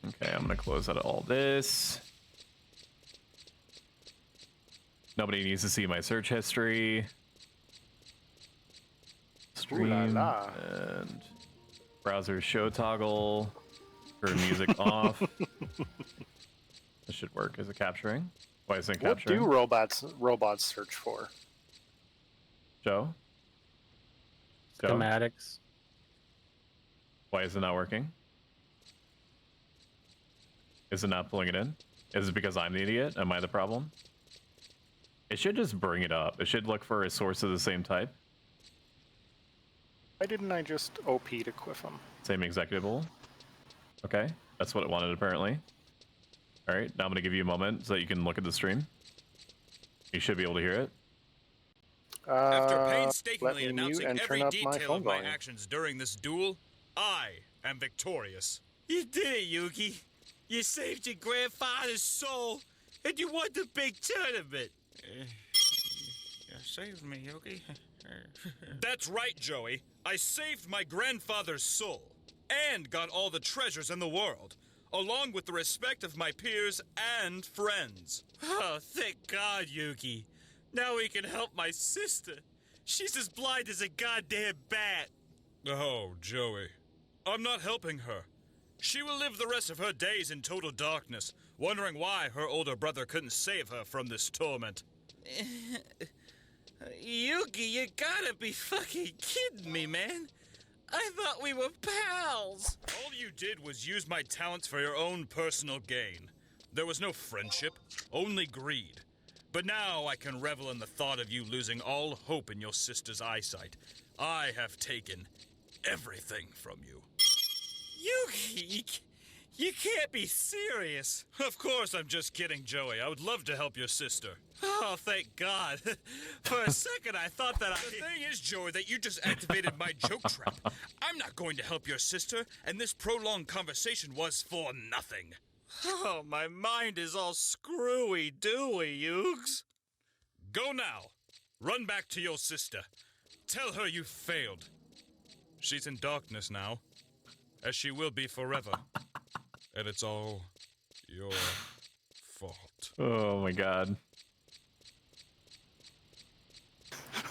Okay, I'm gonna close out all this. Nobody needs to see my search history. Stream Ooh la la. and browser show toggle. Turn music off. This should work. Is it capturing? Why isn't it What capturing? do robots search for? Joe? Joe? Schematics. Why is it not working? Is it not pulling it in? Is it because I'm the idiot? Am I the problem? It should just bring it up. It should look for a source of the same type. Why didn't I just OP to quiff them? Same executable. Okay, that's what it wanted apparently. All right, now I'm gonna give you a moment so that you can look at the stream. You should be able to hear it. After let painstakingly me mute announcing and every turn up my detail phone of my volume. actions during this duel, I am victorious. You did it, Yuki. You saved your grandfather's soul, and you won the big tournament. You saved me, Yogi. That's right, Joey. I saved my grandfather's soul and got all the treasures in the world, along with the respect of my peers and friends. Oh, thank God, Yuki. Now we can help my sister. She's as blind as a goddamn bat. Oh, Joey. I'm not helping her. She will live the rest of her days in total darkness, wondering why her older brother couldn't save her from this torment. Yuki, you gotta be fucking kidding me, man. I thought we were pals. All you did was use my talents for your own personal gain. There was no friendship, only greed. But now I can revel in the thought of you losing all hope in your sister's eyesight. I have taken everything from you. Yuki, you can't be serious. Of course I'm just kidding, Joey. I would love to help your sister. Oh, thank God. For a second, I thought that The thing is, Joey, that you just activated my joke trap. I'm not going to help your sister, and this prolonged conversation was for nothing. Oh, my mind is all screwy-dooey, Yugs. Go now. Run back to your sister. Tell her you failed. She's in darkness now, as she will be forever. And it's all your fault. Oh my god.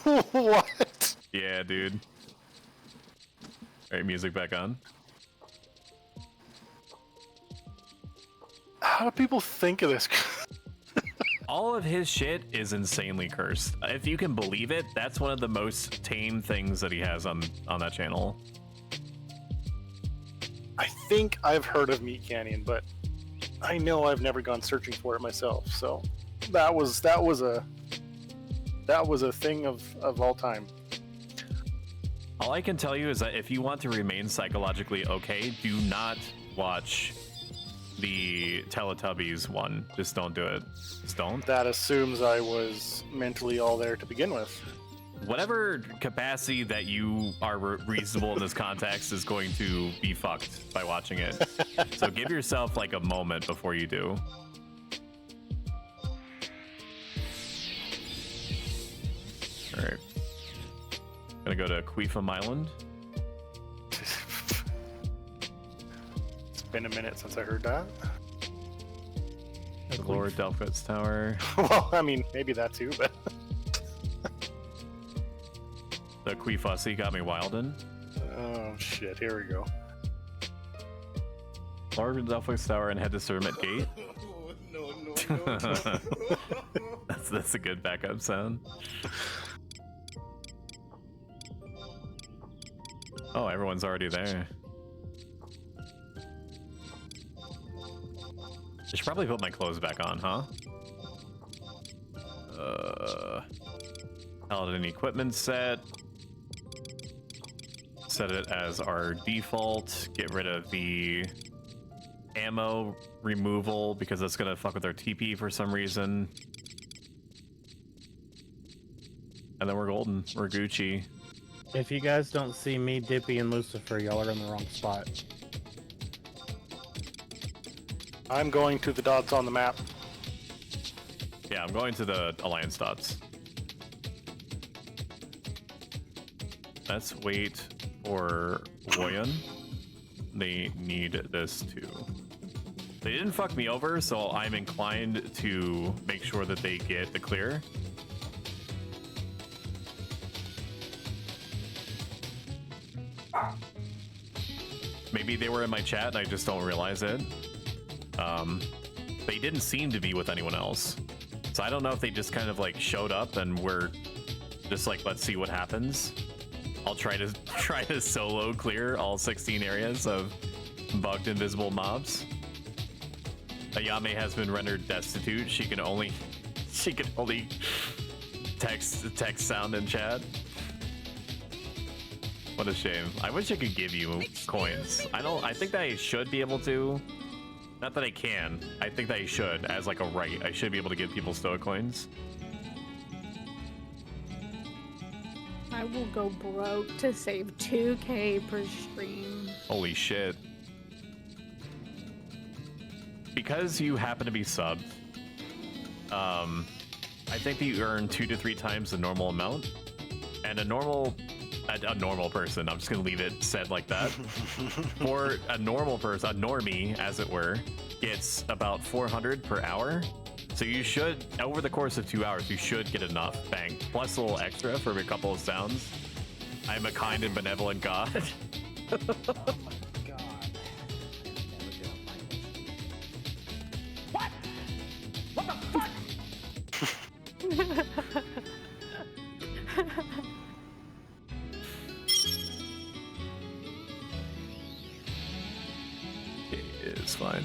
What? Yeah, dude. Alright, music back on. How do people think of this? All of his shit is insanely cursed. If you can believe it, that's one of the most tame things that he has on that channel. I think I've heard of Meat Canyon, but I know I've never gone searching for it myself, so that was a thing of all time. All I can tell you is that if you want to remain psychologically okay, do not watch the Teletubbies one. Just don't do it. Just don't. That assumes I was mentally all there to begin with. Whatever capacity that you are reasonable in this context is going to be fucked by watching it. So give yourself like a moment before you do. All right. Gonna go to Queefum Island. It's been a minute since I heard that. Lord Delphit's Tower. Well, I mean, maybe that too, but... The Queefussy got me wildin'. Oh shit, here we go. Lord Delphit's Tower and head to Sermit Gate. No. That's a good backup sound. Oh, everyone's already there. I should probably put my clothes back on, huh? Paladin equipment set. Set it as our default. Get rid of the ammo removal because that's gonna fuck with our TP for some reason. And then we're golden. We're Gucci. If you guys don't see me, Dippy, and Lucifer, y'all are in the wrong spot. I'm going to the dots on the map. Yeah, I'm going to the Alliance dots. Let's wait for Woyan. They need this too. They didn't fuck me over, so I'm inclined to make sure that they get the clear. Maybe they were in my chat and I just don't realize it. They didn't seem to be with anyone else. So I don't know if they just kind of like showed up and we're just like, let's see what happens. I'll try to solo clear all 16 areas of bugged invisible mobs. Ayame has been rendered destitute. She can only text sound in chat. What a shame. I wish I could give you coins. I think that I should be able to. Not that I can. I think that I should, as like a right. I should be able to give people Stoic coins. I will go broke to save 2K per stream. Holy shit. Because you happen to be subbed, I think that you earn 2 to 3 times the normal amount. And a normal person, I'm just gonna leave it said like that. For a normal person, a normie, as it were, gets about 400 per hour. So you should, over the course of 2 hours, you should get enough bang. Plus a little extra for a couple of sounds. I'm a kind and benevolent god. Oh my god. What? What the fuck? It's fine.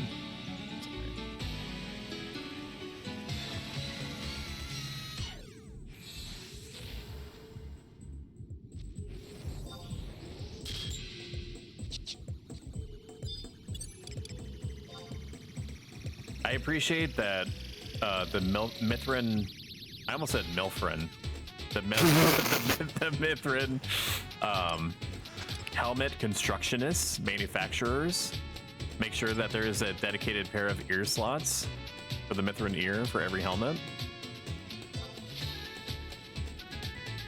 I appreciate that the Mithrin, I almost said Milfrin, the Mithrin helmet constructionists, manufacturers, make sure that there is a dedicated pair of ear slots for the Mithrin ear for every helmet.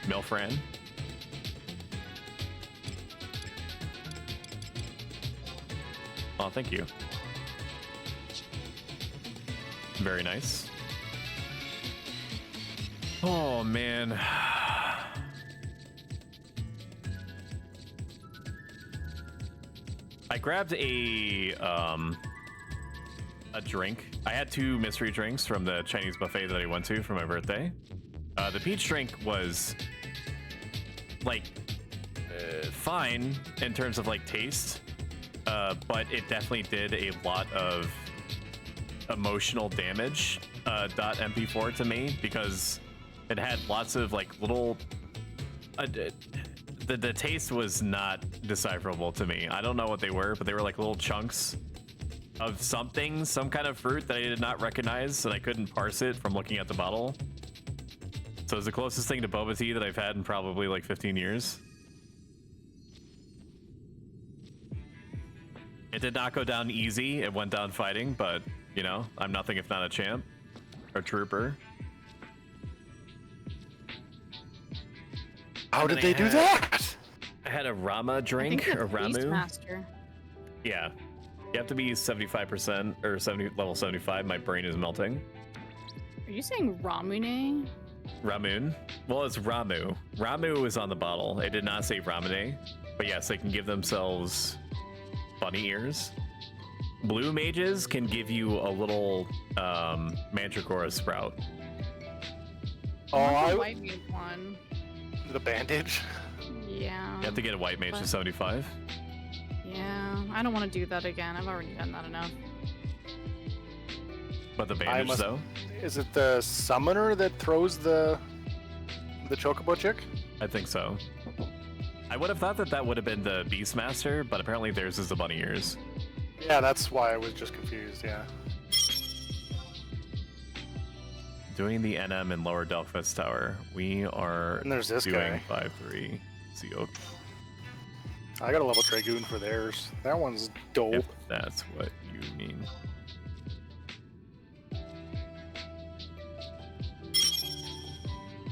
Milfran. Oh, thank you. Very nice. Oh, man. I grabbed a drink. I had 2 mystery drinks from the Chinese buffet that I went to for my birthday. The peach drink was like fine in terms of like taste, but it definitely did a lot of emotional damage .mp4 to me because it had lots of like little. The taste was not decipherable to me. I don't know what they were, but they were like little chunks of something, some kind of fruit that I did not recognize, and I couldn't parse it from looking at the bottle. So it's the closest thing to boba tea that I've had in probably like 15 years. It did not go down easy. It went down fighting, but you know, I'm nothing if not a champ or trooper. How did they do that? I had a Rama drink, or Ramu. Beastmaster. Yeah. You have to be 75% or level 75. My brain is melting. Are you saying Ramune? Ramun? Well, it's Ramu. Ramu is on the bottle. It did not say Ramune. But yes, they can give themselves bunny ears. Blue mages can give you a little Mandragora sprout. I white mage one. The bandage? Yeah. You have to get a white mage to 75. Yeah, I don't want to do that again. I've already done that enough. But the bandage, though? Is it the summoner that throws the chocobo chick? I think so. I would have thought that that would have been the Beastmaster, but apparently theirs is the bunny ears. Yeah, that's why I was just confused, yeah. Doing the NM in Lower Delphus Tower. We are And there's this doing guy. 5-3 CO. I got a level Dragoon for theirs. That one's dope. If that's what you mean.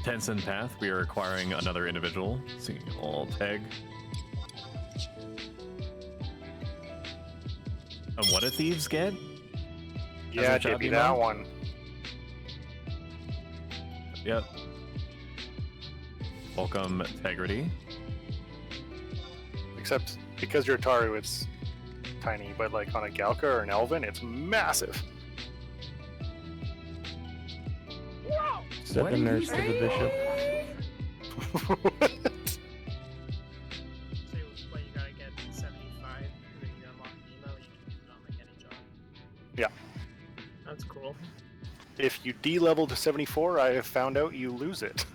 Tenzen Path, we are acquiring another individual. Single tag. And what do thieves get? Yeah, Jippy, that one. Yep. Welcome, Integrity. Except because you're a Taru, it's tiny, but like on a Galka or an Elven, it's massive. Seven nerfs to the bishop. So you gotta get 75, and then you unlock Nemo, you can use it on like any job. Yeah. That's cool. If you D-level to 74, I have found out you lose it.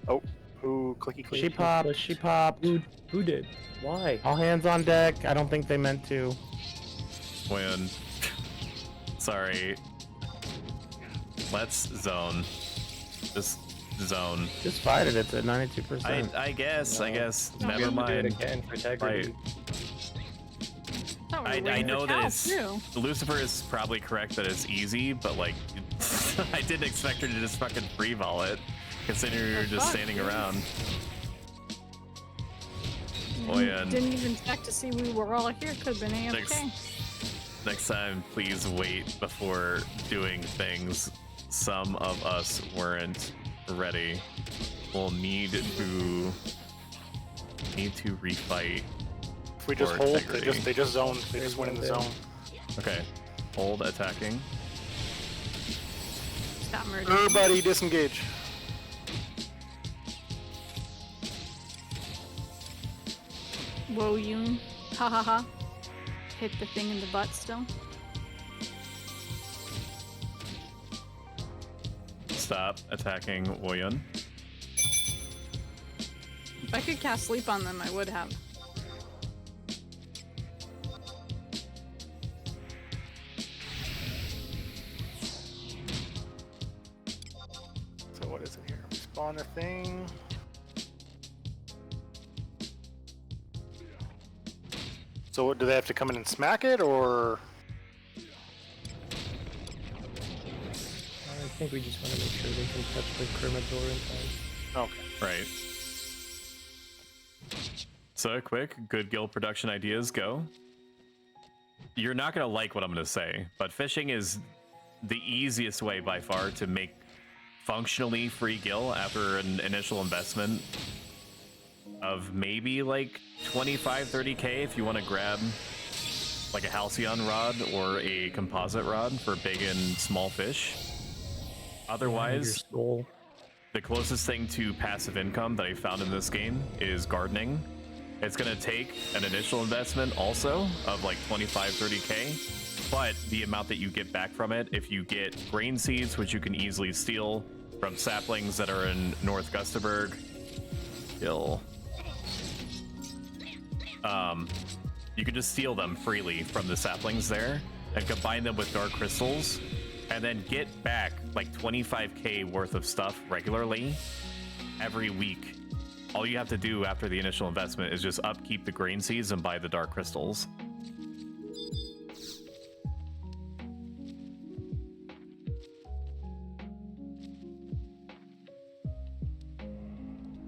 Oh, who clicky clicky? She popped. She popped. Who did? Why? All hands on deck. I don't think they meant to. When. Sorry. Let's zone. Just zone. Just fight it. It's at 92%. I guess. I guess. No, we Never have to do it mind. again for integrity. I know that it's Lucifer is probably correct that it's easy, but like I didn't expect her to just fucking free vol it, considering you're just standing around. Oh yeah. Didn't even check to see we were all here. Could have been AFK. Next time, please wait before doing things. Some of us weren't ready. We'll need to refight. If we just for hold, integrity. they just zoned. They just went in the zone. Okay. Hold attacking. Stop murdering. Everybody disengage. Whoa, Yoon. Ha ha ha. Hit the thing in the butt still. Stop attacking Woyun. If I could cast sleep on them, I would have. So what is it here? Spawn a thing. So what, do they have to come in and smack it, or? I think we just want to make sure they can touch the Cremator in time. Okay. Right. So quick, good guild production ideas, go. You're not gonna like what I'm gonna say, but fishing is the easiest way by far to make functionally free gil after an initial investment of maybe like 25-30k if you want to grab like a halcyon rod or a composite rod for big and small fish. Otherwise, the closest thing to passive income that I found in this game is gardening. It's going to take an initial investment also of like 25, 30k, but the amount that you get back from it, if you get grain seeds, which you can easily steal from saplings that are in North Gustaberg, you can just steal them freely from the saplings there and combine them with dark crystals and then get back like 25k worth of stuff regularly every week. All you have to do after the initial investment is just upkeep the grain seeds and buy the dark crystals.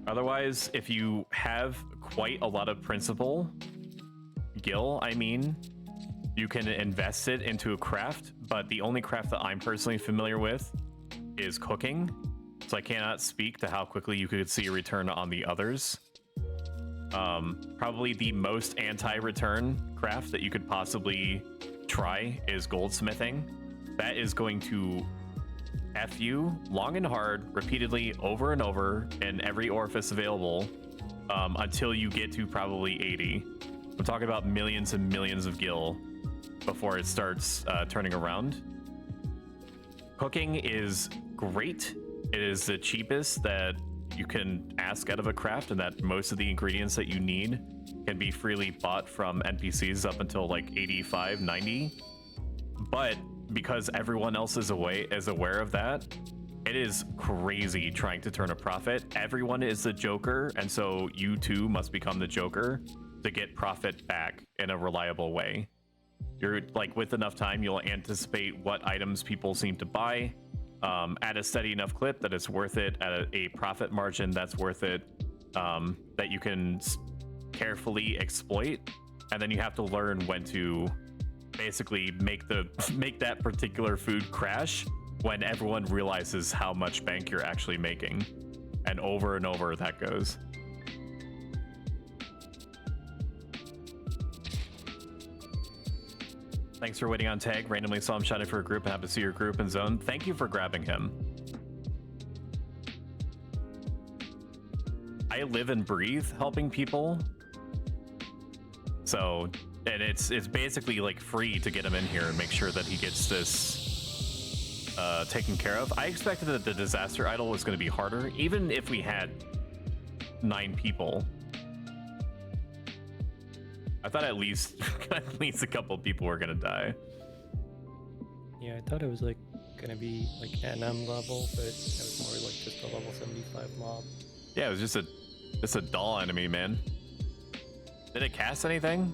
Otherwise, if you have quite a lot of principal, gil, I mean, you can invest it into a craft, but the only craft that I'm personally familiar with is cooking. So I cannot speak to how quickly you could see a return on the others. Probably the most anti-return craft that you could possibly try is goldsmithing. That is going to F you long and hard, repeatedly, over and over, in every orifice available, until you get to probably 80. I'm talking about millions and millions of gil before it starts turning around. Cooking is great. It is the cheapest that you can ask out of a craft, and that most of the ingredients that you need can be freely bought from NPCs up until like 85, 90. But because everyone else is aware of that, it is crazy trying to turn a profit. Everyone is the Joker, and so you too must become the Joker to get profit back in a reliable way. You're like, with enough time, you'll anticipate what items people seem to buy, at a steady enough clip that it's worth it, at a profit margin that's worth it, that you can carefully exploit, and then you have to learn when to basically make that particular food crash when everyone realizes how much bank you're actually making, and over that goes. Thanks for waiting on tag. Randomly saw him shouting for a group and happen to see your group in zone. Thank you for grabbing him. I live and breathe helping people. So, and it's basically like free to get him in here and make sure that he gets this taken care of. I expected that the disaster idol was going to be harder, even if we had 9 people. I thought at least a couple people were gonna die. Yeah, I thought it was like gonna be like NM level, but it was more like just a level 75 mob. Yeah, it was just a doll enemy, man. Did it cast anything?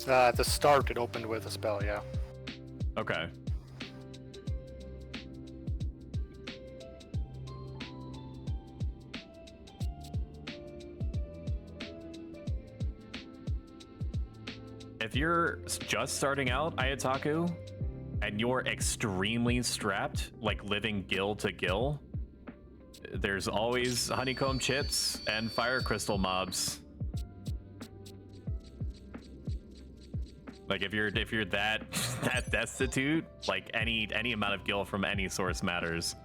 At the start, it opened with a spell, yeah. Okay. If you're just starting out Ayataku and you're extremely strapped, like living gil to gil, there's always honeycomb chips and fire crystal mobs. Like if you're that destitute, like any amount of gil from any source matters.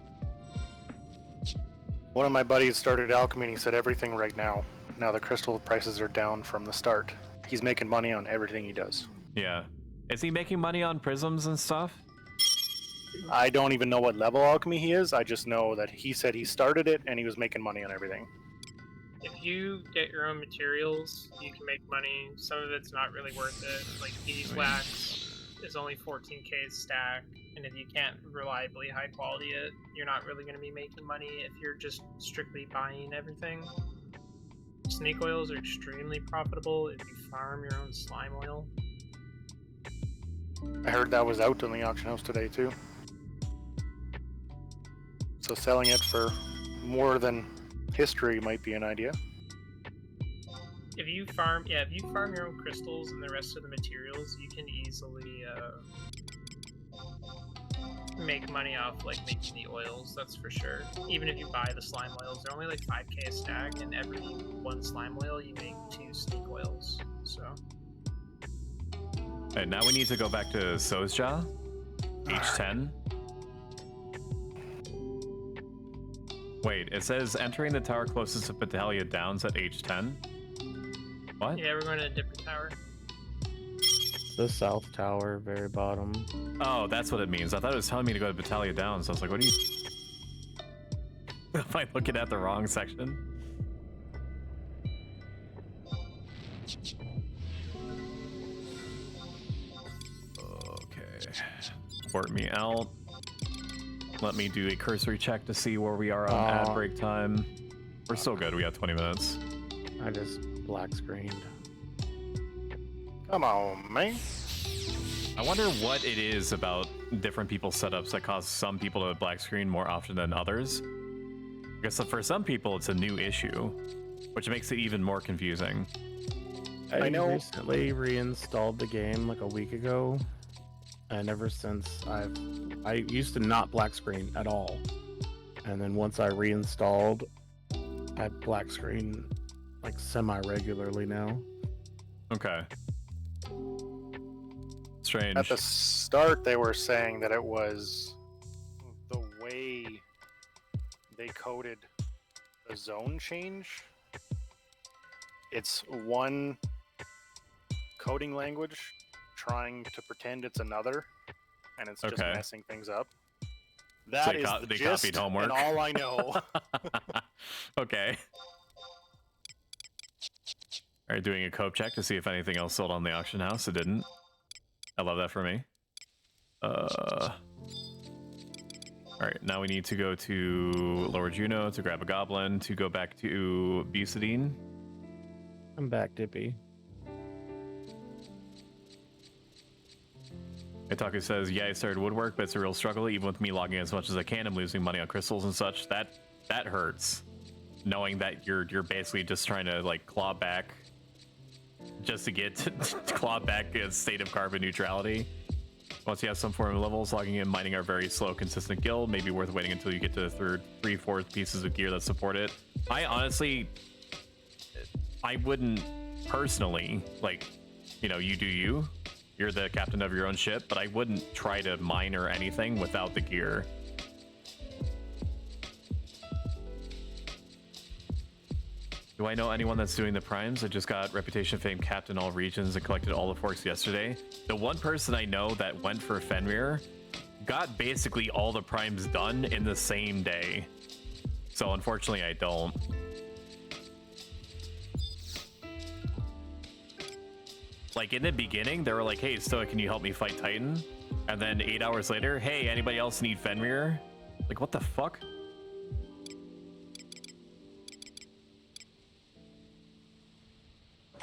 One of my buddies started alchemy and he said everything right now. Now the crystal prices are down from the start. He's making money on everything he does. Yeah. Is he making money on prisms and stuff? I don't even know what level alchemy he is. I just know that he said he started it and he was making money on everything. If you get your own materials, you can make money. Some of it's not really worth it. Like beeswax is only 14k a stack, and if you can't reliably high quality it, you're not really going to be making money if you're just strictly buying everything. Snake oils are extremely profitable if you farm your own slime oil. I heard that was out on the auction house today too. So selling it for more than history might be an idea. If you farm your own crystals and the rest of the materials, you can easily make money off like making the oils, that's for sure. Even if you buy the slime oils, they're only like 5k a stack, and every one slime oil you make 2 snake oils. So. And now we need to go back to Sozja, H10. Wait, it says entering the tower closest to Battalion Downs at age 10. What? Yeah, we're going to a different tower. The south tower, very bottom. Oh, that's what it means. I thought it was telling me to go to Battalion Downs. I was like, what are you... Am I looking at the wrong section? Okay. Port me out. Let me do a cursory check to see where we are on ad break time. We're still good. We got 20 minutes. I just black screened. Come on, man. I wonder what it is about different people's setups that cause some people to black screen more often than others. I guess for some people it's a new issue, which makes it even more confusing. I recently reinstalled the game like a week ago, and ever since I used to not black screen at all, and then once I reinstalled, I black screen like semi-regularly now. Okay. Strange. At the start, they were saying that it was the way they coded the zone change. It's one coding language trying to pretend it's another, and it's just messing things up. That is the gist copied homework. And all I know. Okay. All right, doing a CoP check to see if anything else sold on the auction house. It didn't. I love that for me. All right, now we need to go to Lower Juno to grab a goblin to go back to Bucidine. I'm back, Dippy. Itaku says, yeah, I started woodwork, but it's a real struggle. Even with me logging as much as I can, I'm losing money on crystals and such. That hurts. Knowing that you're basically just trying to like claw back just to get to claw back a state of carbon neutrality. Once you have some form of levels, logging in mining are very slow, consistent guild. Maybe worth waiting until you get to the third, 3/4 pieces of gear that support it. I honestly, I wouldn't personally, like, you know, you do you. You're the captain of your own ship, but I wouldn't try to mine or anything without the gear. Do I know anyone that's doing the primes? I just got Reputation Fame capped in all regions and collected all the forks yesterday. The one person I know that went for Fenrir got basically all the primes done in the same day. So unfortunately I don't. Like in the beginning, they were like, hey, Stoic, can you help me fight Titan? And then 8 hours later, hey, anybody else need Fenrir? Like, what the fuck?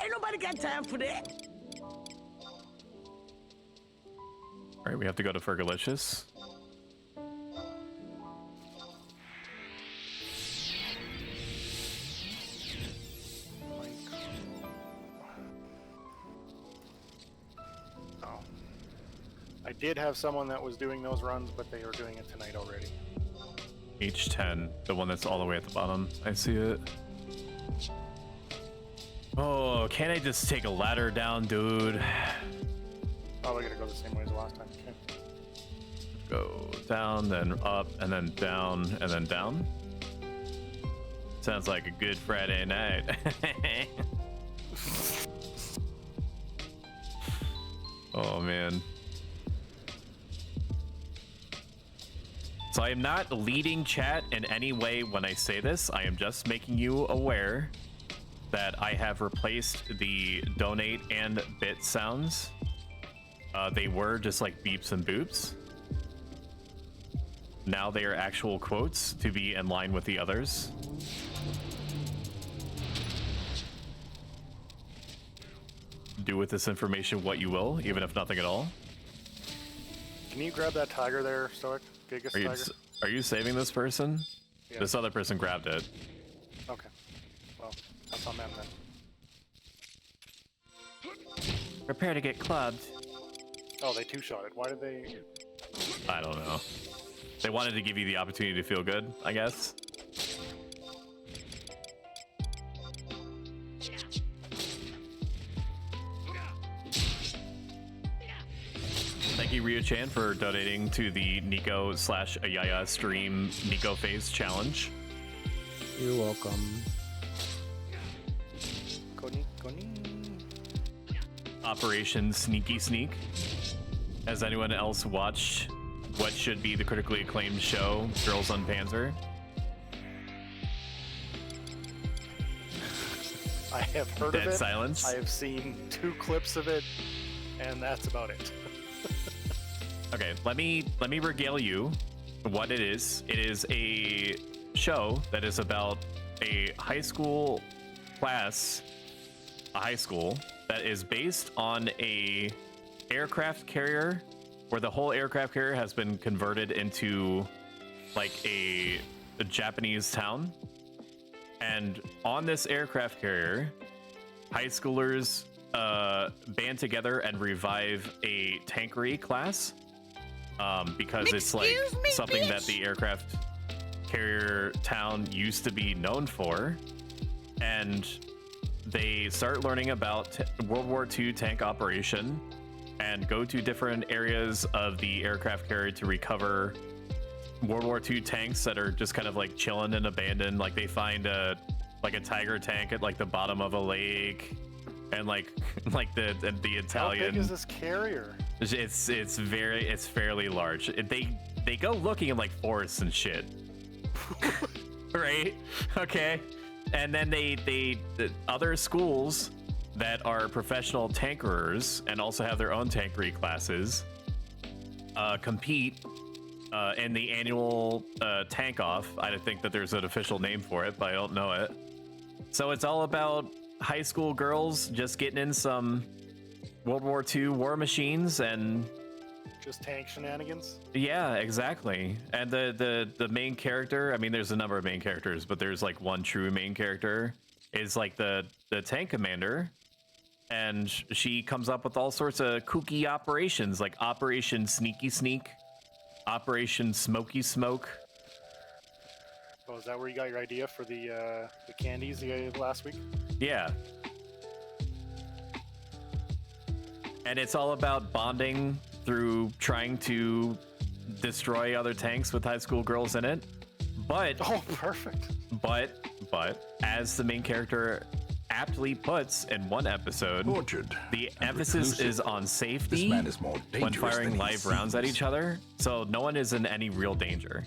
Ain't nobody got time for that. All right, we have to go to Fergalicious. Oh. I did have someone that was doing those runs, but they are doing it tonight already. H10, the one that's all the way at the bottom. I see it. Oh, can't I just take a ladder down, dude? Probably gonna go the same way as the last time. Okay. Go down, then up, and then down, and then down. Sounds like a good Friday night. Oh, man. So I am not leading chat in any way when I say this. I am just making you aware that I have replaced the donate and bit sounds. They were just like beeps and boops. Now they are actual quotes to be in line with the others. Do with this information what you will, even if nothing at all. Can you grab that tiger there, Stoic? Gigas tiger? Are you saving this person? Yeah. This other person grabbed it. Okay. Well, that's on them then. Prepare to get clubbed. Oh, they two-shot it. Why did they... I don't know. They wanted to give you the opportunity to feel good, I guess. Thank you, Ryo-chan, for donating to the Nico / Ayaya stream Nico Phase Challenge. You're welcome. Operation Sneaky Sneak. Has anyone else watched what should be the critically acclaimed show, Girls on Panzer? I have heard Dead of it. silence. I have seen 2 clips of it, and that's about it. Okay, let me regale you what it is. It is a show that is about a high school class, a high school that is based on a aircraft carrier where the whole aircraft carrier has been converted into like a Japanese town. And on this aircraft carrier, high schoolers band together and revive a tankery class because it's like something that the aircraft carrier town used to be known for. And they start learning about World War II tank operation and go to different areas of the aircraft carrier to recover World War II tanks that are just kind of like chilling and abandoned. Like they find a Tiger tank at like the bottom of a lake, and like the Italian. How big is this carrier? It's fairly large. They go looking in like forests and shit. Right? Okay. And then the other schools that are professional tankerers and also have their own tankery classes compete in the annual tank off. I think that there's an official name for it, but I don't know it. So it's all about high school girls just getting in some World War II war machines and just tank shenanigans. Yeah, exactly. And the main character, I mean, there's a number of main characters, but there's like one true main character, is like the tank commander, and she comes up with all sorts of kooky operations, like Operation Sneaky Sneak, Operation Smoky Smoke. Oh, is that where you got your idea for the candies you gave last week? Yeah. And it's all about bonding through trying to destroy other tanks with high school girls in it. But oh, perfect. But as the main character aptly puts in one episode, the emphasis is on safety. This man is more when dangerous firing than he live rounds at seems. each other, so no one is in any real danger.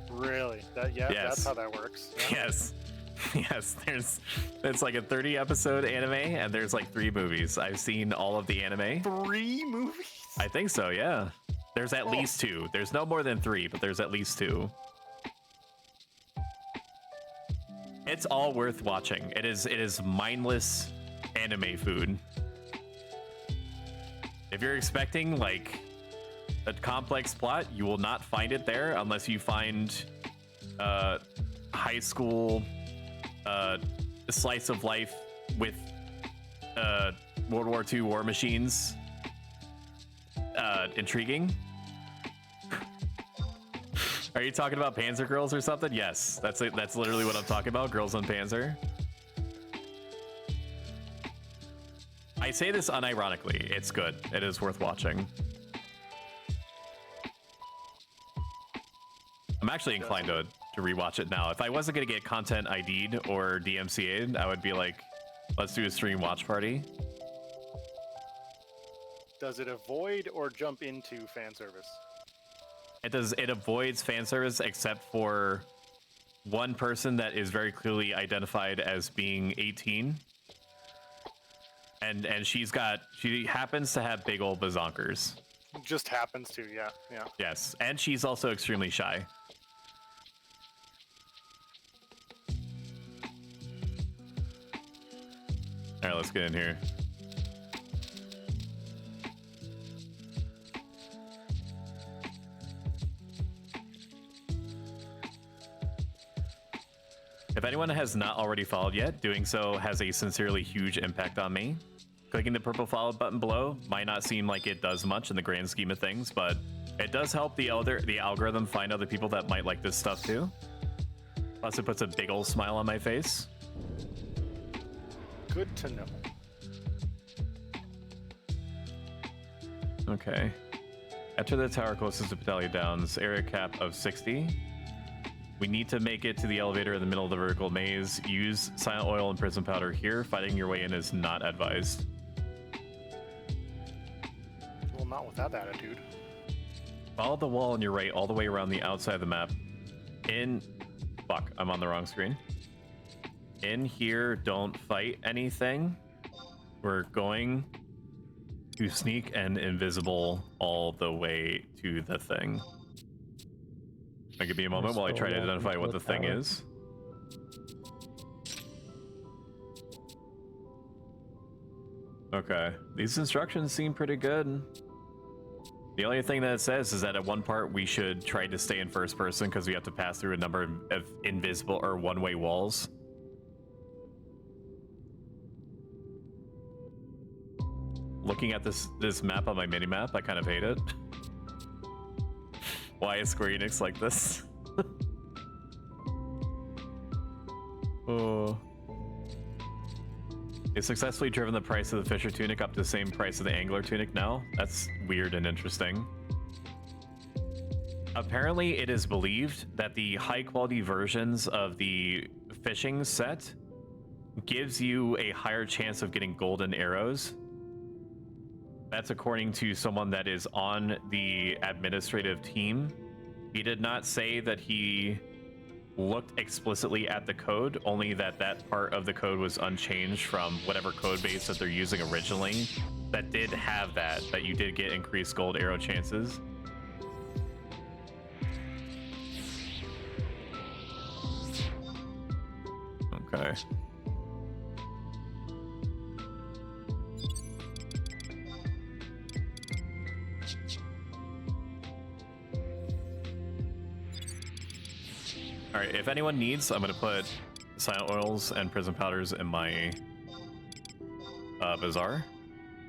Really? Yes. That's how that works. Yeah. Yes, it's like a 30 episode anime, and there's like 3 movies. I've seen all of the anime. 3 movies? I think so, yeah. There's at least 2. There's no more than 3, but there's at least 2. It's all worth watching. It is mindless anime food. If you're expecting like a complex plot, you will not find it there unless you find high school slice of life with World War II war machines intriguing. Are you talking about Panzer Girls or something? Yes, that's literally what I'm talking about. Girls on Panzer. I say this unironically. It's good. It is worth watching. I'm actually inclined to rewatch it now. If I wasn't gonna get content ID'd or DMCA'd, I would be like, let's do a stream watch party. Does it avoid or jump into fan service? It does. It avoids fan service except for one person that is very clearly identified as being 18, and she happens to have big old bazonkers. Just happens to, yeah. Yes, and she's also extremely shy. All right, let's get in here. If anyone has not already followed yet, doing so has a sincerely huge impact on me. Clicking the purple follow button below might not seem like it does much in the grand scheme of things, but it does help the algorithm find other people that might like this stuff too. Plus, it puts a big old smile on my face. Good to know. Okay. Enter the tower closest to Battalion Downs, area cap of 60. We need to make it to the elevator in the middle of the vertical maze. Use silent oil and prism powder here. Fighting your way in is not advised. Well, not with that attitude. Follow the wall on your right all the way around the outside of the map. Fuck, I'm on the wrong screen. In here, don't fight anything. We're going to sneak and invisible all the way to the thing. Give me a moment while I try to identify what the thing is. Okay, these instructions seem pretty good. The only thing that it says is that at one part we should try to stay in first person because we have to pass through a number of invisible or one-way walls. Looking at this map on my mini-map, I kind of hate it. Why is Square Enix like this? Oh. They've successfully driven the price of the Fisher tunic up to the same price of the Angler tunic now. That's weird and interesting. Apparently, it is believed that the high-quality versions of the fishing set gives you a higher chance of getting golden arrows. That's according to someone that is on the administrative team. He did not say that he looked explicitly at the code, only that that part of the code was unchanged from whatever code base that they're using originally. That did have that you did get increased gold arrow chances. Okay. All right, if anyone needs, I'm gonna put silent oils and prism powders in my bazaar.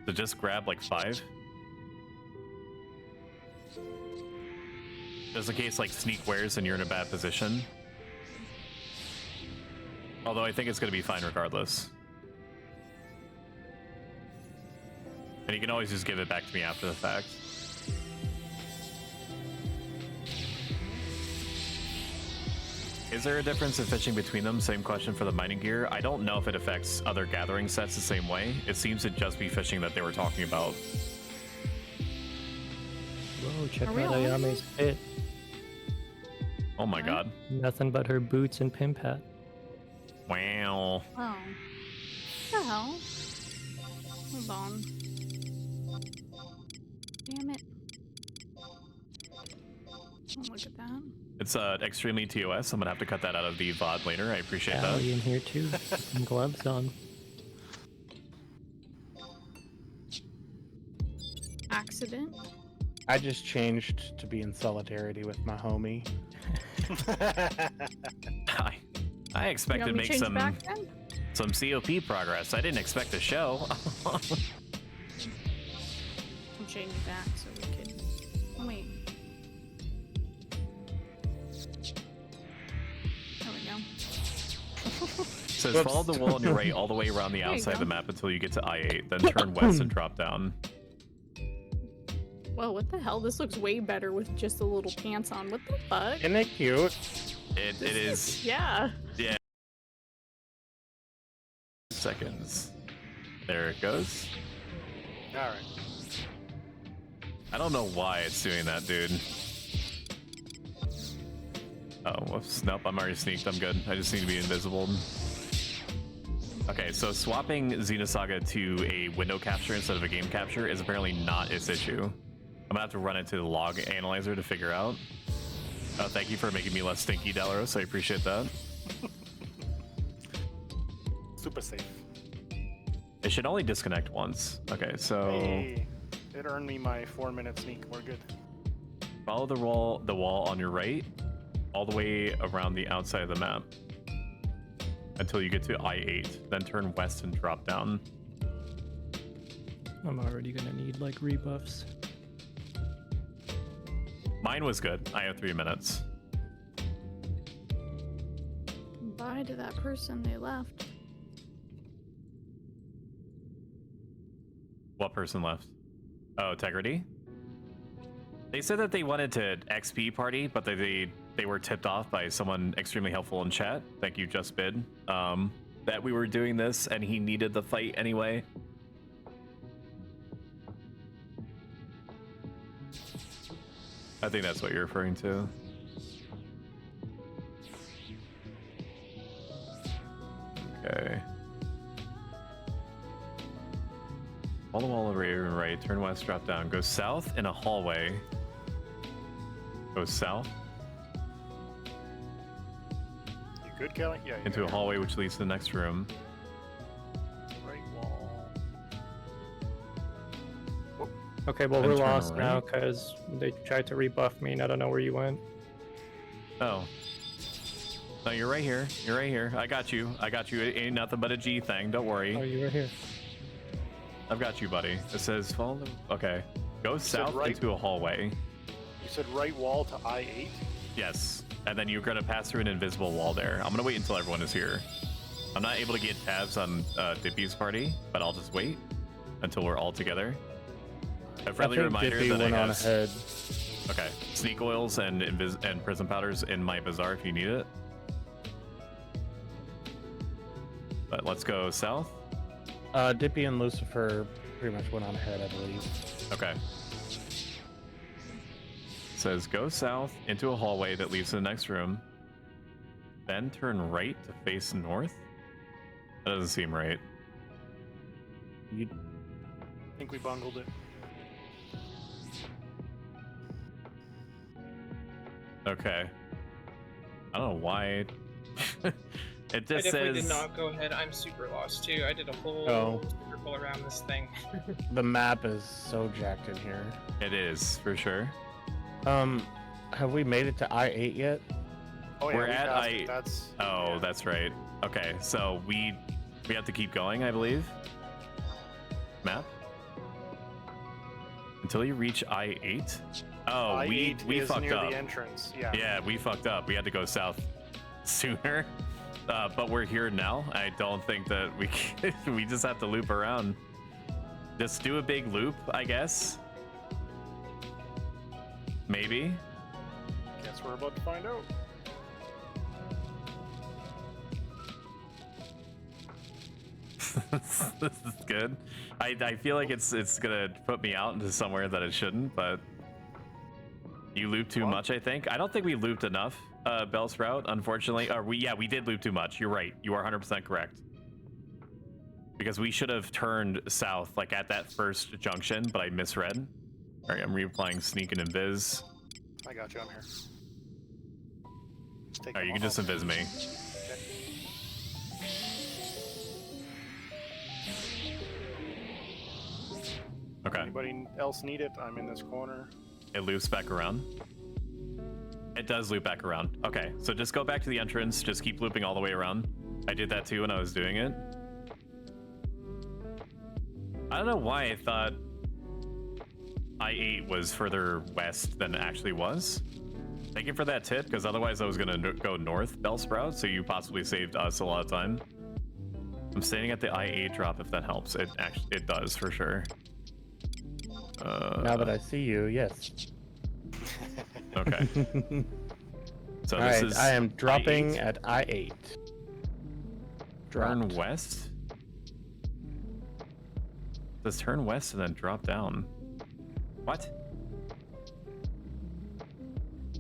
So just grab like 5. Just in case like sneak wears and you're in a bad position. Although I think it's gonna be fine regardless. And you can always just give it back to me after the fact. Is there a difference in fishing between them? Same question for the mining gear. I don't know if it affects other gathering sets the same way. It seems to just be fishing that they were talking about. Whoa, check out Ayame's pit. Oh my god. Nothing but her boots and pimp hat. Wow. Oh. What the hell? Hold on. Damn it. Oh, look at that. It's extremely TOS. I'm gonna have to cut that out of the VOD later. I appreciate that. Allie in here too. With some gloves on. Accident? I just changed to be in solidarity with my homie. I expected to make some COP progress. I didn't expect a show. I'm changing back so we can. Oh, wait. There we go. Says follow the wall on your right all the way around the outside of the map until you get to I-8, then turn west and drop down. Whoa, what the hell? This looks way better with just the little pants on. What the fuck? Isn't it cute? It is. Yeah. Yeah. Seconds. There it goes. Alright. I don't know why it's doing that, dude. Oh, whoops. Nope, I'm already sneaked. I'm good. I just need to be invisible. Okay, so swapping Xenosaga to a window capture instead of a game capture is apparently not its issue. I'm gonna have to run it to the log analyzer to figure out. Thank you for making me less stinky, Dalaros. I appreciate that. Super safe. It should only disconnect once. Okay, so Hey, it earned me my 4-minute sneak. We're good. follow the wall on your right, all the way around the outside of the map until you get to I-8. Then turn west and drop down. I'm already gonna need like rebuffs. Mine was good. I have 3 minutes. Bye to that person they left. What person left? Oh, Integrity? They said that they wanted to XP party, but they they were tipped off by someone extremely helpful in chat. Thank you, Just Bid. That we were doing this and he needed the fight anyway. I think that's what you're referring to. Okay. Follow the wall over here, right, turn west, drop down. Go south in a hallway. Go south. You good, Kelly? Yeah. Into a hallway which leads to the next room. Right wall. Okay, well, Then we're turn lost right. now because they tried to rebuff me and I don't know where you went. Oh. No, you're right here. You're right here. I got you. I got you. It ain't nothing but a G thing. Don't worry. Oh, you were here. I've got you, buddy. It says follow. Okay. Go south right. into a hallway. You said right wall to I-8? Yes. And then you're going to pass through an invisible wall there. I'm going to wait until everyone is here. I'm not able to get tabs on Dippy's party, but I'll just wait until we're all together. A friendly reminder Dippy that went I on have... ahead. Okay. Sneak oils and prism powders in my bazaar if you need it. But let's go south. Dippy and Lucifer pretty much went on ahead, I believe. Okay. It says go south into a hallway that leads to the next room. Then turn right to face north. That doesn't seem right. I think we bungled it. Okay. I don't know why. It just I says. definitely did not go ahead. I'm super lost too. I did a whole Oh. circle around this thing. The map is so jacked in here. It is for sure. Have we made it to I-8 yet? Oh, yeah, We're we at passed it. That's That's right. Okay, so we have to keep going, I believe. Map. Until you reach I-8. Oh, I-8 we is fucked near up. the entrance. Yeah. Yeah, we fucked up. We had to go south sooner. But we're here now. I don't think that we can, we just have to loop around. Just do a big loop, I guess. Maybe. Guess we're about to find out. This is good. I feel like it's gonna put me out into somewhere that it shouldn't, but you looped too much, I think. I don't think we looped enough, Bellsprout, unfortunately. Or we did loop too much. You're right. You are 100% correct. Because we should have turned south, like at that first junction, but I misread. All right, I'm reapplying sneak and invis. I got you. I'm here. All right, you can just invis me. Okay. Anybody else need it? I'm in this corner. It loops back around. It does loop back around. Okay, so just go back to the entrance. Just keep looping all the way around. I did that too when I was doing it. I don't know why I thought I-8 was further west than it actually was. Thank you for that tip, because otherwise I was going to go north, Bellsprout, so you possibly saved us a lot of time. I'm standing at the I-8 drop if that helps. It does, for sure. Now that I see you, yes. Okay. So All this right, is I am dropping I-8. at I-8. Turn west? Does turn west and then drop down? What?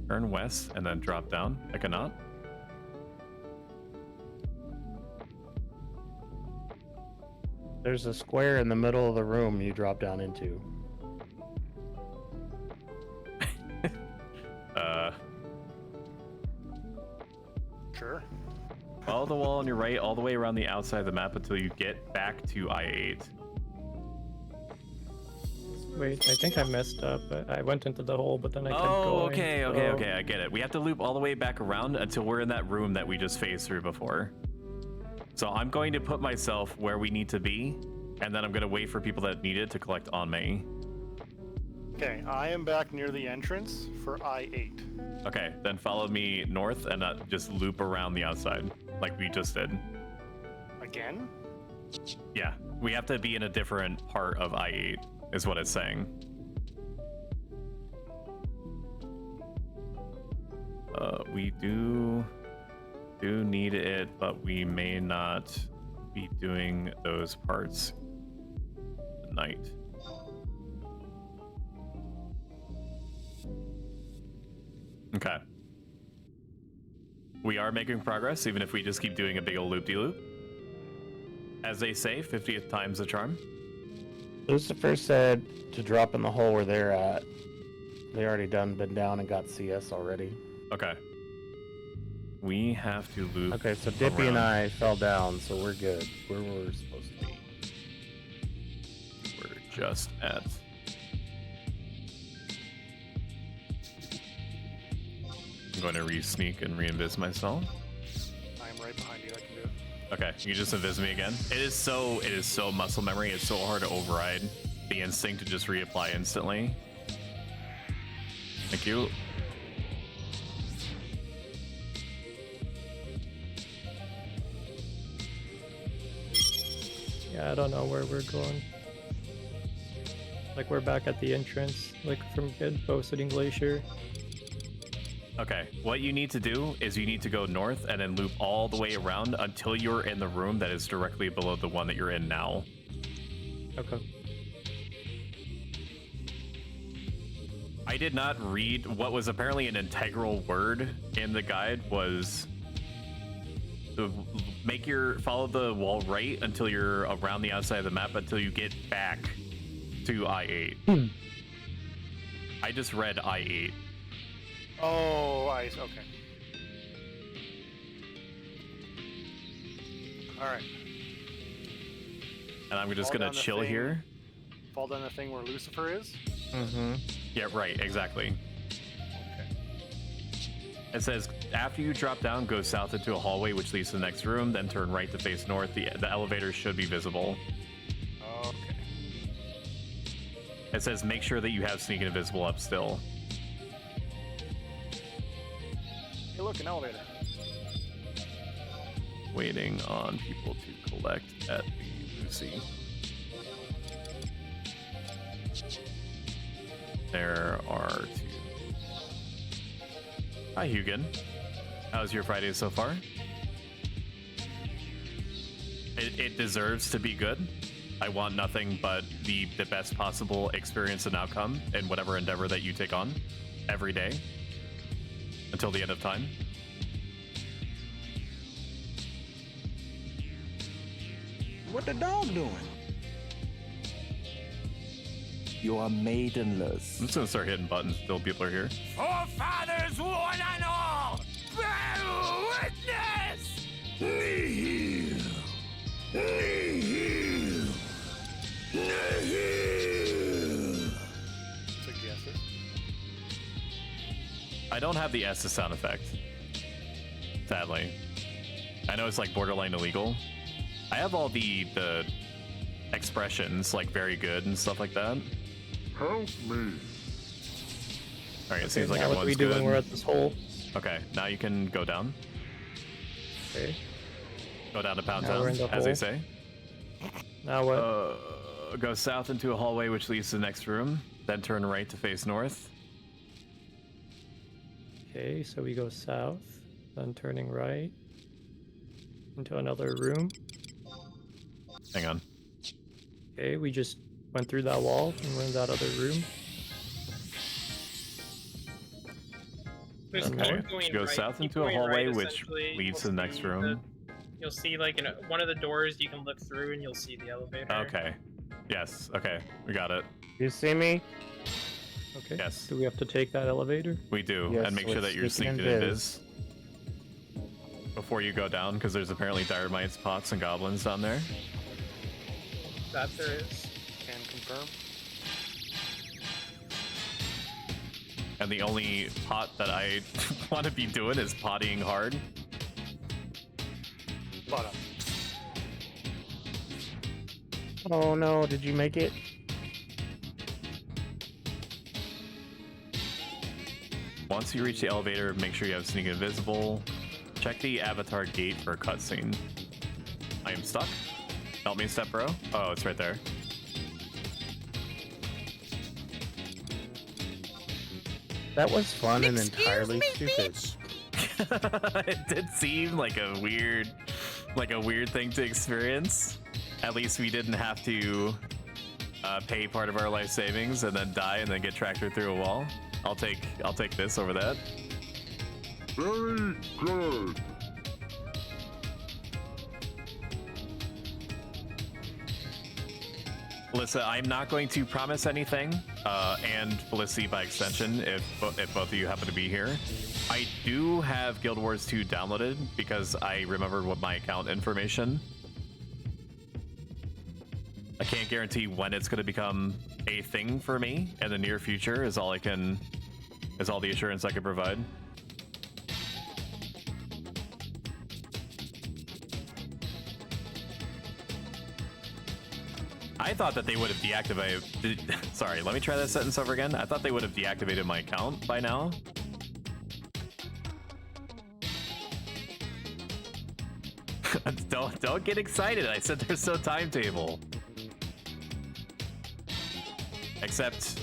Turn west and then drop down? I cannot? There's a square in the middle of the room you drop down into. Sure. Follow the wall on your right all the way around the outside of the map until you get back to I-8. Wait, I think I messed up. I went into the hole, but then I kept going. Oh, okay, so- I get it. We have to loop all the way back around until we're in that room that we just phased through before. So I'm going to put myself where we need to be, and then I'm going to wait for people that need it to collect on me. Okay, I am back near the entrance for I-8. Okay, then follow me north and just loop around the outside, like we just did. Again? Yeah, we have to be in a different part of I-8, is what it's saying. We do need it, but we may not be doing those parts tonight. Okay. We are making progress, even if we just keep doing a big old loop-de-loop. As they say, 50th time's the charm. Lucifer said to drop in the hole where they're at. They already been down and got CS already. Okay. We have to loop. Okay, so Dippy and around. I fell down, so we're good. Where we're supposed to be. We're just at. I'm going to re-sneak and re-invis myself. I'm right behind you. I can do it. Okay, you just invis me again. It is so muscle memory. It's so hard to override the instinct to just reapply instantly. Thank you. Yeah, I don't know where we're going. Like, we're back at the entrance, like from Bow Sitting Glacier. Okay, what you need to do is you need to go north and then loop all the way around until you're in the room that is directly below the one that you're in now. Okay. I did not read what was apparently an integral word in the guide was to follow the wall right until you're around the outside of the map until you get back to I-8. I just read I-8. Oh, okay. Alright. And I'm just Fall gonna down the chill thing- here. Fall down the thing where Lucifer is? Mm-hmm. Yeah, right, exactly. Okay. It says, after you drop down, go south into a hallway which leads to the next room, then turn right to face north. The elevator should be visible. Okay. It says, make sure that you have sneak and invisible up still. Hey, look, an elevator. Waiting on people to collect at the Lucy. There are two. Hi, Hugin. How's your Friday so far? It deserves to be good. I want nothing but the best possible experience and outcome in whatever endeavor that you take on every day until the end of time. What the dog doing? You are maidenless. I'm just gonna start hitting buttons until people are here. Forefathers, one and all, bear witness! Nihil! Nihil! Nihil! Suggested. I don't have the Estus sound effect. Sadly. I know it's like borderline illegal. I have all the expressions, like very good and stuff like that. Help me. Alright, it seems like now what do we everyone's do good. when we're at this hole? Okay, now you can go down. Okay. Go down to Pound Now we're Town, in the as they hole. say. Now what? Go south into a hallway which leads to the next room, then turn right to face north. Okay, so we go south, then turning right into another room. Hang on. Okay, we just went through that wall and we're in that other room. There's And code north. going Go right. south Keep into a going hallway right, which essentially, leads to you'll the next see room. You'll see, like, in one of the doors you can look through and you'll see the elevator. Okay. Yes, okay. We got it. You see me? Okay. Yes. Do we have to take that elevator? We do. Yes, And make sure with that you're sneaking sneaked in and invis before you go down, because there's apparently dynamites, pots, and goblins down there. That there is. Can confirm. And the only pot that I want to be doing is pottying hard. Bottom. Oh no, did you make it? Once you reach the elevator, make sure you have sneak invisible. Check the avatar gate for a cutscene. I am stuck. Help me, step bro. Oh, it's right there. That was fun and Excuse entirely me, stupid. bitch. It did seem like a weird thing to experience. At least we didn't have to pay part of our life savings and then die and then get tractored through a wall. I'll take this over that. Very good. Alyssa, I'm not going to promise anything, and Felicity by extension, if both of you happen to be here. I do have Guild Wars 2 downloaded because I remembered what my account information. I can't guarantee when it's going to become a thing for me in the near future. Is all the assurance I can provide. I thought that they would have deactivated. Sorry, let me try that sentence over again. I thought they would have deactivated my account by now. Don't get excited. I said there's no timetable. Except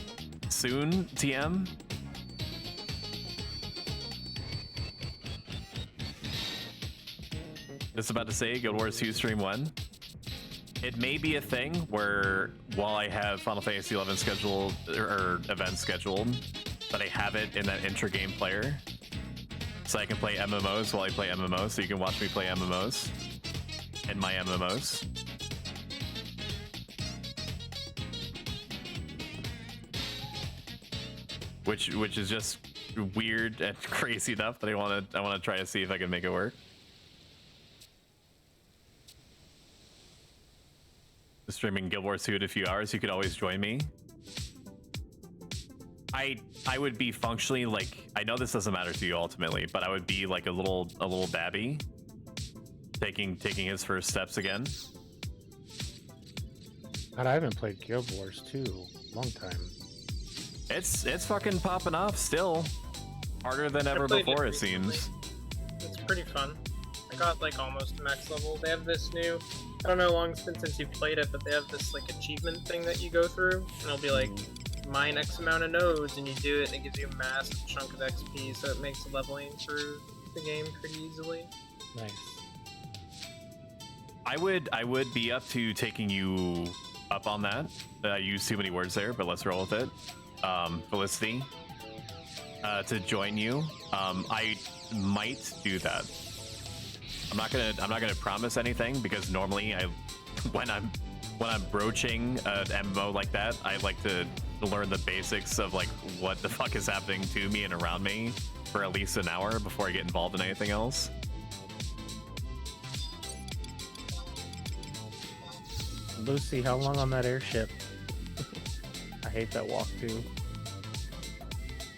soon, TM. Just about to say Guild Wars 2 Stream 1. It may be a thing where while I have Final Fantasy 11 scheduled or events scheduled, that I have it in that intra-game player, so I can play MMOs while I play MMOs. So you can watch me play MMOs in my MMOs. Which is just weird and crazy enough that I want to try to see if I can make it work. Streaming Guild Wars 2 in a few hours, you could always join me. I would be functionally like, I know this doesn't matter to you ultimately, but I would be like a little babby taking his first steps again. God, I haven't played Guild Wars 2 long time. It's fucking popping off still. Harder than ever before, it seems. It's pretty fun. I got like almost max level. They have this new, I don't know how long it's been since you've played it, but they have this like achievement thing that you go through, and it'll be like mine X amount of nodes, and you do it, and it gives you a massive chunk of XP, so it makes leveling through the game pretty easily. Nice. I would be up to taking you up on that. I used too many words there, but let's roll with it. Felicity, to join you. I might do that. I'm not gonna promise anything because normally when I'm broaching an MMO like that, I like to learn the basics of like what the fuck is happening to me and around me for at least an hour before I get involved in anything else. Lucy, how long on that airship? I hate that walk too.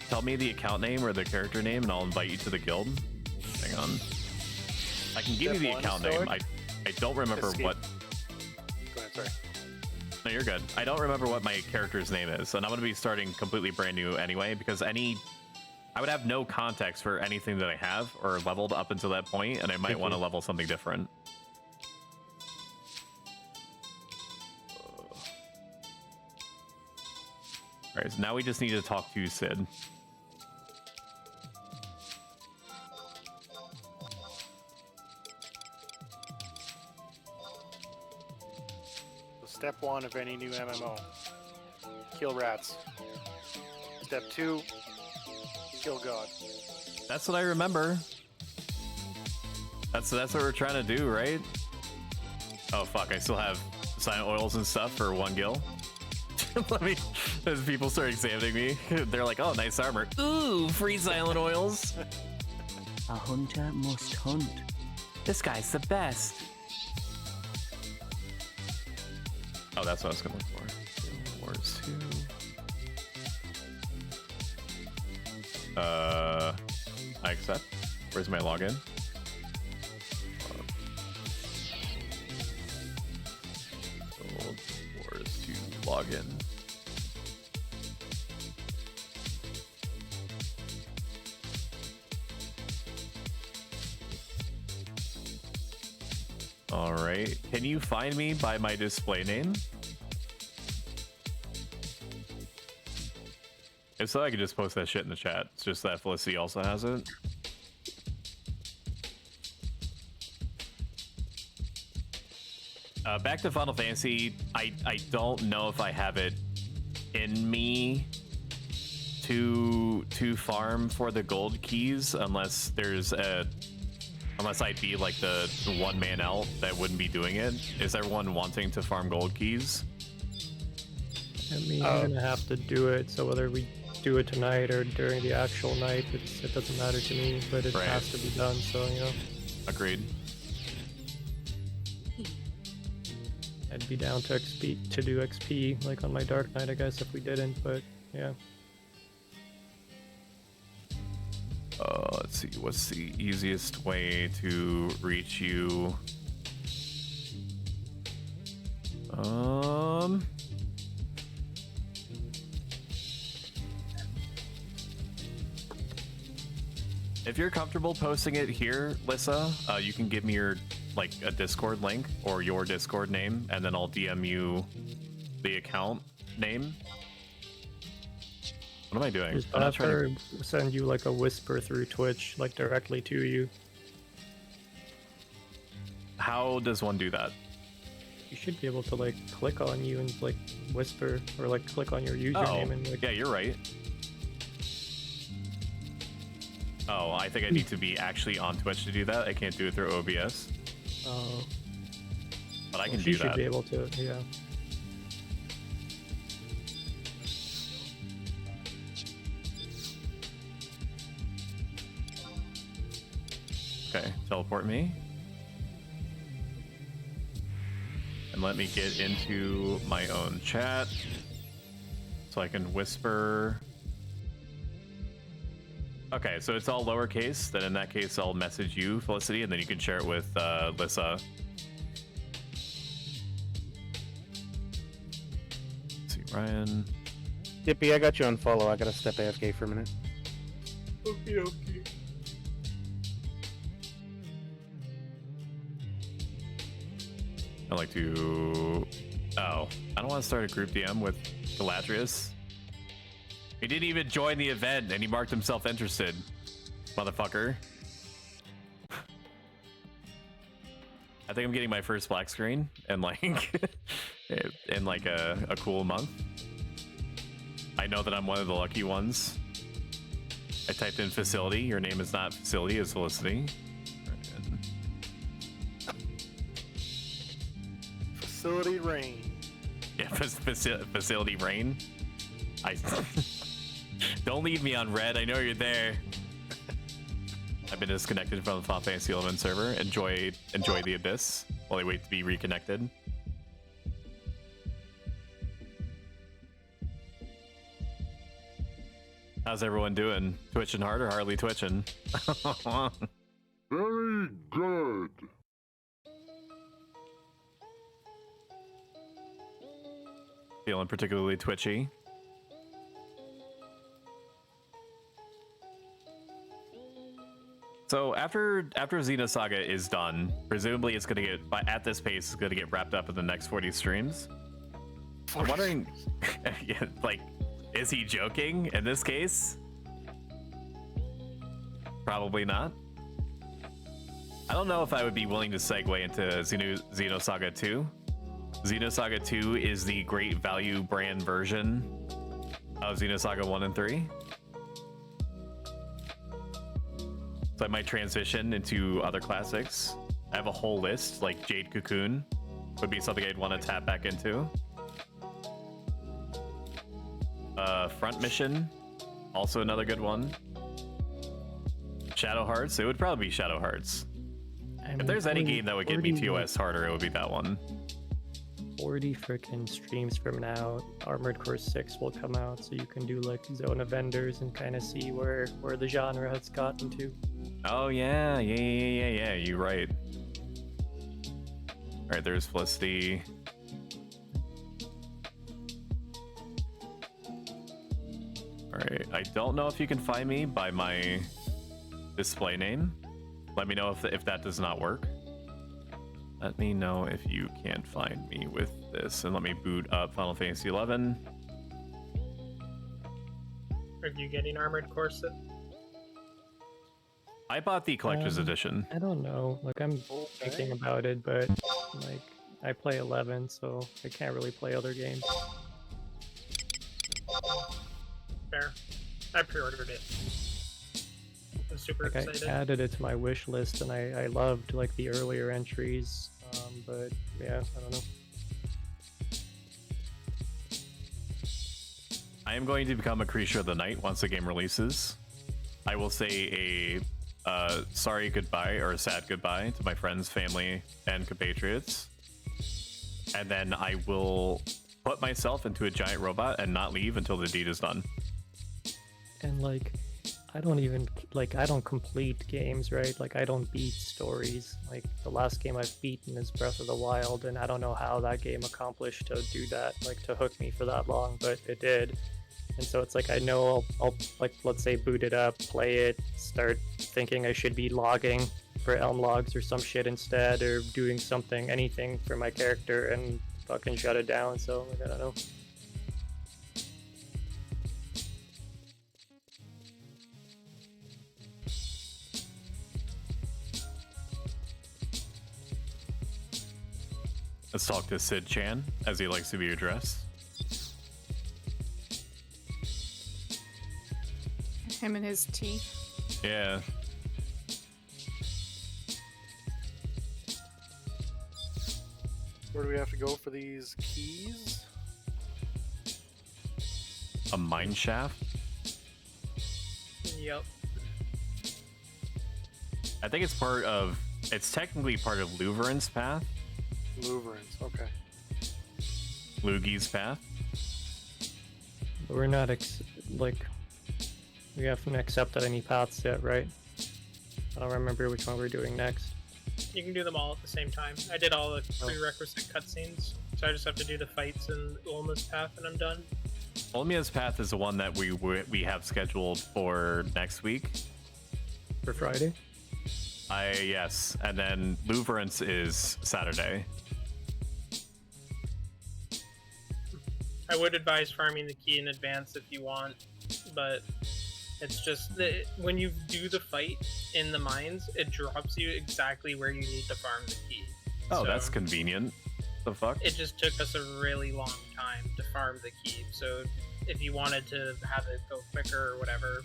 Tell me the account name or the character name and I'll invite you to the guild. Hang on. I can give you the account name. I don't remember what... Go ahead, sorry. No, you're good. I don't remember what my character's name is, and I'm going to be starting completely brand new anyway, because I would have no context for anything that I have or leveled up until that point, and I might want to level something different. Alright, so now we just need to talk to Sid. Step 1 of any new MMO, kill rats. Step 2, kill God. That's what I remember. That's what we're trying to do, right? Oh fuck, I still have silent oils and stuff for 1 gil. Let me, as people start examining me, they're like, oh, nice armor. Ooh, free silent oils. A hunter must hunt. This guy's the best. Oh, that's what I was gonna look for. Wars 2. I accept. Where's my login? Guild Wars 2 login. All right. Can you find me by my display name? If so, I could just post that shit in the chat. It's just that Felicity also has it. Back to Final Fantasy. I don't know if I have it in me to farm for the gold keys unless I'd be like the one man out that wouldn't be doing it. Is everyone wanting to farm gold keys? I mean, we're gonna have to do it. So whether we do it tonight or during the actual night, it doesn't matter to me. But it has to be done. So you know. Agreed. I'd be down to do XP like on my Dark Knight, I guess, if we didn't. But yeah. Let's see. What's the easiest way to reach you? If you're comfortable posting it here, Lissa, you can give me your a Discord link or your Discord name, and then I'll DM you the account name. What am I doing? Just have her send you like a whisper through Twitch, like directly to you. How does one do that? You should be able to like click on you and like whisper, or like click on your username and like. Yeah, you're right. Oh, I think I need to be actually on Twitch to do that. I can't do it through OBS. Oh. But I can Well, do she should that. be able to, yeah. Okay, teleport me. And let me get into my own chat so I can whisper. Okay, so it's all lowercase. Then in that case, I'll message you, Felicity, and then you can share it with Lissa. Let's see, Ryan. Dippy, I got you on follow. I gotta step AFK for a minute. Okay. I like to... Oh, I don't want to start a group DM with Galadrius. He didn't even join the event, and he marked himself interested. Motherfucker. I think I'm getting my first black screen in like... in like a cool month. I know that I'm one of the lucky ones. I typed in facility. Your name is not facility, it's Felicity. Facility Rain. Yeah, facility Rain. Don't leave me on red. I know you're there. I've been disconnected from the Final Fantasy 11 server. Enjoy the abyss while I wait to be reconnected. How's everyone doing? Twitching hard or hardly twitching? Very good. Feeling particularly twitchy. So after Xenosaga is done, presumably it's gonna get, at this pace, it's gonna get wrapped up in the next 40 streams. I'm wondering, yeah, like, is he joking in this case? Probably not. I don't know if I would be willing to segue into Xenosaga 2. Xenosaga 2 is the great value brand version of Xenosaga 1 and 3. So I might transition into other classics. I have a whole list, like Jade Cocoon would be something I'd want to tap back into. Front Mission, also another good one. Shadow Hearts, it would probably be Shadow Hearts. If there's any game that would get me TOS harder, it would be that one. 40 frickin' streams from now, Armored Core 6 will come out, so you can do like Zone of Vendors and kind of see where the genre has gotten to. Oh yeah, you're right. All right, there's Felicity. All right, I don't know if you can find me by my display name. Let me know if that does not work. Let me know if you can't find me with this, and let me boot up Final Fantasy 11. Are you getting Armored Core 6? I bought the collector's edition. I don't know. Like, I'm thinking about it, but like, I play 11, so I can't really play other games. Fair. I pre-ordered it. I'm super Like excited. I added it to my wish list, and I loved like the earlier entries, but yeah, I don't know. I am going to become a creature of the night once the game releases. I will say a sorry goodbye or a sad goodbye to my friends, family, and compatriots. And then I will put myself into a giant robot and not leave until the deed is done. And like, I don't complete games, right? Like, I don't beat stories. Like, the last game I've beaten is Breath of the Wild, and I don't know how that game accomplished to do that, like, to hook me for that long, but it did. And so it's like, I know I'll like, let's say, boot it up, play it, start thinking I should be logging for Elm logs or some shit instead, or doing something, anything for my character, and fucking shut it down. So, like, I don't know. Let's talk to Sid Chan, as he likes to be addressed. Him and his teeth. Yeah. Where do we have to go for these keys? A mine shaft? Yep. I think it's technically part of Luveran's path. Luverans, okay. Lugi's path. But we're not, we haven't accepted any paths yet, right? I don't remember which one we're doing next. You can do them all at the same time. I did all the prerequisite cutscenes, so I just have to do the fights in Ulma's path and I'm done. Ulmia's path is the one that we have scheduled for next week. For Friday? Yes, and then Luverance is Saturday. I would advise farming the key in advance if you want, but it's just that when you do the fight in the mines, it drops you exactly where you need to farm the key. Oh, So that's convenient. The fuck? it just took us a really long time to farm the key, so if you wanted to have it go quicker or whatever,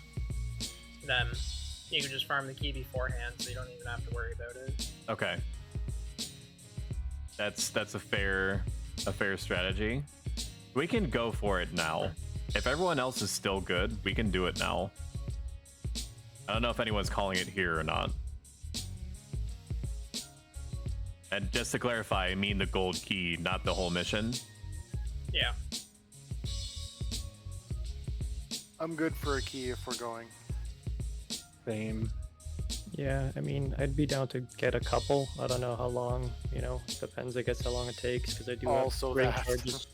then you can just farm the key beforehand, so you don't even have to worry about it. Okay. That's a fair strategy. We can go for it now. If everyone else is still good, we can do it now. I don't know if anyone's calling it here or not. And just to clarify, I mean the gold key, not the whole mission. Yeah. I'm good for a key if we're going. Same. Yeah, I mean, I'd be down to get a couple. I don't know how long, depends, I guess, how long it takes, because I do Also have ring that. charges,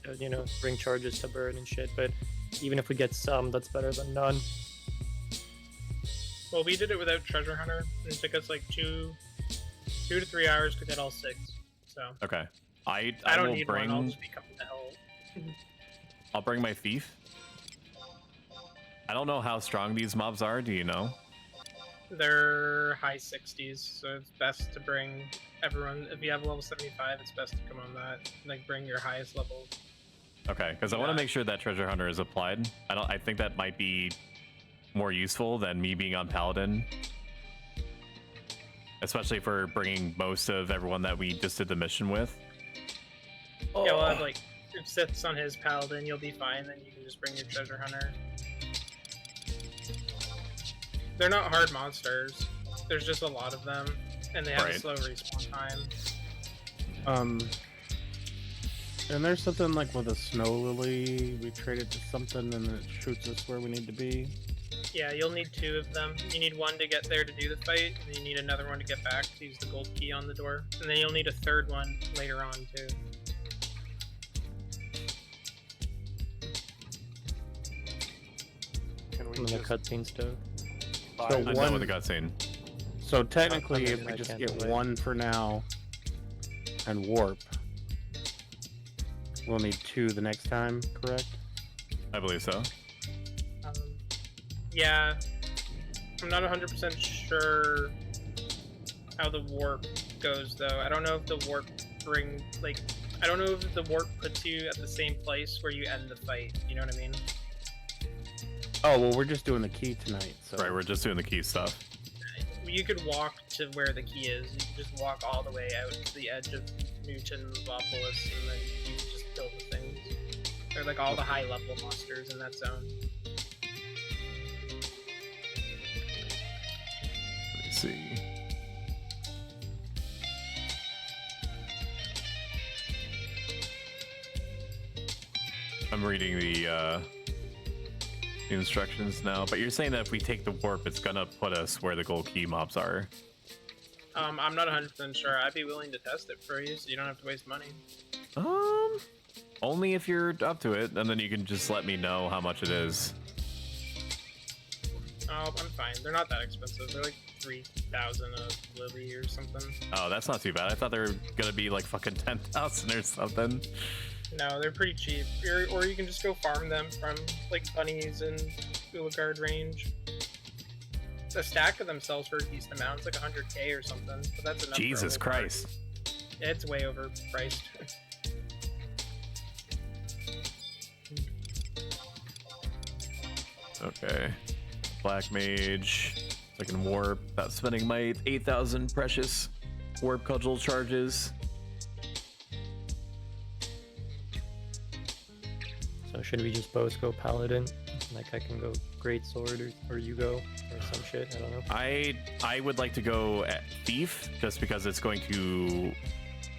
ring charges to burn and shit, but even if we get some, that's better than none. Well, we did it without Treasure Hunter, and it took us like 2 to 3 hours to get all 6. So Okay. I don't will need bring. one. I'll just be coming to help. I'll bring my thief. I don't know how strong these mobs are. Do you know? They're high 60s, so it's best to bring everyone. If you have level 75, it's best to come on that. Like, bring your highest level. Okay, because I want to make sure that treasure hunter is applied. I think that might be more useful than me being on paladin, especially for bringing most of everyone that we just did the mission with. Yeah, well, like, if Sith's on his paladin, you'll be fine. Then you can just bring your treasure hunter. They're not hard monsters. There's just a lot of them, and they have a slow respawn time. And there's something like with a snow lily, we trade it to something and it shoots us where we need to be. Yeah, you'll need 2 of them. You need one to get there to do the fight, and then you need another one to get back to use the gold key on the door. And then you'll need a 3rd one later on, too. Can we And the cutscene stuff. So I'm done with the cutscene. So technically, I if we I just can't get do it. one for now and warp, we'll need 2 the next time, correct? I believe so. Yeah, I'm not 100% sure how the warp goes, though. I don't know if the warp bring, like, I don't know if the warp puts you at the same place where you end the fight. You know what I mean? Oh, well, we're just doing the key tonight, so... Right, we're just doing the key stuff. You could walk to where the key is. You can just walk all the way out to the edge of Newton's Opolis, and then you can just kill the things. They're like all the high-level monsters in that zone. Let me see. I'm reading the instructions now, but you're saying that if we take the warp, it's gonna put us where the gold key mobs are. I'm not 100% sure. I'd be willing to test it for you, so you don't have to waste money. Only if you're up to it, and then you can just let me know how much it is. Oh, I'm fine. They're not that expensive. They're like 3,000 a lily or something. Oh, that's not too bad. I thought they were gonna be like fucking 10,000 or something. No, they're pretty cheap. Or you can just go farm them from like bunnies and Uligard range. A stack of them sells for a decent amount. It's like 100k or something. But that's enough. Jesus Christ. Yeah, it's way overpriced. Okay. Black Mage. So I can warp without spending my 8,000 precious warp cudgel charges. So should we just both go Paladin? Like I can go Great Sword, or you go, or some shit, I don't know. I would like to go at Thief, just because it's going to...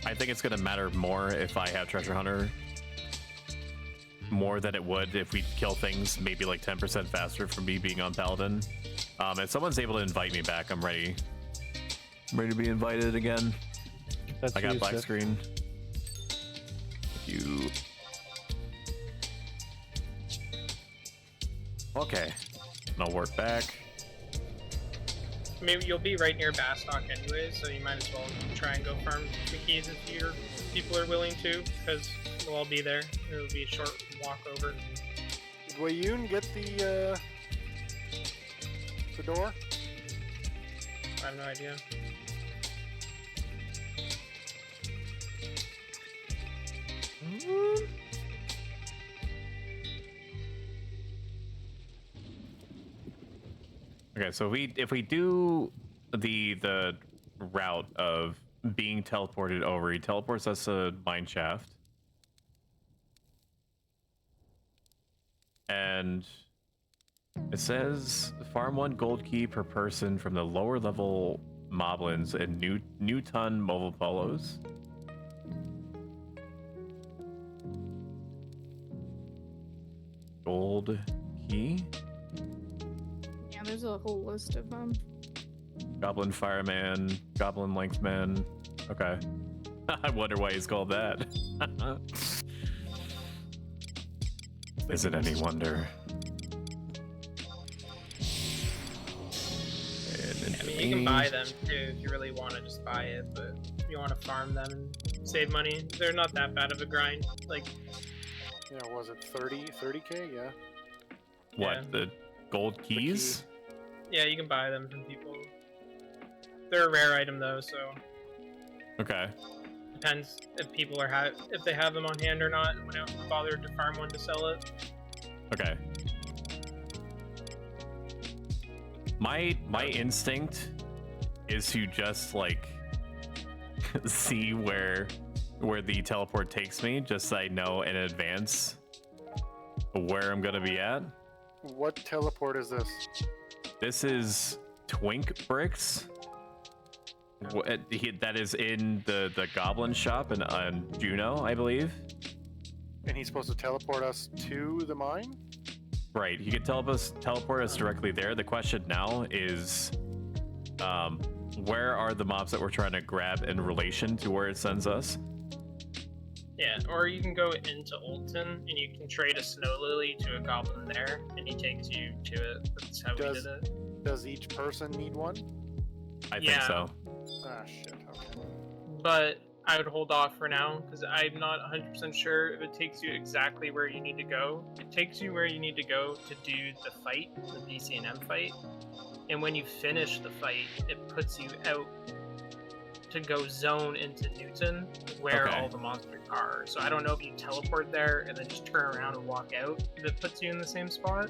I think it's going to matter more if I have Treasure Hunter. More than it would if we kill things maybe like 10% faster from me being on Paladin. If someone's able to invite me back, I'm ready. I'm ready to be invited again. That's I got useless. black screen. You... Okay, and I'll work back. Maybe you'll be right near Bastock anyways, so you might as well try and go farm the keys if your people are willing to, because we'll all be there. It'll be a short walk over. Did Wayun get the door? I have no idea. Okay, so if we do the route of being teleported over, he teleports us to Mine Shaft. And it says farm 1 gold key per person from the lower level moblins and Newton mobile polos. Gold key? Yeah, there's a whole list of them. Goblin Fireman, Goblin Lengthman. Okay. I wonder why he's called that. Is it any wonder? I mean, you can buy them too if you really want to just buy it, but if you want to farm them and save money, they're not that bad of a grind. Like, yeah, was it 30k? Yeah. What, Yeah. the gold keys? yeah, you can buy them from people. They're a rare item though, so Okay. depends if people are if they have them on hand or not, and when I bothered to farm one to sell it. Okay. My instinct is to just like see where the teleport takes me, just so I know in advance where I'm gonna be at. What teleport is this? This is Twink Bricks. That is in the Goblin shop in Juno, I believe. And he's supposed to teleport us to the mine? Right, he could teleport us directly there. The question now is, where are the mobs that we're trying to grab in relation to where it sends us? Yeah, or you can go into Oldton and you can trade a snow lily to a goblin there, and he takes you to it. That's how we did it. Does each person need one? I think so. Ah, shit, okay. But I would hold off for now, because I'm not 100% sure if it takes you exactly where you need to go. It takes you where you need to go to do the fight, the BCNM fight. And when you finish the fight, it puts you out to go zone into Newton, where Okay. all the monsters are. So I don't know if you teleport there and then just turn around and walk out, if it puts you in the same spot.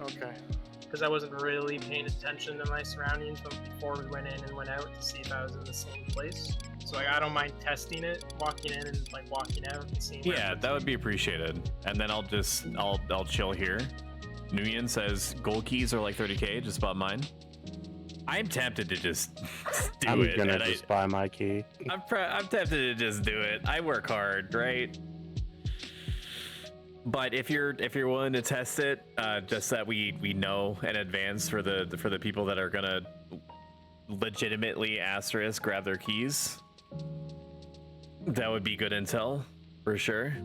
Okay. Because I wasn't really paying attention to my surroundings before we went in and went out to see if I was in the same place. So like, I don't mind testing it, walking in and like walking out and seeing. Yeah, that would be appreciated. And then I'll chill here. Nguyen says gold keys are like 30k, just bought mine. I'm tempted to just do I'm it. gonna and just buy my key. I'm tempted to just do it. I work hard, right? But if you're willing to test it, just that we know in advance for the people that are gonna legitimately asterisk grab their keys, that would be good intel for sure.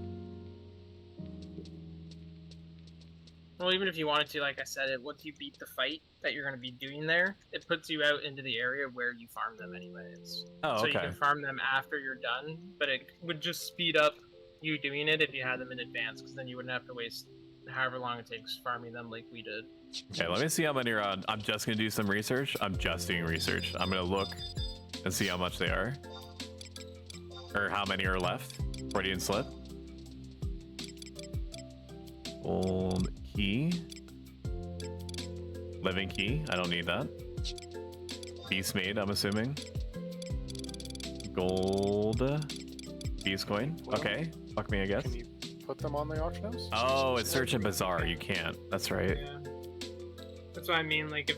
Well, even if you wanted to, like I said, once you beat the fight that you're going to be doing there, it puts you out into the area where you farm them anyways. Oh, so you okay. can farm them after you're done, but it would just speed up you doing it if you had them in advance, because then you wouldn't have to waste however long it takes farming them like we did. Okay, let me see how many are on. I'm just gonna do some research. I'm just doing research. I'm gonna look and see how much they are, or how many are left. Freudian slip. Old key. Living key. I don't need that. Beast made, I'm assuming. Gold. Beast coin. Okay. Fuck me, I guess. Can you put them on the auction house? Oh, it's search and bazaar. You can't. That's right. Yeah. That's what I mean, like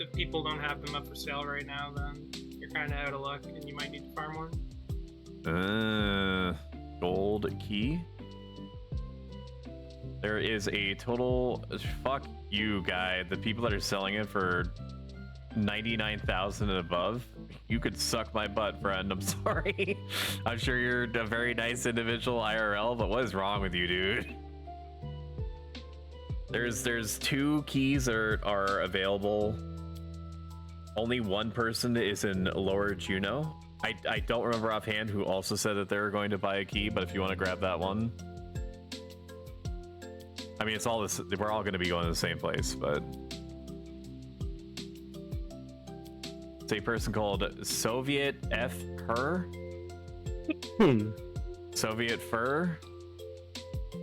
if people don't have them up for sale right now, then you're kind of out of luck and you might need to farm one. Gold key. There is a total. Fuck you, guy. The people that are selling it for 99,000 and above. You could suck my butt, friend. I'm sorry. I'm sure you're a very nice individual IRL, but what is wrong with you, dude? There's 2 keys are available. Only one person is in Lower Juno. I don't remember offhand who also said that they were going to buy a key, but if you want to grab that one. I mean, it's all this. We're all going to be going to the same place, but it's a person called Soviet F. Her. Soviet Fur.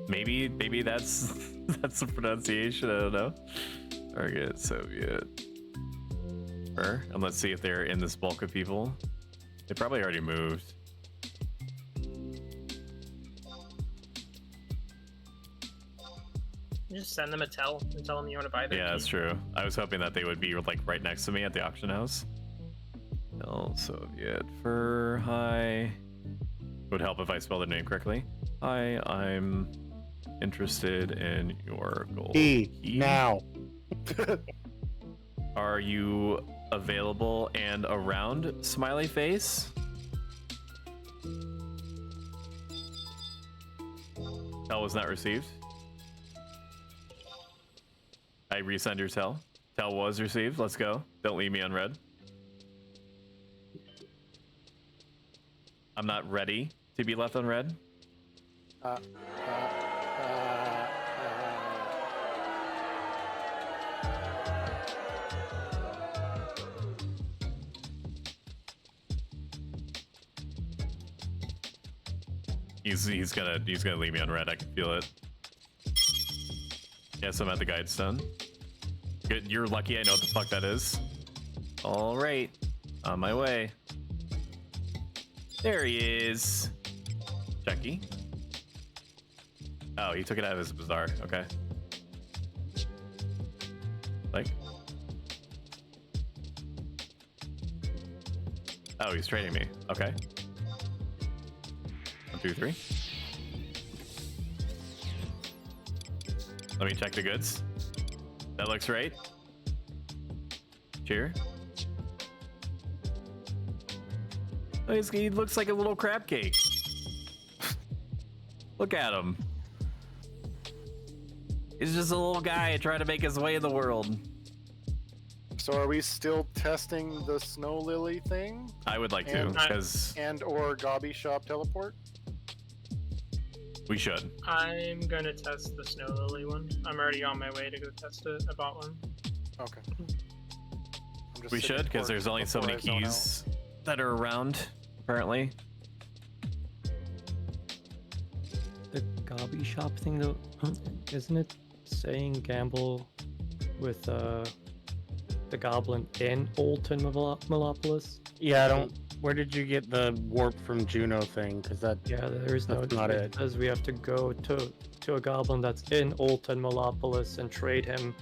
Maybe that's the pronunciation. I don't know. Target Soviet Fur. And let's see if they're in this bulk of people. They probably already moved. Just send them a tell and tell them you want to buy their Yeah, key. that's true. I was hoping that they would be like right next to me at the auction house. El Soviet Fur. Hi. It would help if I spelled their name correctly. Hi, I'm interested in your gold Key now. Are you available and around? Smiley face. Tell was not received. I resend your tell. Tell was received. Let's go. Don't leave me unread. I'm not ready to be left unread. He's gonna leave me unread. I can feel it. Yes, I'm at the guide stone. Good, you're lucky I know what the fuck that is. All right, on my way. There he is. Chucky. Oh, he took it out of his bazaar. Okay. Like. Oh, he's trading me. Okay. 1, 2, 3. Let me check the goods. That looks right. Cheer. Oh, he looks like a little crab cake. Look at him. He's just a little guy trying to make his way in the world. So are we still testing the snow lily thing? I would like to, because and or Gobby Shop teleport. We should. I'm gonna test the snow lily one. I'm already on my way to go test it. I bought one. Okay. We should, because there's only so many keys that are around. apparently. The Gobby shop thing, though, isn't it saying gamble with the goblin in Olton Melopolis? Yeah, I don't. Where did you get the warp from Juno thing? Because that. Yeah, there's no. That's not it. Says we have to go to a goblin that's in Olton Melopolis and trade him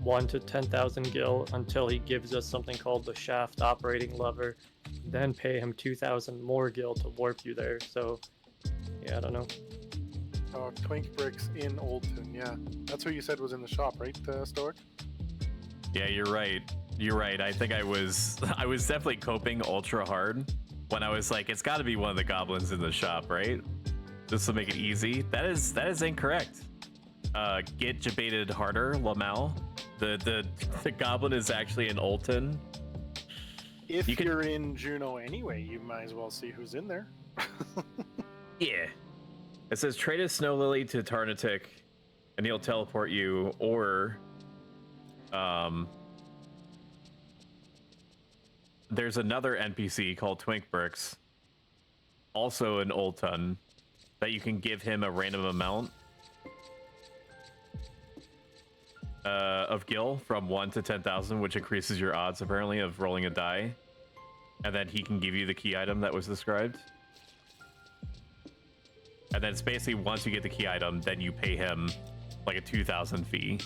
1 to 10,000 gil until he gives us something called the shaft operating lever. Then pay him 2,000 more gil to warp you there. So, yeah, I don't know. Oh, Twink Bricks in Oldton, yeah. That's what you said was in the shop, right, Stoic? Yeah, you're right. You're right. I think I was definitely coping ultra hard when I was like, it's got to be one of the goblins in the shop, right? This will make it easy. That is incorrect. Get debated harder, Lamau. The goblin is actually in Olton. If you're in Juno anyway, you might as well see who's in there. Yeah. It says trade a Snow Lily to Tarnatic, and he'll teleport you, or there's another NPC called Twink Bricks, also in Olton, that you can give him a random amount of gil from 1 to 10,000, which increases your odds apparently of rolling a die, and then he can give you the key item that was described. And then it's basically once you get the key item, then you pay him like a 2,000 fee.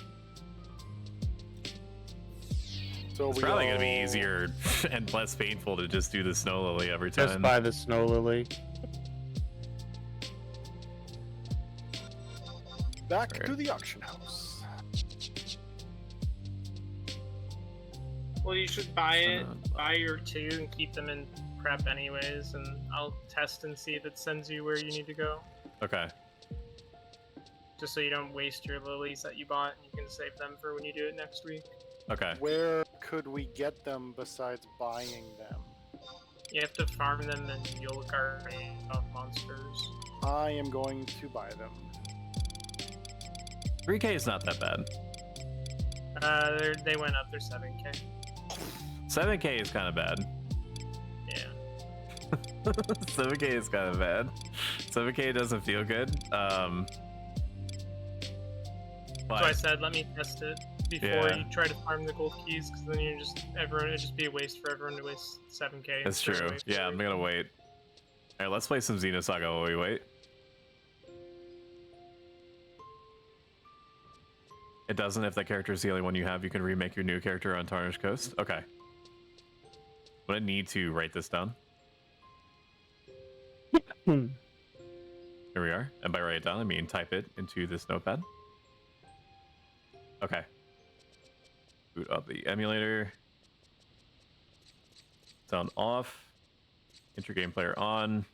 So it's probably gonna be easier and less painful to just do the Snow Lily every time. Just buy the Snow Lily. Back to the auction house. Well, you should buy your 2 and keep them in prep anyways, and I'll test and see if it sends you where you need to go. Okay. Just so you don't waste your lilies that you bought, and you can save them for when you do it next week. Okay. Where could we get them besides buying them? You have to farm them in Yolgar of monsters. I am going to buy them. 3K is not that bad. They went up. They're 7K. 7K is kind of bad. Yeah. 7K is kind of bad. 7K doesn't feel good. So I said, let me test it before you try to farm the gold keys, because then it'd just be a waste for everyone to waste 7K. That's true. Yeah, I'm gonna wait. All right, let's play some Xenosaga while we wait. It doesn't. If that character is the only one you have, you can remake your new character on Tarnished Coast. Okay. I'm gonna need to write this down. Here we are. And by write it down, I mean type it into this notepad. Okay. Boot up the emulator. Sound off. Enter game player on.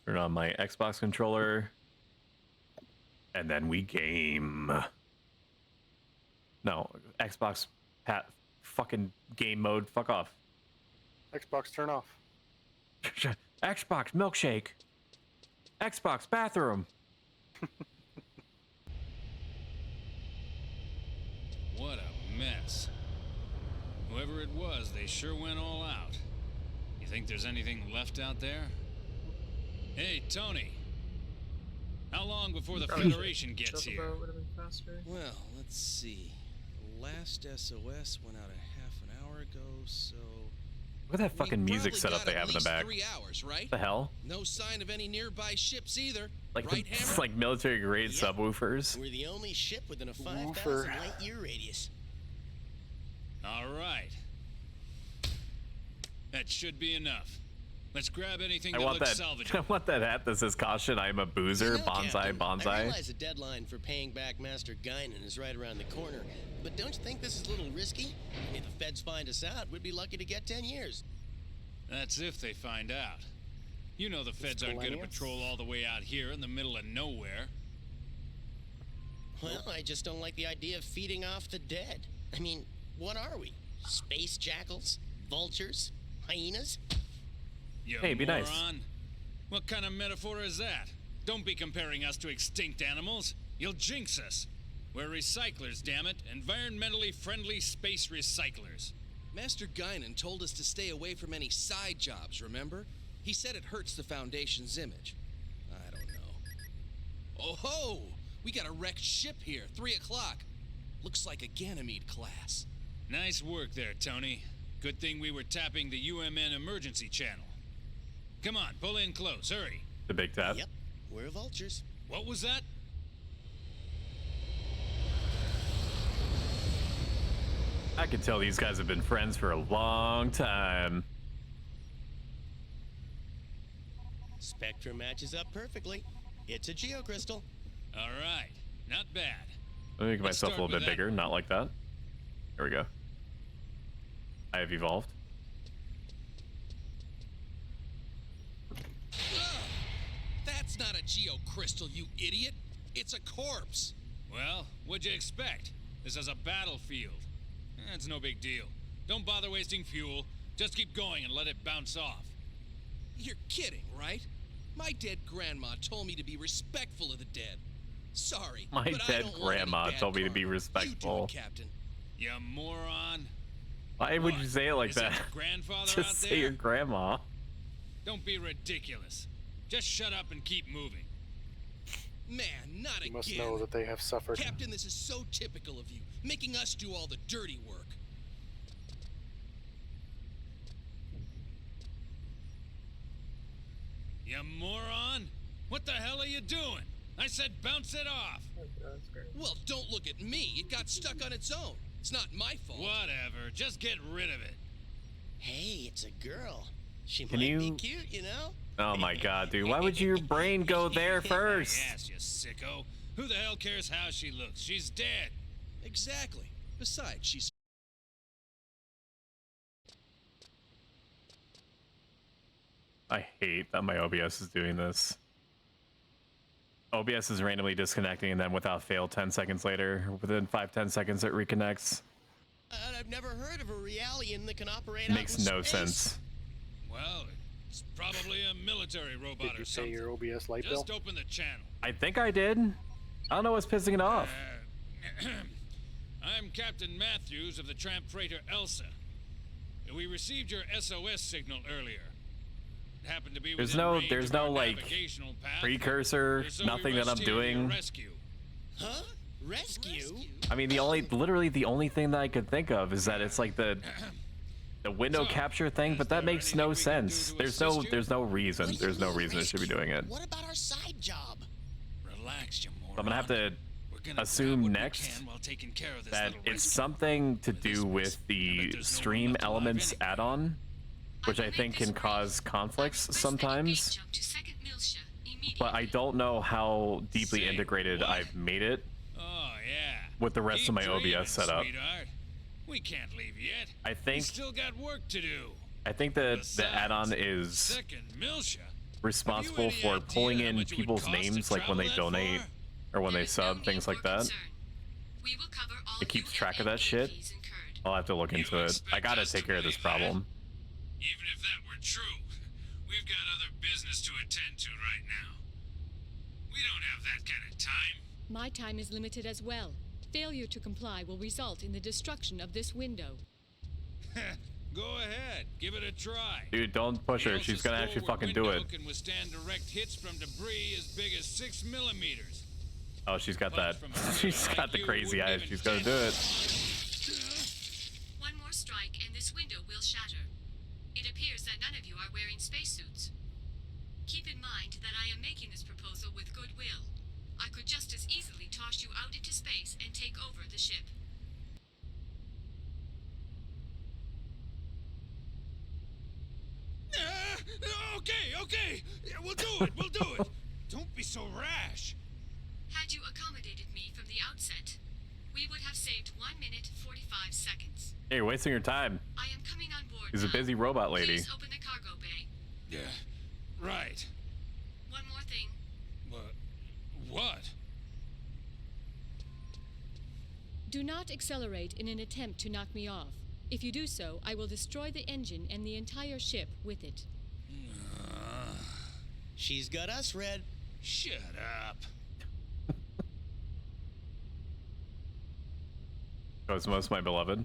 Turn on my Xbox controller. And then we game. No, Xbox fucking game mode. Fuck off. Xbox turn off. Xbox milkshake. Xbox bathroom. What a mess. Whoever it was, they sure went all out. You think there's anything left out there? Hey, Tony. How long before the Federation gets here? Well, let's see. The last SOS went out a half an hour ago, so... Look at that fucking music setup they have in the back. 3 hours, right? What the hell? No sign of any nearby ships either. Like right, it's like military grade subwoofers. We're the only ship within a 5,000 light year radius. All right. That should be enough. Let's grab anything that looks salvageable. I want that hat that says "Caution, I'm a boozer." Bonsai, Captain, bonsai. I realize the deadline for paying back Master Guinan is right around the corner, but don't you think this is a little risky? If the feds find us out, we'd be lucky to get 10 years. That's if they find out. You know the feds aren't going to patrol all the way out here in the middle of nowhere. Well, I just don't like the idea of feeding off the dead. I mean, what are we? Space jackals? Vultures? Hyenas? You hey, be moron. nice. What kind of metaphor is that? Don't be comparing us to extinct animals. You'll jinx us. We're recyclers, damn it. Environmentally friendly space recyclers. Master Guinan told us to stay away from any side jobs, remember? He said it hurts the Foundation's image. I don't know. Oh ho! We got a wrecked ship here, 3 o'clock. Looks like a Ganymede class. Nice work there, Tony. Good thing we were tapping the UMN emergency channel. Come on, pull in close, hurry. The big tap. Yep, we're vultures. What was that? I can tell these guys have been friends for a long time. Spectrum matches up perfectly. It's a geocrystal. All right, not bad. Let me make Let's myself a start little bit with that. bigger, not like that. There we go. I have evolved. That's not a geocrystal, you idiot. It's a corpse. Well, what'd you expect? This is a battlefield. It's no big deal. Don't bother wasting fuel. Just keep going and let it bounce off. You're kidding, right? My dead grandma told me to be respectful of the dead. Sorry, My but I dead don't want any grandma bad told me to be karma. respectful. You do it, Captain. You moron. Why would you say it like Is that? your grandfather out Just say there? your grandma. Don't be ridiculous. Just shut up and keep moving. Man, not You again. must know that they have suffered. Captain, this is so typical of you, making us do all the dirty work. You moron. What the hell are you doing? I said bounce it off. Well, don't look at me. It got stuck on its own. It's not my fault. Whatever. Just get rid of it. Hey, it's a girl. She Can might you- be cute, you know? Oh my god, dude. Why would your brain go there first? Yes, you sicko. Who the hell cares how she looks? She's dead. Exactly. Besides, she's... I hate that my OBS is doing this. OBS is randomly disconnecting and then without fail 10 seconds later, within 5-10 seconds it reconnects. I've never heard of a Realian that can operate Makes out in no space. sense. Well, it's probably a military robot Did you or say something. your OBS light bill? Just open the channel. I think I did. I don't know what's pissing it off. I'm Captain Matthews of the tramp freighter Elsa. We received your SOS signal earlier. It happened to be There's within no range there's of no our like navigational path, precursor, so we nothing that I'm rushed here to your doing. rescue. Huh? Rescue? I mean, literally the only thing that I could think of is that it's like the window capture thing, but that makes no sense. There's no reason. There's no reason it should be doing it. What about our side job? Relax, you moron. I'm gonna have to gonna assume grab what we next can while taking care of this that little it's rescue. something to do with the stream elements add-on, which I think can cause conflicts sometimes. But I don't know how deeply integrated I've made it Oh yeah. with the rest of my Keep dreaming, OBS setup. sweetheart. We can't leave yet. I We think still got work to do. the Besides, add-on is Second Milsha. responsible Have you for any pulling idea how in much it would people's cost to names, like when travel they that donate far? or when they sub, things like that. It keeps track of that shit. I'll have to look into it. I gotta take care of this problem. Even if that were true, we've got other business to attend to right now. We don't have that kind of time. My time is limited as well. Failure to comply will result in the destruction of this window. Go ahead, give it a try. Dude, don't push her. She's gonna actually fucking do it. Can withstand direct hits from debris as big as 6 millimeters. Oh, she's got that. She's got the crazy eyes. She's gonna do it. One more strike and this window will shatter. It appears that none of you are wearing spacesuits. Keep in mind that I am making this proposal with goodwill. I could just as easily toss you out into space and take over the ship. Okay. Yeah, we'll do it. Don't be so rash. Had you accommodated me from the outset, we would have saved 1 minute 45 seconds. Hey, you're wasting your time. I am coming on board. She's a busy robot lady. Please open the cargo bay. Yeah, right. One more thing. What? Do not accelerate in an attempt to knock me off. If you do so, I will destroy the engine and the entire ship with it. She's got us, Red. Shut up. Cosmos, my beloved.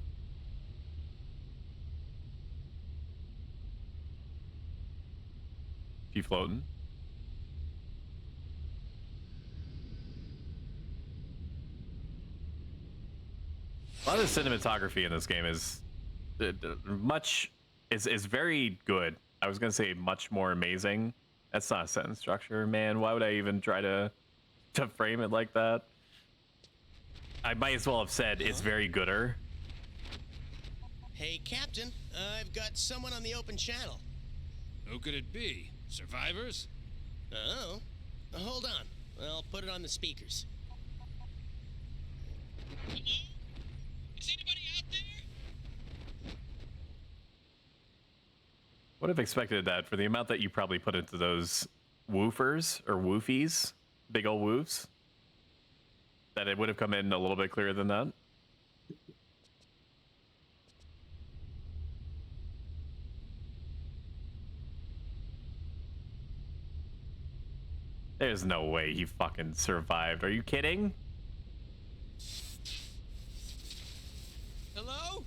floating. A lot of the cinematography in this game is is very good. I was gonna say much more amazing. That's not a sentence structure, man. Why would I even try to frame it like that? I might as well have said it's very gooder. Hey, Captain, I've got someone on the open channel. Who could it be? Survivors? Oh, hold on. I'll put it on the speakers. Is anybody out there? Would have expected that for the amount that you probably put into those woofers or woofies, big old woofs, that it would have come in a little bit clearer than that. There's no way he fucking survived. Are you kidding? Hello?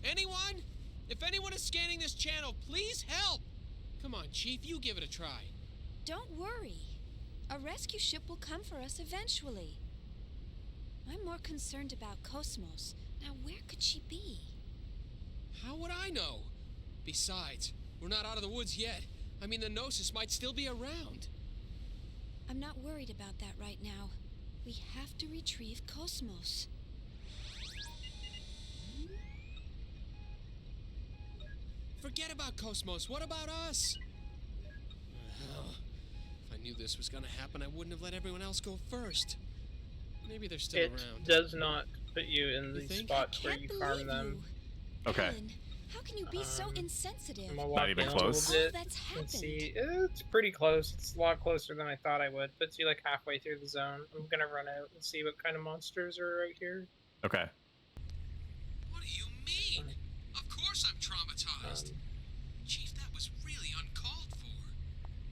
Anyone? If anyone is scanning this channel, please help! Come on, Chief, you give it a try. Don't worry. A rescue ship will come for us eventually. I'm more concerned about Cosmos. Now, where could she be? How would I know? Besides, we're not out of the woods yet. I mean, the Gnosis might still be around. I'm not worried about that right now. We have to retrieve Cosmos. Forget about Cosmos. What about us? If I knew this was gonna happen, I wouldn't have let everyone else go first. Maybe they're still It around. does not put you in the think? spots where you farm them. Okay. Alan, how can you be so insensitive? I'm gonna walk even in close. a little bit That's and happened. see. It's pretty close. It's a lot closer than I thought I would. Puts you like halfway through the zone. I'm gonna run out and see what kind of monsters are right here. Okay. What do you mean? Of course I'm traumatized. Chief, that was really uncalled for.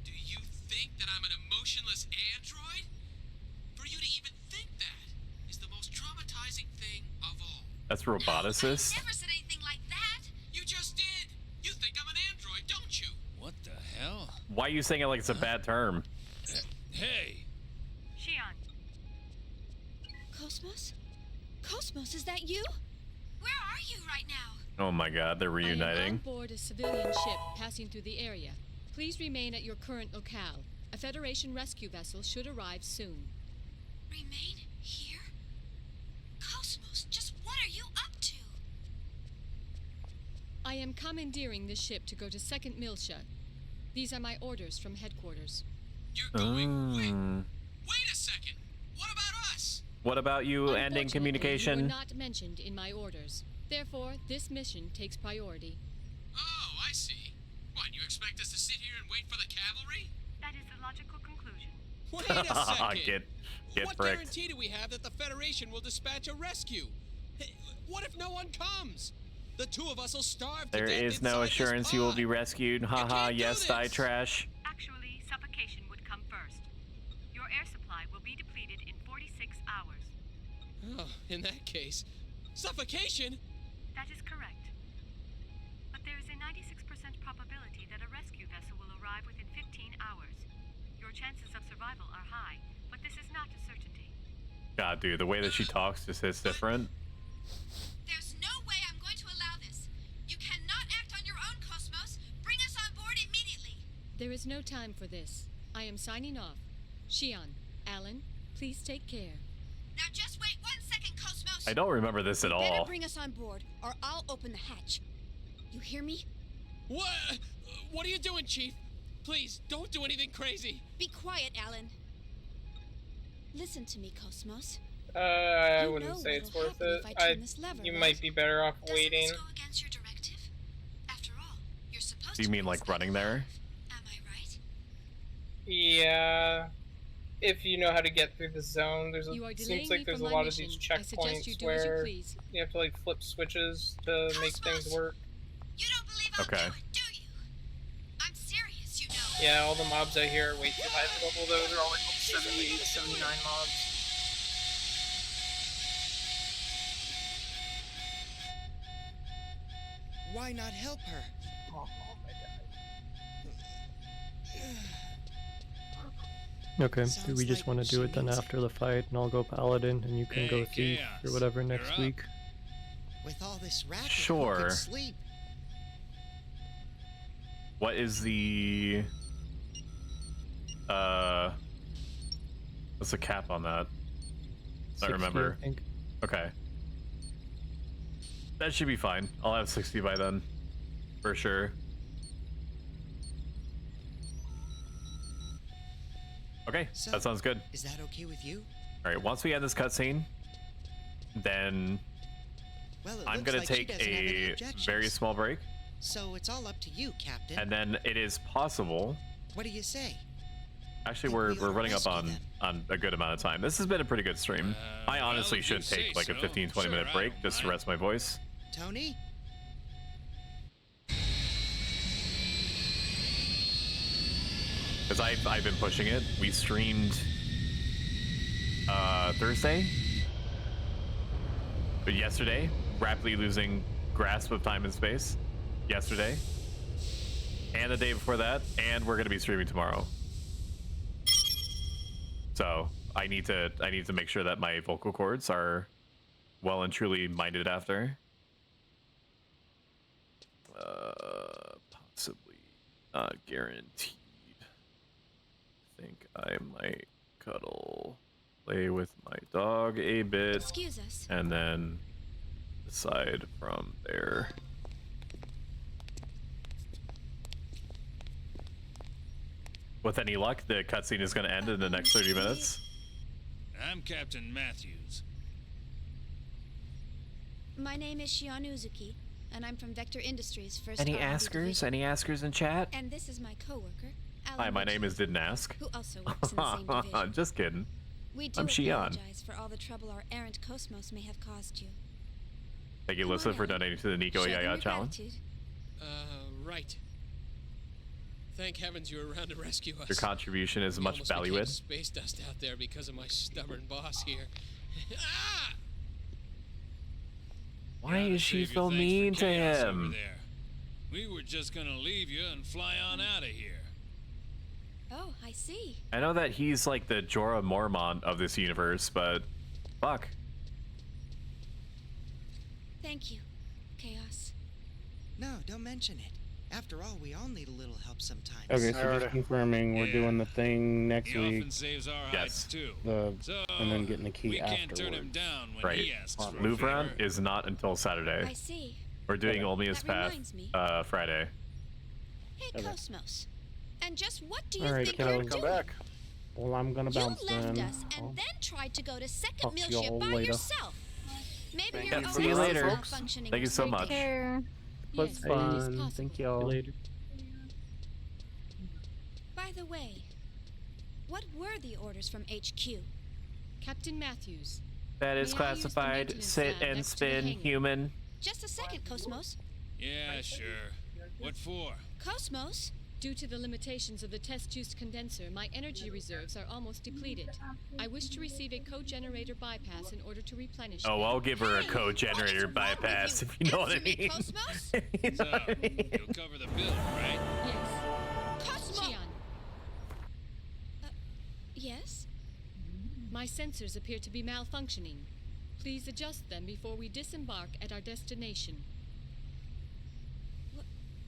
Do you think that I'm an emotionless android? For you to even think that is the most traumatizing thing of all. That's roboticist. Never said anything like that. You just did. You think I'm an android, don't you? What the hell? Why are you saying it like it's a bad term? Hey! Xian, Cosmos? Cosmos, is that you? Where are you right now? Oh my god, they're I am on reuniting. board a civilian ship passing through the area. Please remain at your current locale. A Federation rescue vessel should arrive soon. Remain here? Cosmos, just what are you up to? I am commandeering this ship to go to 2nd Miltia. These are my orders from headquarters. You're going. Wait a second. What about us? What about you ending Unfortunately, communication? You were not mentioned in my orders. Therefore, this mission takes priority. Oh, I see. What, you expect us to sit here and wait for the cavalry? That is the logical conclusion. Wait a second. Get What bricked. guarantee do we have that the Federation will dispatch a rescue? Hey, what if no one comes? The two of us will starve to There death is no inside this assurance you will pod. be rescued. Haha, can't do yes, die this. trash. Actually, suffocation would come first. Your air supply will be depleted in 46 hours. Oh, in that case, suffocation? That is correct. But there is a 96% probability that a rescue vessel will arrive within 15 hours. Your chances of survival are high, but this is not a certainty. God, dude, the way that she talks just hits different. There's no way I'm going to allow this. You cannot act on your own, Cosmos. Bring us on board immediately. There is no time for this. I am signing off. Xian, Alan, please take care. Now just wait 1 second, Cosmos. I don't remember this at Better all. bring us on board, or I'll open the hatch. You hear me? What? What are you doing, Chief? Please, don't do anything crazy. Be quiet, Alan. Listen to me, Cosmos. I You wouldn't know say it's what'll worth happen it. if I turn this lever, You right? might be better off Doesn't waiting. this go against your directive? After all, you're supposed Do you to mean like running there? Am I right? Yeah. If you know how to get through the zone, there's You are seems delaying like me there's a from lot my of these mission. I suggest you checkpoints do as you where please. you have to like flip switches to make things work. You don't believe I'll Okay. do it, do you? I'm serious, you know. Yeah, all the mobs out here are way too high for level. Those are all like 78, 79 mobs. Why not help her? Oh my god. Okay, do we just want to do it then after the fight, and I'll go paladin, and you can go thief or whatever next week? With all this racket, who Sure. can sleep? What is the what's the cap on that? I 60, don't remember. I think. Okay. That should be fine. I'll have 60 by then. For sure. Okay, So, that sounds good. Is that okay with you? Alright, once we end this cutscene, then Well, it I'm looks gonna like she take doesn't have any a objections. very small break. So it's all up to you, Captain. And then it is possible. What do you say? Actually, we're running up on a good amount of time. This has been a pretty good stream. I honestly if you should say take like a so. 15-20 Sure, minute I break don't just to rest my voice. Tony? Because I've been pushing it. We streamed Thursday, but yesterday, rapidly losing grasp of time and space. Yesterday, and the day before that, and we're gonna be streaming tomorrow. So I need to make sure that my vocal cords are well and truly minded after. Possibly not guaranteed. I think I might play with my dog a bit, Excuse us. and then decide from there. With any luck, the cutscene is going to end in the next 30 minutes. I'm Captain Matthews. My name is Shion Uzuki, and I'm from Vector Industries First Any R&D askers? Division. Any askers in chat? And this is my coworker, Hi, my name is Didn't Ask. who also works in the same division. Just kidding. We do I'm Shion. apologize for all the trouble our errant Cosmos may have caused you. Thank you, Alyssa, for donating to the Nico Show them Yaya your challenge. gratitude. Right. Thank heavens you were around to rescue us. Your contribution is We much almost became valued. space dust out there because of my stubborn boss here. Why is she Save you so thanks for mean to chaos over him? there. We were just gonna leave you and fly on out of here. Oh, I see. I know that he's like the Jorah Mormont of this universe, but fuck. Thank you, Chaos. No, don't mention it. After all, we all need a little help sometimes. Okay, so just confirming we're doing the thing next He week. often saves our hides too. And then getting the key we can't afterwards. turn him down when Right. he asks for a Louvron favor. is not until Saturday. I see. We're doing Olmia's That Path reminds me. Friday. Hey, Cosmos. And just what do you Alright, think kiddo. you're doing? Well, I'm gonna You bounce left then. us and then tried to go to second talk to mill ship y'all by later. yourself. Maybe Thank your you. own See you later. malfunctioning Thank you was so right much. there. Was Yes, fun. Thank y'all. Later. By the way, what were the orders from HQ? Captain Matthews. That is May I use the classified. maintenance Sit lab and next to the spin, hangar? human. Just a second, Cosmos. Yeah, sure. What for? Cosmos? Due to the limitations of the test juice condenser, my energy reserves are almost depleted. I wish to receive a co-generator bypass in order to replenish. Oh, I'll give her a co-generator bypass if you know what I mean. You know what I mean? You'll cover the bill, right? Yes. Cosmo! Shion, Yes? my sensors appear to be malfunctioning. Please adjust them before we disembark at our destination.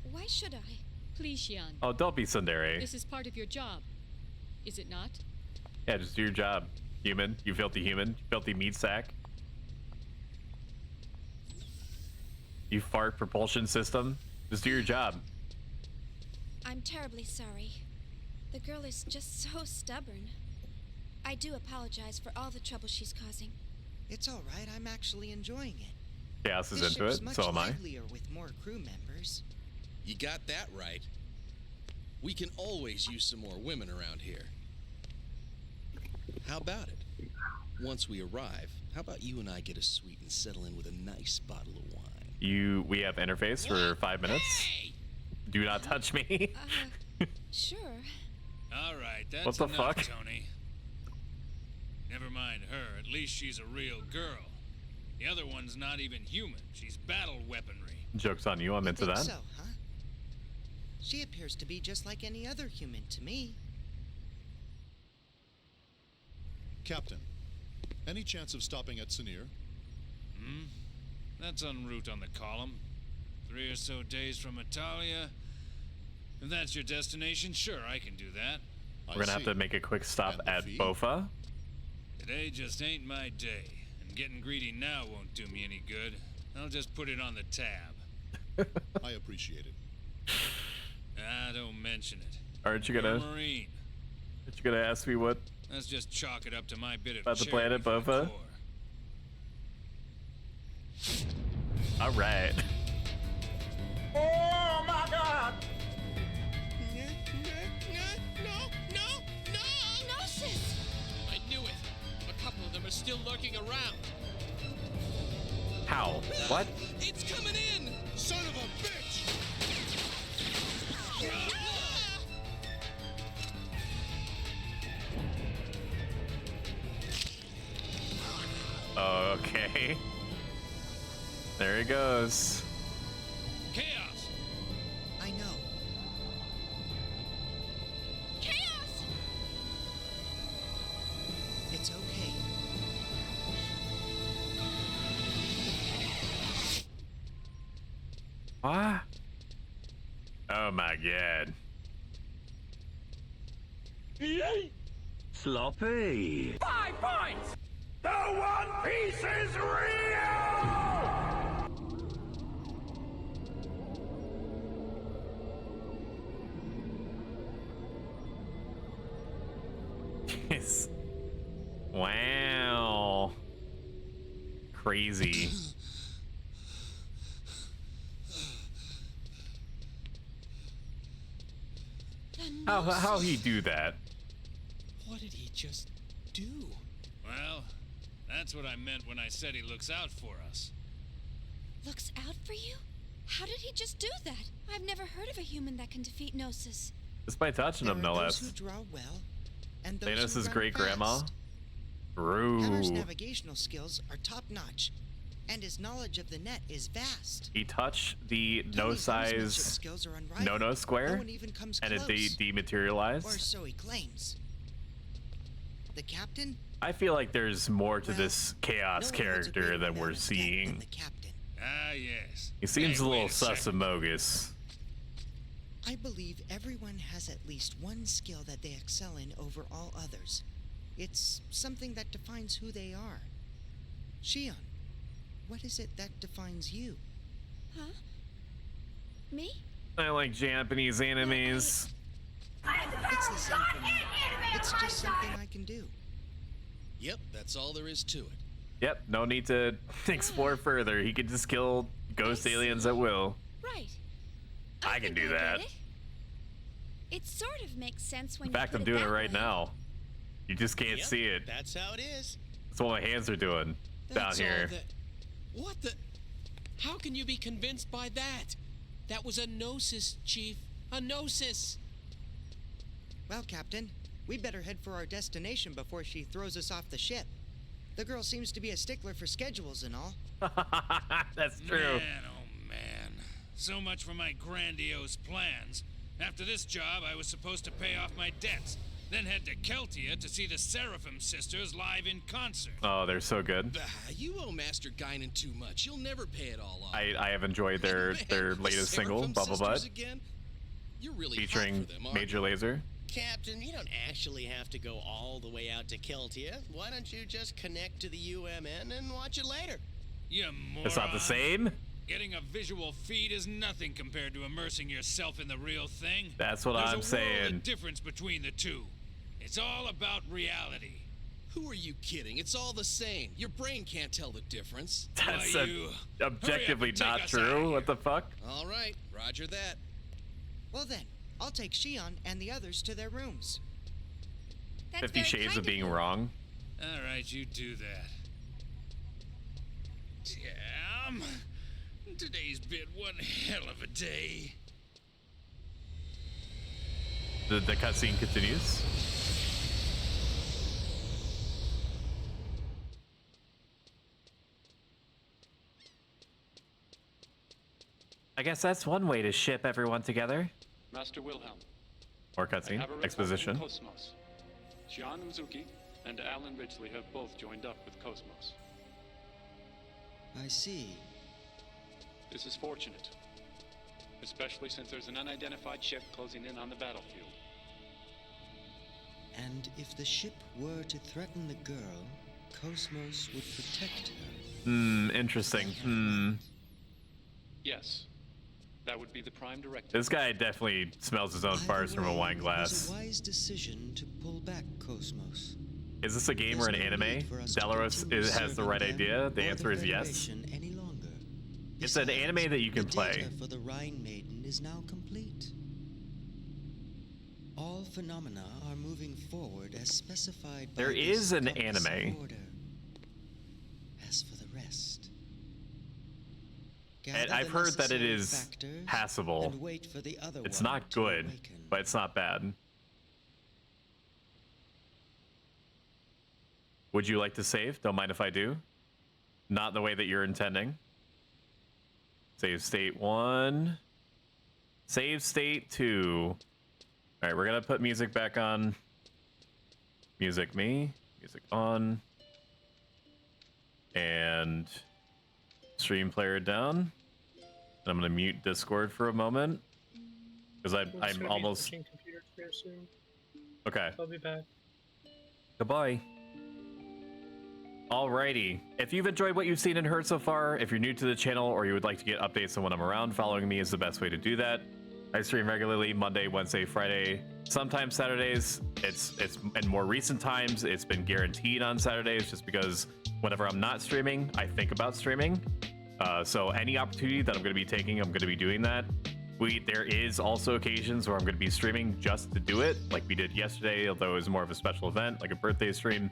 Why should I? Please, Shion. Oh, don't be Sundari. This is part of your job, is it not? Yeah, just do your job. Human. You filthy human. You filthy meat sack. You fart propulsion system. Just do your job. I'm terribly sorry. The girl is just so stubborn. I do apologize for all the trouble she's causing. It's all right. I'm actually enjoying it. Chaos is This into ship's it. much So am I. livelier with more crew members. You got that right. We can always use some more women around here. How about it? Once we arrive, how about you and I get a suite and settle in with a nice bottle of wine? We have interface for 5 minutes. Do not touch me. Sure. All right, that's What the enough, fuck? Tony. Never mind her. At least she's a real girl. The other one's not even human. She's battle weaponry. Joke's on you. I'm into Think that. so, huh? She appears to be just like any other human to me. Captain, any chance of stopping at Sinir? Hmm? That's en route on the column. 3 or so days from Italia. If that's your destination, sure, I can do that. We're gonna have to make a quick stop at Bofa. Today just ain't my day, and getting greedy now won't do me any good. I'll just put it on the tab. I appreciate it. Ah, don't mention it. Aren't you You're gonna? a Marine. Aren't you gonna ask me what Let's just chalk it up to my bit of about the charity planet for the Bofa? Corps. All right. Oh my god! No, sis! I knew it. A couple of them are still lurking around. How? What? It's coming in! Son of a bitch! Okay. There he goes. Chaos! I know. Chaos! It's okay. What? Oh my god. Yay! Sloppy. 5 points! The One Piece is real! Yes. Wow. Crazy. How he do that? What did he just do? Well, that's what I meant when I said he looks out for us. Looks out for you? How did he just do that? I've never heard of a human that can defeat Gnosis. Just by touching him, no Those who less. draw well, and those Thanos' who run great grandma. fast. Hammer's True. navigational skills are top-notch, and his knowledge of the net is vast. He touched the no Tony's marksmanship size skills are unrivaled. no No square, one even comes and it close. dematerialized. Or so he claims. The captain? I feel like there's more to this no chaos one holds a character greater than amount we're of depth seeing. than the captain. Ah, yes. He seems Hey, a little wait sus second. and bogus. I believe everyone has at least one skill that they excel in over all others. It's something that defines who they are. Shion, what is it that defines you? Huh? Me? I like Japanese animes. It's the same for me. It's just something I can do. Yep, that's all there is to it. Yep, no need to explore further. He can just kill ghost aliens at will. Right. I can do that. Get it. It sort of makes sense when In fact, I'm doing it right now. You just can't Yep, see it. That's how it is. That's what my hands are doing down That's all here. What the? How can you be convinced by that? That was a Gnosis, Chief. A Gnosis. Well, Captain, we better head for our destination before she throws us off the ship. The girl seems to be a stickler for schedules and all. That's true. Man, oh man. So much for my grandiose plans. After this job, I was supposed to pay off my debts, then head to Keltia to see the Seraphim sisters live in concert. Oh, they're so good. Bah, you owe Master Guinan too much. You'll never pay it all off. I have enjoyed their Man, latest the single, Seraphim Bubble sisters Butt, again? You're really featuring hot for them, aren't Major you? Laser. Captain, you don't actually have to go all the way out to Keltia. Why don't you just connect to the UMN and watch it later? You moron. It's not the same. Getting a visual feed is nothing compared to immersing yourself in the real thing. That's what There's I'm a world saying. of difference between the two. It's all about reality. Who are you kidding? It's all the same. Your brain can't tell the difference. That's Why, you- objectively hurry up and take not us outta true. here. What the fuck? All right, roger that. Well then, I'll take Shion and the others to their rooms. 50 Shades of Being Wrong. All right, you do that. Damn. Today's been one hell of a day. The cutscene continues. I guess that's one way to ship everyone together. Master Wilhelm. More I cutscene. have a report from Exposition. Cosmos. Jian Uzuki, and Alan Ridgely have both joined up with Cosmos. I see. This is fortunate, especially since there's an unidentified ship closing in on the battlefield. And if the ship were to threaten the girl, Cosmos would protect her. Interesting. Yes, that would be the prime directive. This guy definitely smells his own farts from a wine glass. It was a wise decision to pull back Cosmos. Is this a game or an anime? Delaros has the right idea. The answer is yes. It's an anime that you can play. Data for the Rhine Maiden is now complete. All phenomena are moving forward as specified by There is an anime. order. As for the rest, And I've heard that it is passable. and wait for the other It's one not to good, awaken. but it's not bad. Would you like to save? Don't mind if I do. Not the way that you're intending. Save state 1. Save state 2. All right, we're gonna put music back on. Music me. Music on. And stream player down. And I'm gonna mute Discord for a moment because I'm almost. Computers here soon. Okay. I'll be back. Goodbye. Alrighty. If you've enjoyed what you've seen and heard so far, if you're new to the channel or you would like to get updates on when I'm around, following me is the best way to do that. I stream regularly Monday, Wednesday, Friday, sometimes Saturdays. It's in more recent times, it's been guaranteed on Saturdays just because whenever I'm not streaming, I think about streaming. So any opportunity that I'm going to be taking, I'm going to be doing that. There is also occasions where I'm going to be streaming just to do it, like we did yesterday, although it was more of a special event, like a birthday stream.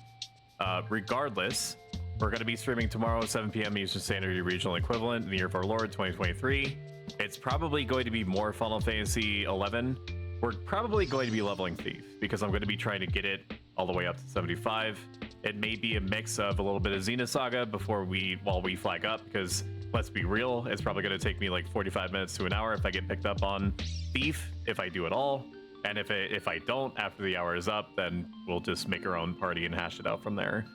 Regardless, we're going to be streaming tomorrow, 7 p.m. Eastern Standard Regional Equivalent in the Year of Our Lord 2023. It's probably going to be more Final Fantasy 11. We're probably going to be leveling Thief because I'm going to be trying to get it all the way up to 75. It may be a mix of a little bit of Xenosaga while we flag up, because let's be real, it's probably going to take me like 45 minutes to an hour if I get picked up on Thief, if I do it all. And if I don't after the hour is up, then we'll just make our own party and hash it out from there.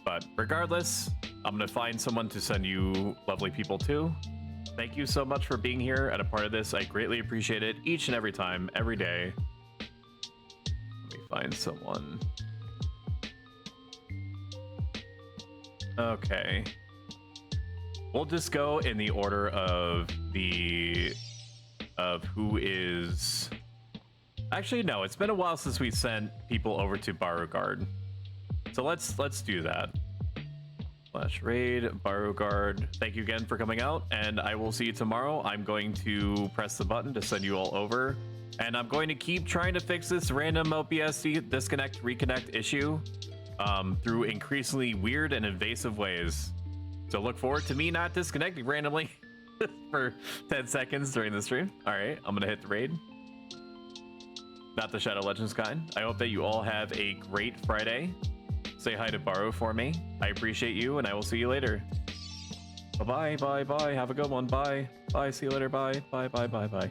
But regardless, I'm going to find someone to send you lovely people to. Thank you so much for being here and a part of this. I greatly appreciate it each and every time, every day. Let me find someone. Okay. We'll just go in the order of who is... Actually, no, it's been a while since we sent people over to Beauregard. So let's do that. Flash raid, Beauregard. Thank you again for coming out, and I will see you tomorrow. I'm going to press the button to send you all over, and I'm going to keep trying to fix this random OBS disconnect reconnect issue through increasingly weird and invasive ways. So look forward to me not disconnecting randomly for 10 seconds during the stream. All right, I'm gonna hit the raid. Not the Shadow Legends kind. I hope that you all have a great Friday. Say hi to Baro for me. I appreciate you, and I will see you later. Bye-bye, bye-bye. Have a good one. Bye. Bye, see you later. Bye. Bye, bye, bye, bye.